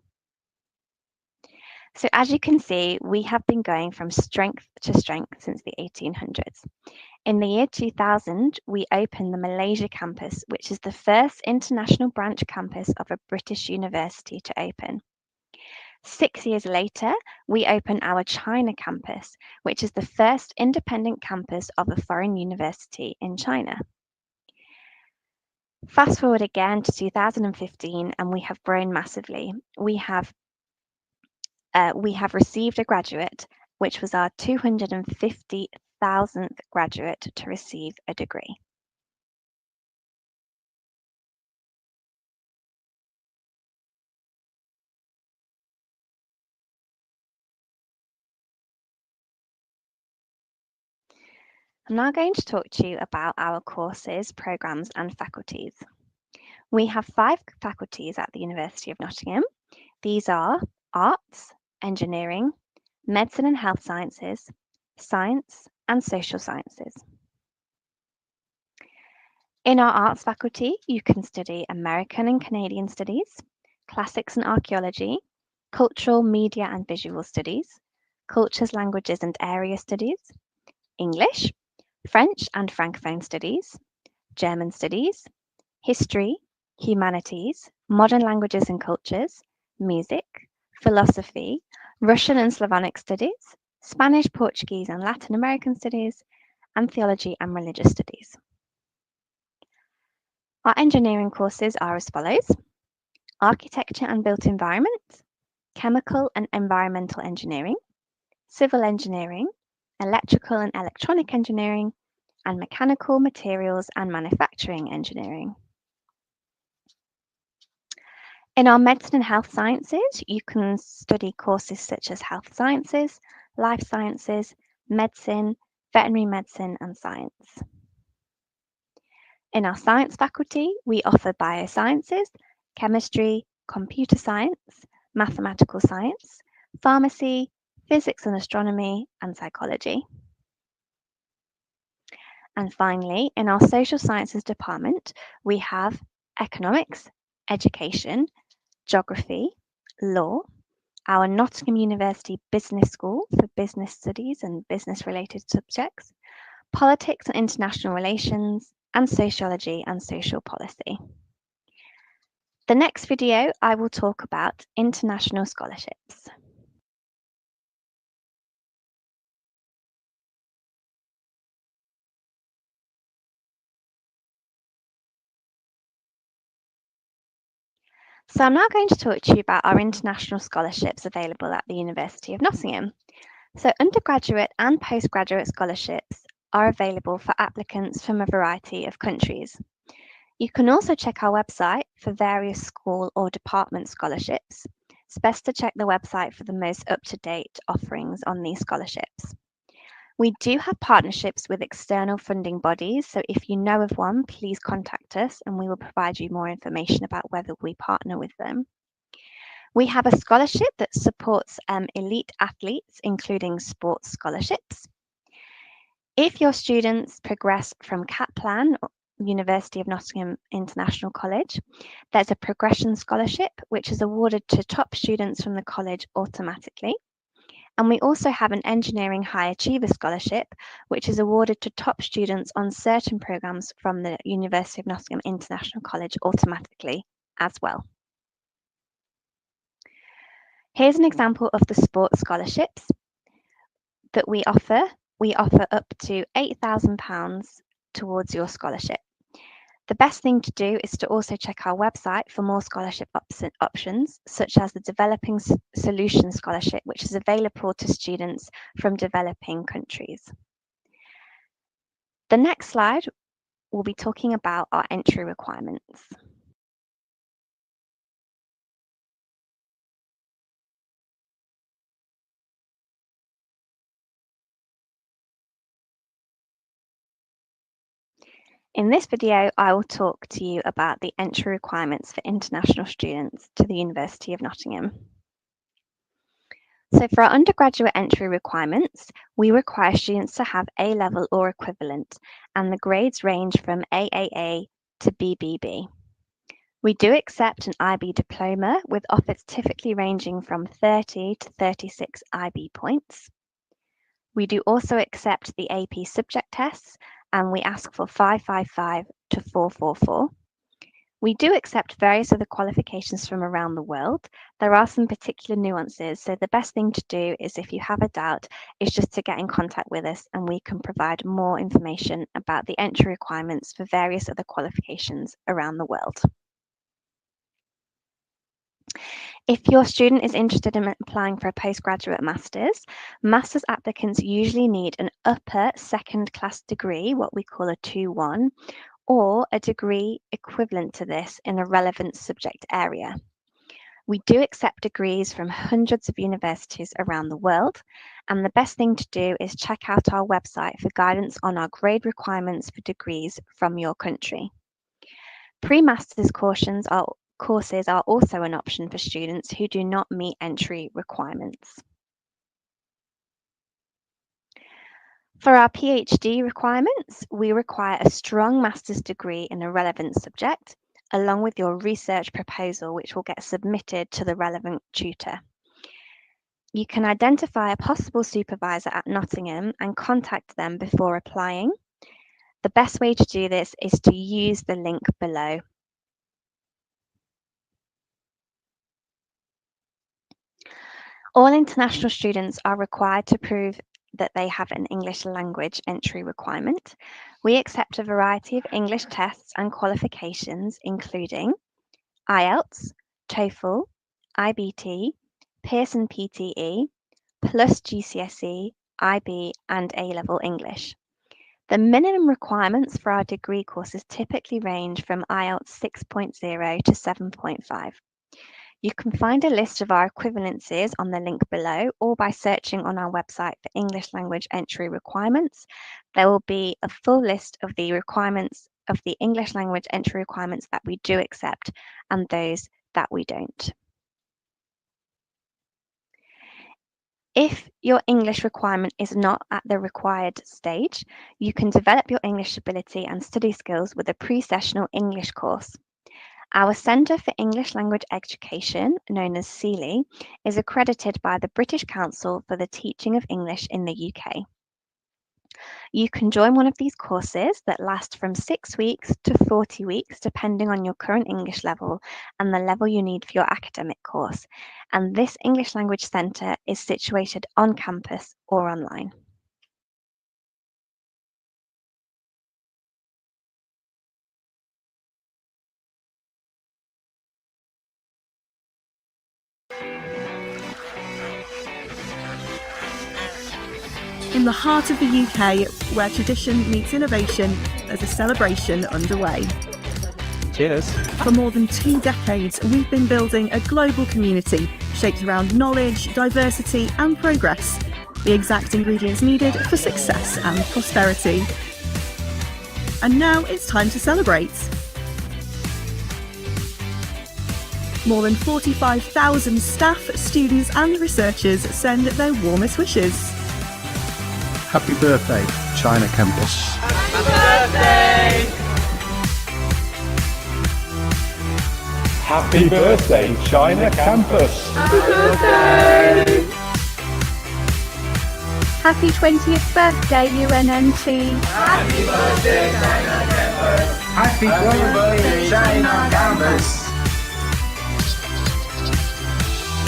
So as you can see, we have been going from strength to strength since the 1800s. In the year 2000, we opened the Malaysia campus, which is the first international branch campus of a British university to open. 6 years later, we opened our China campus, which is the first independent campus of a foreign university in China. Fast forward again to 2015, and we have grown massively. We have received a graduate, which was our 250,000th graduate to receive a degree. I'm now going to talk to you about our courses, programmes and faculties. We have 5 faculties at the University of Nottingham. These are Arts, Engineering, Medicine and Health Sciences, Science and Social Sciences. In our Arts faculty, you can study American and Canadian Studies, Classics and Archaeology, Cultural, Media and Visual Studies, Cultures, Languages and Area Studies, English, French and Francophone Studies, German Studies, History, Humanities, Modern Languages and Cultures, Music, Philosophy, Russian and Slavonic Studies, Spanish, Portuguese and Latin American Studies, and Theology and Religious Studies. Our engineering courses are as follows: Architecture and Built Environment, Chemical and Environmental Engineering, Civil Engineering, Electrical and Electronic Engineering, and Mechanical, Materials and Manufacturing Engineering. In our Medicine and Health Sciences, you can study courses such as Health Sciences, Life Sciences, Medicine, Veterinary Medicine and Science. In our science faculty, we offer biosciences, chemistry, computer science, mathematical science, pharmacy, physics and astronomy, and psychology. And finally, in our social sciences department, we have economics, education, geography, law, our Nottingham University Business School for business studies and business-related subjects, politics and international relations, and sociology and social policy. The next video, I will talk about international scholarships. So I'm now going to talk to you about our international scholarships available at the University of Nottingham. So undergraduate and postgraduate scholarships are available for applicants from a variety of countries. You can also check our website for various school or department scholarships. It's best to check the website for the most up-to-date offerings on these scholarships. We do have partnerships with external funding bodies, so if you know of one, please contact us and we will provide you more information about whether we partner with them. We have a scholarship that supports elite athletes, including sports scholarships. If your students progress from CAPLAN, University of Nottingham International College, there's a progression scholarship which is awarded to top students from the college automatically. And we also have an Engineering High Achiever Scholarship, which is awarded to top students on certain programs from the University of Nottingham International College automatically as well. Here's an example of the sports scholarships that we offer. We offer up to £8,000 towards your scholarship. The best thing to do is to also check our website for more scholarship options, such as the Developing Solutions Scholarship, which is available to students from developing countries. The next slide will be talking about our entry requirements. In this video, I will talk to you about the entry requirements for international students to the University of Nottingham. So for our undergraduate entry requirements, we require students to have A-level or equivalent, and the grades range from AAA to BBB. We do accept an IB diploma, with offers typically ranging from 30 to 36 IB points. We do also accept the AP subject tests, and we ask for 555 to 444. We do accept various other qualifications from around the world. There are some particular nuances, so the best thing to do is, if you have a doubt, is just to get in contact with us and we can provide more information about the entry requirements for various other qualifications around the world. If your student is interested in applying for a postgraduate master's applicants usually need an upper second class degree, what we call a 2-1, or a degree equivalent to this in a relevant subject area. We do accept degrees from hundreds of universities around the world, and the best thing to do is check out our website for guidance on our grade requirements for degrees from your country. Pre-master's courses are also an option for students who do not meet entry requirements. For our PhD requirements, we require a strong master's degree in a relevant subject, along with your research proposal, which will get submitted to the relevant tutor. You can identify a possible supervisor at Nottingham and contact them before applying. The best way to do this is to use the link below. All international students are required to prove that they have an English language entry requirement. We accept a variety of English tests and qualifications, including IELTS, TOEFL, IBT, Pearson PTE, plus GCSE, IB, and A-level English. The minimum requirements for our degree courses typically range from IELTS 6.0 to 7.5. You can find a list of our equivalencies on the link below, or by searching on our website for English language entry requirements. There will be a full list of the requirements of the English language entry requirements that we do accept and those that we don't. If your English requirement is not at the required stage, you can develop your English ability and study skills with a pre-sessional English course. Our Centre for English Language Education, known as CELI, is accredited by the British Council for the Teaching of English in the UK. You can join one of these courses that last from 6 weeks to 40 weeks, depending on your current English level and the level you need for your academic course. And this English Language Centre is situated on campus or online. In the heart of the UK, where tradition meets innovation, there's a celebration underway. Cheers. For more than 2 decades, we've been building a global community shaped around knowledge, diversity and progress, the exact ingredients needed for success and prosperity. And now it's time to celebrate. More than 45,000 staff, students and researchers send their warmest wishes. Happy birthday, China Campus. Happy birthday! Happy birthday, China Campus. Happy birthday! Happy 20th birthday, UNNT. Happy birthday, China Campus. Happy birthday, China Campus.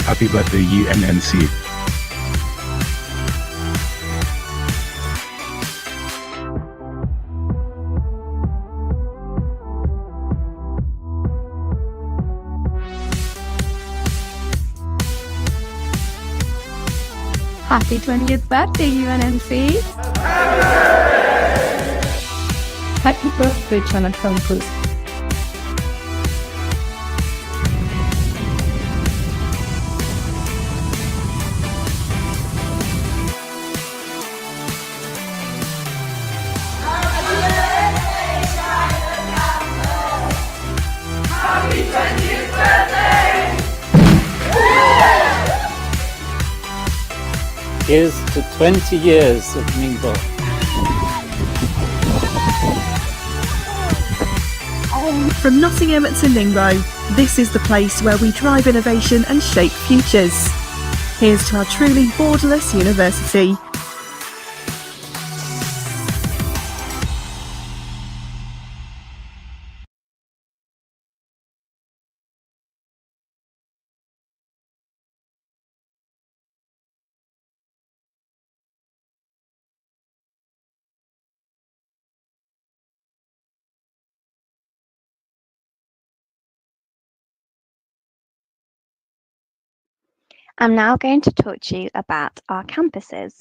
Happy birthday, UNNC. Happy 20th birthday, UNNC. Happy birthday, China Campus. Happy 20th birthday! Here's to 20 years of Mingle. From Nottingham to Ningbo, this is the place where we drive innovation and shape futures. Here's to our truly borderless university. I'm now going to talk to you about our campuses.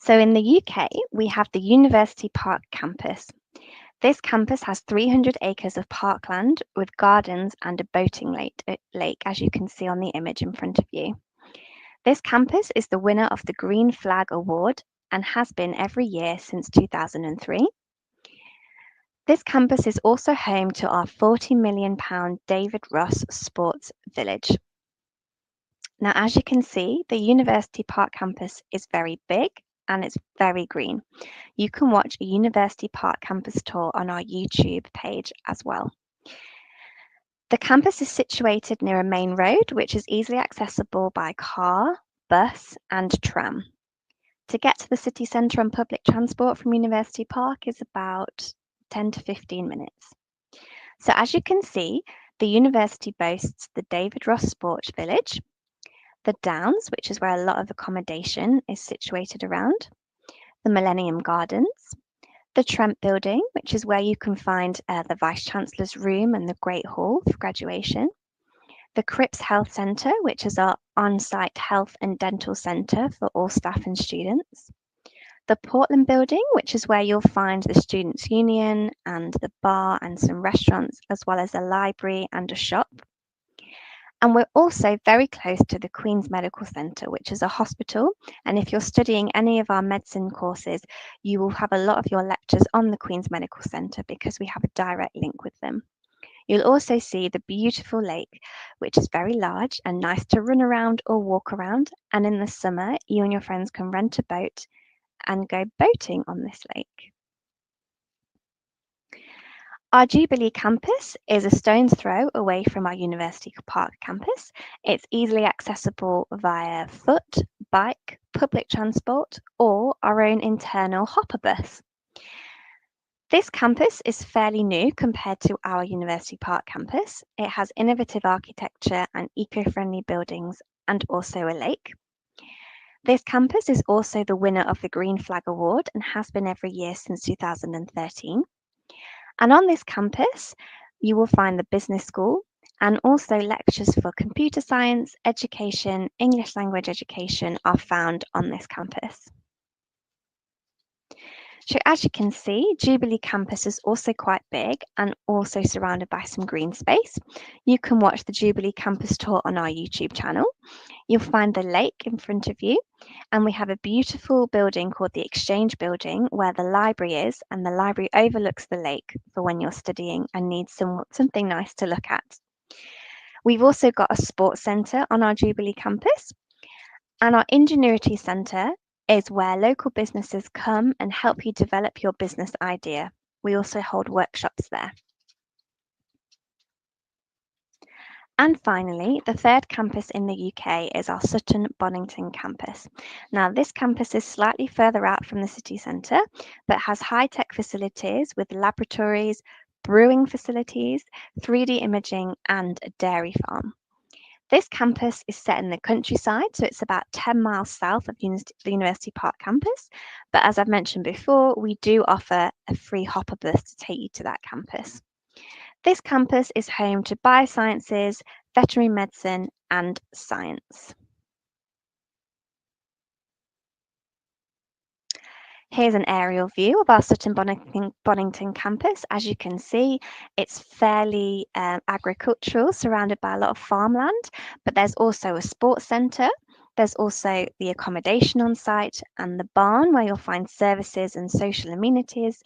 So in the UK, we have the University Park campus. This campus has 300 acres of parkland with gardens and a boating lake, as you can see on the image in front of you. This campus is the winner of the Green Flag Award and has been every year since 2003. This campus is also home to our £40 million David Ross Sports Village. Now, as you can see, the University Park campus is very big and it's very green. You can watch a University Park campus tour on our YouTube page as well. The campus is situated near a main road, which is easily accessible by car, bus and tram. To get to the city centre on public transport from University Park is about 10 to 15 minutes. So as you can see, the university boasts the David Ross Sports Village, the Downs, which is where a lot of accommodation is situated around, the Millennium Gardens, the Trent Building, which is where you can find the Vice-Chancellor's room and the Great Hall for graduation, the Cripps Health Centre, which is our on-site health and dental centre for all staff and students, the Portland Building, which is where you'll find the Students' Union and the bar and some restaurants, as well as a library and a shop, And we're also very close to the Queen's Medical Centre, which is a hospital. And if you're studying any of our medicine courses, you will have a lot of your lectures on the Queen's Medical Centre because we have a direct link with them. You'll also see the beautiful lake, which is very large and nice to run around or walk around. And in the summer, you and your friends can rent a boat and go boating on this lake. Our Jubilee campus is a stone's throw away from our University Park campus. It's easily accessible via foot, bike, public transport, or our own internal hopper bus. This campus is fairly new compared to our University Park campus. It has innovative architecture and eco-friendly buildings and also a lake. This campus is also the winner of the Green Flag Award and has been every year since 2013. And on this campus, you will find the business school and also lectures for computer science, education, English language education are found on this campus. So as you can see, Jubilee campus is also quite big and also surrounded by some green space. You can watch the Jubilee campus tour on our YouTube channel. You'll find the lake in front of you, and we have a beautiful building called the Exchange Building where the library is, and the library overlooks the lake for when you're studying and need something nice to look at. We've also got a sports centre on our Jubilee campus, and our Ingenuity Centre is where local businesses come and help you develop your business idea. We also hold workshops there. And finally, the third campus in the UK is our Sutton Bonington campus. Now, this campus is slightly further out from the city centre, but has high-tech facilities with laboratories, brewing facilities, 3D imaging, and a dairy farm. This campus is set in the countryside, so it's about 10 miles south of the University Park campus. But as I've mentioned before, we do offer a free hopper bus to take you to that campus. This campus is home to biosciences, veterinary medicine, and science. Here's an aerial view of our Sutton Bonington campus. As you can see, it's fairly agricultural, surrounded by a lot of farmland, but there's also a sports centre. There's also the accommodation on site and the barn where you'll find services and social amenities.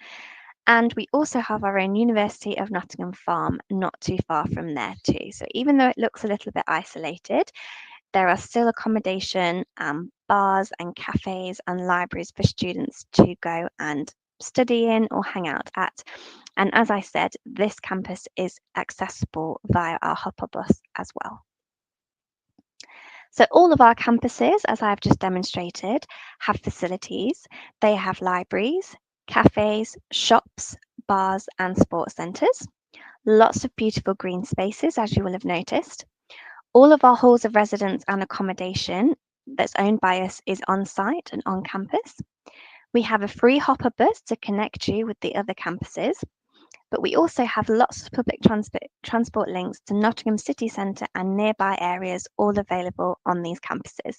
And we also have our own University of Nottingham farm not too far from there too. So even though it looks a little bit isolated, there are still accommodation, bars and cafes and libraries for students to go and study in or hang out at. And as I said, this campus is accessible via our hopper bus as well. So all of our campuses, as I've just demonstrated, have facilities. They have libraries, cafes, shops, bars and sports centres. Lots of beautiful green spaces, as you will have noticed. All of our halls of residence and accommodation that's owned by us is on site and on campus. We have a free hopper bus to connect you with the other campuses, but we also have lots of public transport links to Nottingham City Centre and nearby areas, all available on these campuses.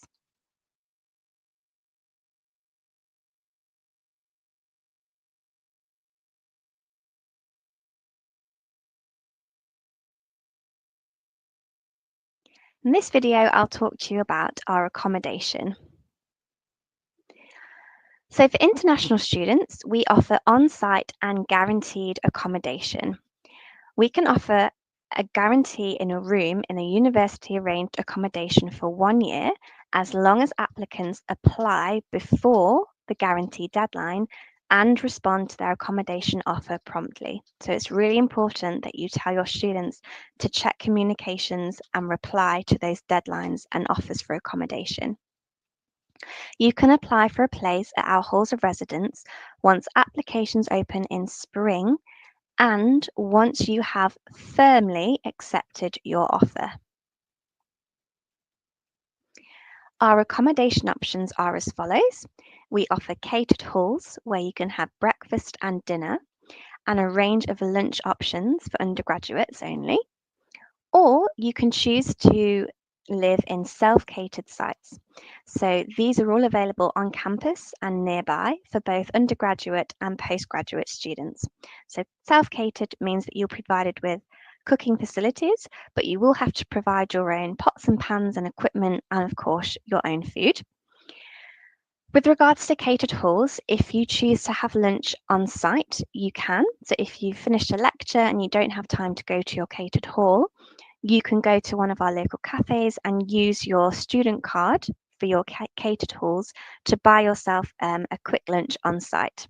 In this video, I'll talk to you about our accommodation. So for international students, we offer on-site and guaranteed accommodation. We can offer a guarantee in a room in a university arranged accommodation for 1 year, as long as applicants apply before the guarantee deadline and respond to their accommodation offer promptly. So it's really important that you tell your students to check communications and reply to those deadlines and offers for accommodation. You can apply for a place at our halls of residence once applications open in spring and once you have firmly accepted your offer. Our accommodation options are as follows. We offer catered halls where you can have breakfast and dinner and a range of lunch options for undergraduates only. Or you can choose to live in self-catered sites. So these are all available on campus and nearby for both undergraduate and postgraduate students. So self-catered means that you're provided with cooking facilities, but you will have to provide your own pots and pans and equipment, and of course, your own food. With regards to catered halls, if you choose to have lunch on site, you can. So if you've finished a lecture and you don't have time to go to your catered hall, you can go to one of our local cafes and use your student card for your catered halls to buy yourself a quick lunch on site.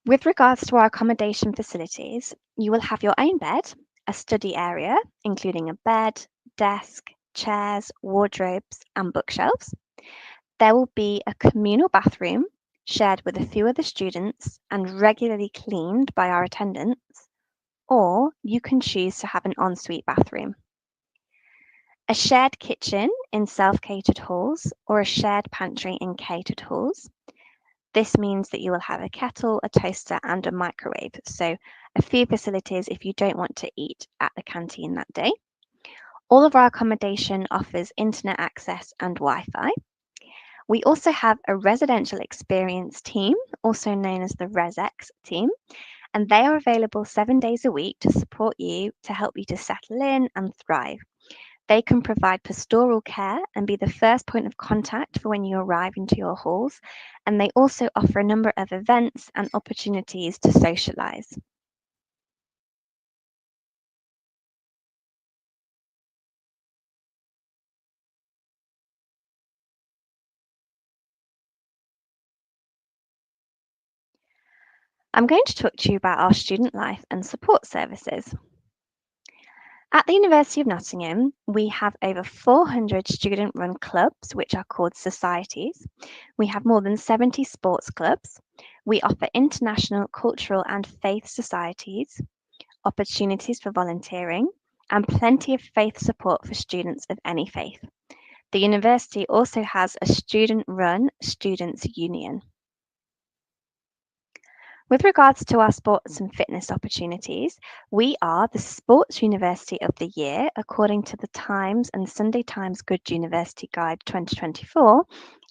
With regards to our accommodation facilities, you will have your own bed, a study area, including a bed, desk, chairs, wardrobes, and bookshelves. There will be a communal bathroom shared with a few other students and regularly cleaned by our attendants, or you can choose to have an ensuite bathroom. A shared kitchen in self-catered halls or a shared pantry in catered halls. This means that you will have a kettle, a toaster, and a microwave. So a few facilities if you don't want to eat at the canteen that day. All of our accommodation offers internet access and Wi-Fi. We also have a residential experience team, also known as the ResX team, and they are available 7 days a week to support you, to help you to settle in and thrive. They can provide pastoral care and be the first point of contact for when you arrive into your halls, and they also offer a number of events and opportunities to socialise. I'm going to talk to you about our student life and support services. At the University of Nottingham, we have over 400 student-run clubs, which are called societies. We have more than 70 sports clubs. We offer international, cultural and faith societies, opportunities for volunteering, and plenty of faith support for students of any faith. The university also has a student-run Students' Union. With regards to our sports and fitness opportunities, we are the Sports University of the Year according to the Times and Sunday Times Good University Guide 2024,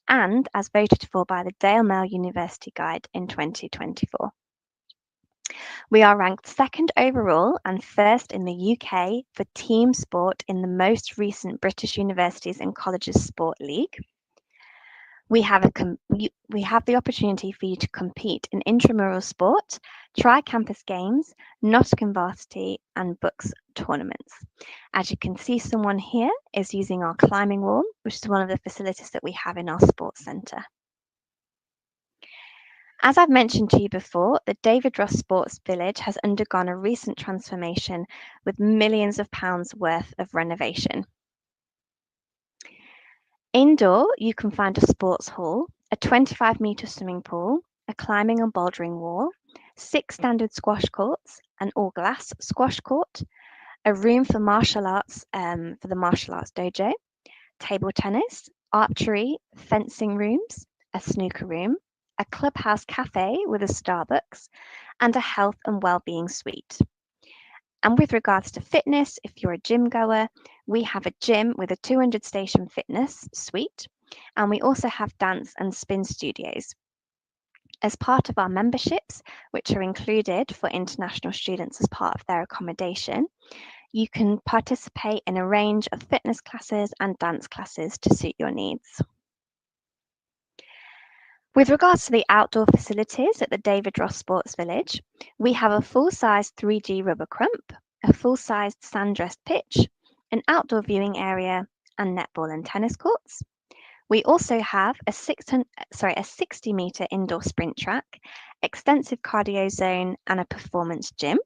and as voted for by the Dale Mail University Guide in 2024. We are ranked second overall and first in the UK for team sport in the most recent British Universities and Colleges Sport League. We have the opportunity for you to compete in intramural sport, tri-campus games, Nottingham varsity and books tournaments. As you can see, someone here is using our climbing wall, which is one of the facilities that we have in our sports centre. As I've mentioned to you before, the David Ross Sports Village has undergone a recent transformation with millions of pounds worth of renovation. Indoor, you can find a sports hall, a 25-metre swimming pool, a climbing and bouldering wall, 6 standard squash courts, an all-glass squash court, a room for martial arts for the martial arts dojo, table tennis, archery, fencing rooms, a snooker room, a clubhouse cafe with a Starbucks, and a health and wellbeing suite. And with regards to fitness, if you're a gym goer, we have a gym with a 200-station fitness suite, and we also have dance and spin studios. As part of our memberships, which are included for international students as part of their accommodation, you can participate in a range of fitness classes and dance classes to suit your needs. With regards to the outdoor facilities at the David Ross Sports Village, we have a full-size 3G rubber crump, a full-sized sand-dressed pitch, an outdoor viewing area, and netball and tennis courts. We also have a 60-metre indoor sprint track, extensive cardio zone, and a performance gym.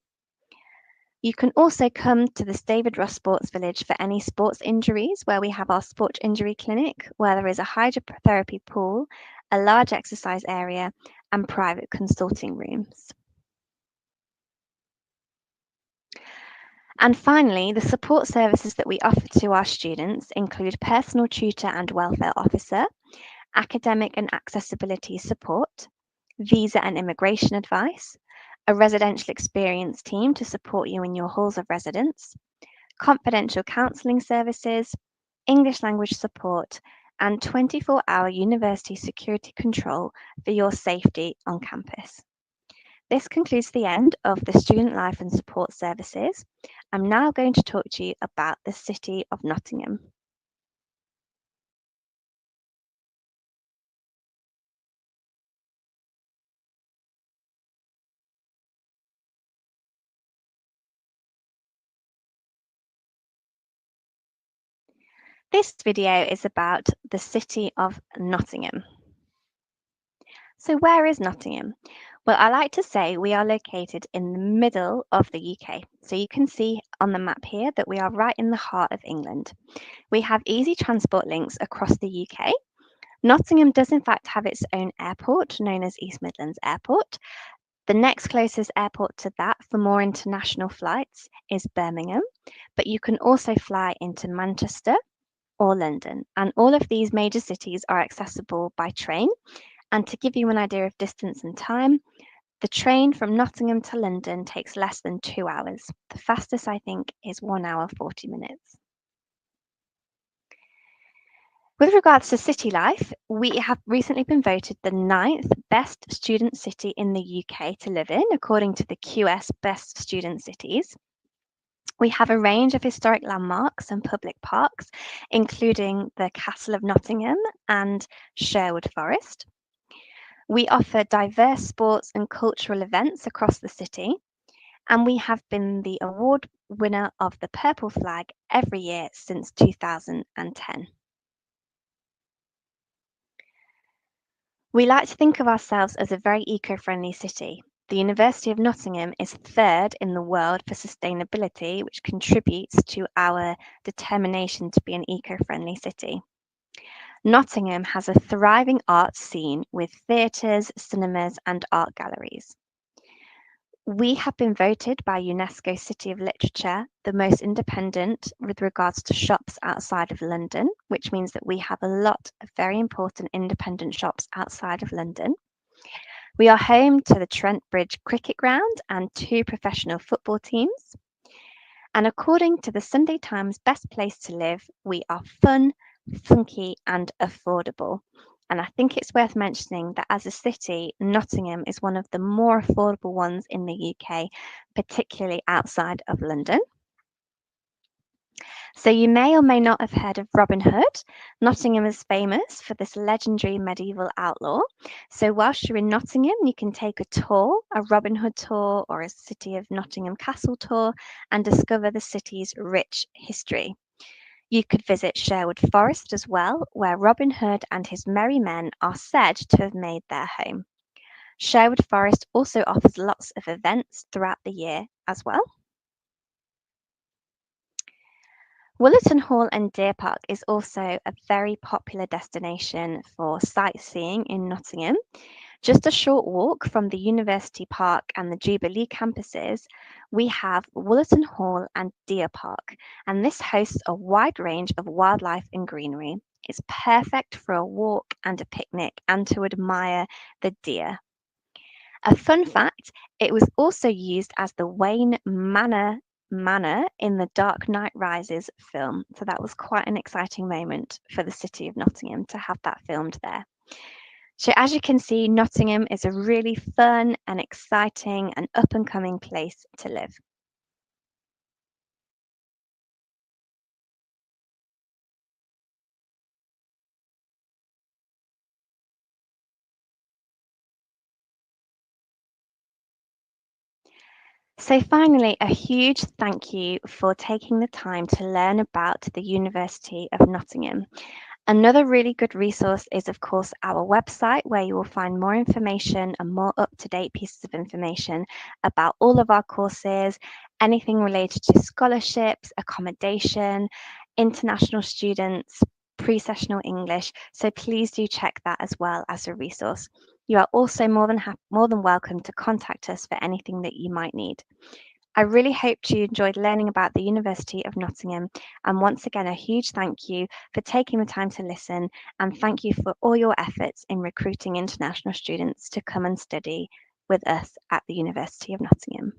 You can also come to this David Ross Sports Village for any sports injuries, where we have our sports injury clinic, where there is a hydrotherapy pool, a large exercise area, and private consulting rooms. And finally, the support services that we offer to our students include personal tutor and welfare officer, academic and accessibility support, visa and immigration advice, a residential experience team to support you in your halls of residence, confidential counselling services, English language support, and 24-hour university security control for your safety on campus. this concludes the end of the Student Life and Support Services. I'm now going to talk to you about the City of Nottingham. This video is about the City of Nottingham. So where is Nottingham? Well, I like to say we are located in the middle of the UK. So you can see on the map here that we are right in the heart of England. We have easy transport links across the UK. Nottingham does in fact have its own airport, known as East Midlands Airport. The next closest airport to that for more international flights is Birmingham, but you can also fly into Manchester or London, and all of these major cities are accessible by train. And to give you an idea of distance and time, the train from Nottingham to London takes less than 2 hours. The fastest, I think, is 1 hour 40 minutes. With regards to city life, we have recently been voted the 9th best student city in the UK to live in, according to the QS Best Student Cities. We have a range of historic landmarks and public parks, including the Castle of Nottingham and Sherwood Forest. We offer diverse sports and cultural events across the city, and we have been the award winner of the Purple Flag every year since 2010. We like to think of ourselves as a very eco-friendly city. The University of Nottingham is third in the world for sustainability, which contributes to our determination to be an eco-friendly city. Nottingham has a thriving arts scene with theatres, cinemas and art galleries. We have been voted by UNESCO City of Literature the most independent with regards to shops outside of London, which means that we have a lot of very important independent shops outside of London. We are home to the Trent Bridge Cricket Ground and 2 professional football teams. And according to the Sunday Times Best Place to Live, we are fun, funky and affordable. And I think it's worth mentioning that as a city, Nottingham is one of the more affordable ones in the UK, particularly outside of London. So you may or may not have heard of Robin Hood. Nottingham is famous for this legendary medieval outlaw. So whilst you're in Nottingham, you can take a tour, a Robin Hood tour or a City of Nottingham Castle tour, and discover the city's rich history. You could visit Sherwood Forest as well, where Robin Hood and his merry men are said to have made their home. Sherwood Forest also offers lots of events throughout the year as well. Woollerton Hall and Deer Park is also a very popular destination for sightseeing in Nottingham. Just a short walk from the University Park and the Jubilee campuses, we have Woollerton Hall and Deer Park, and this hosts a wide range of wildlife and greenery. It's perfect for a walk and a picnic and to admire the deer. A fun fact, it was also used as the Wayne Manor in the Dark Knight Rises film. So that was quite an exciting moment for the city of Nottingham to have that filmed there. So as you can see, Nottingham is a really fun and exciting and up and coming place to live. So finally, a huge thank you for taking the time to learn about the University of Nottingham. Another really good resource is, of course, our website, where you will find more information and more up-to-date pieces of information about all of our courses, anything related to scholarships, accommodation, international students, pre-sessional English. So please do check that as well as a resource. You are also more than welcome to contact us for anything that you might need. I really hope you enjoyed learning about the University of Nottingham, and once again a huge thank you for taking the time to listen, and thank you for all your efforts in recruiting international students to come and study with us at the University of Nottingham.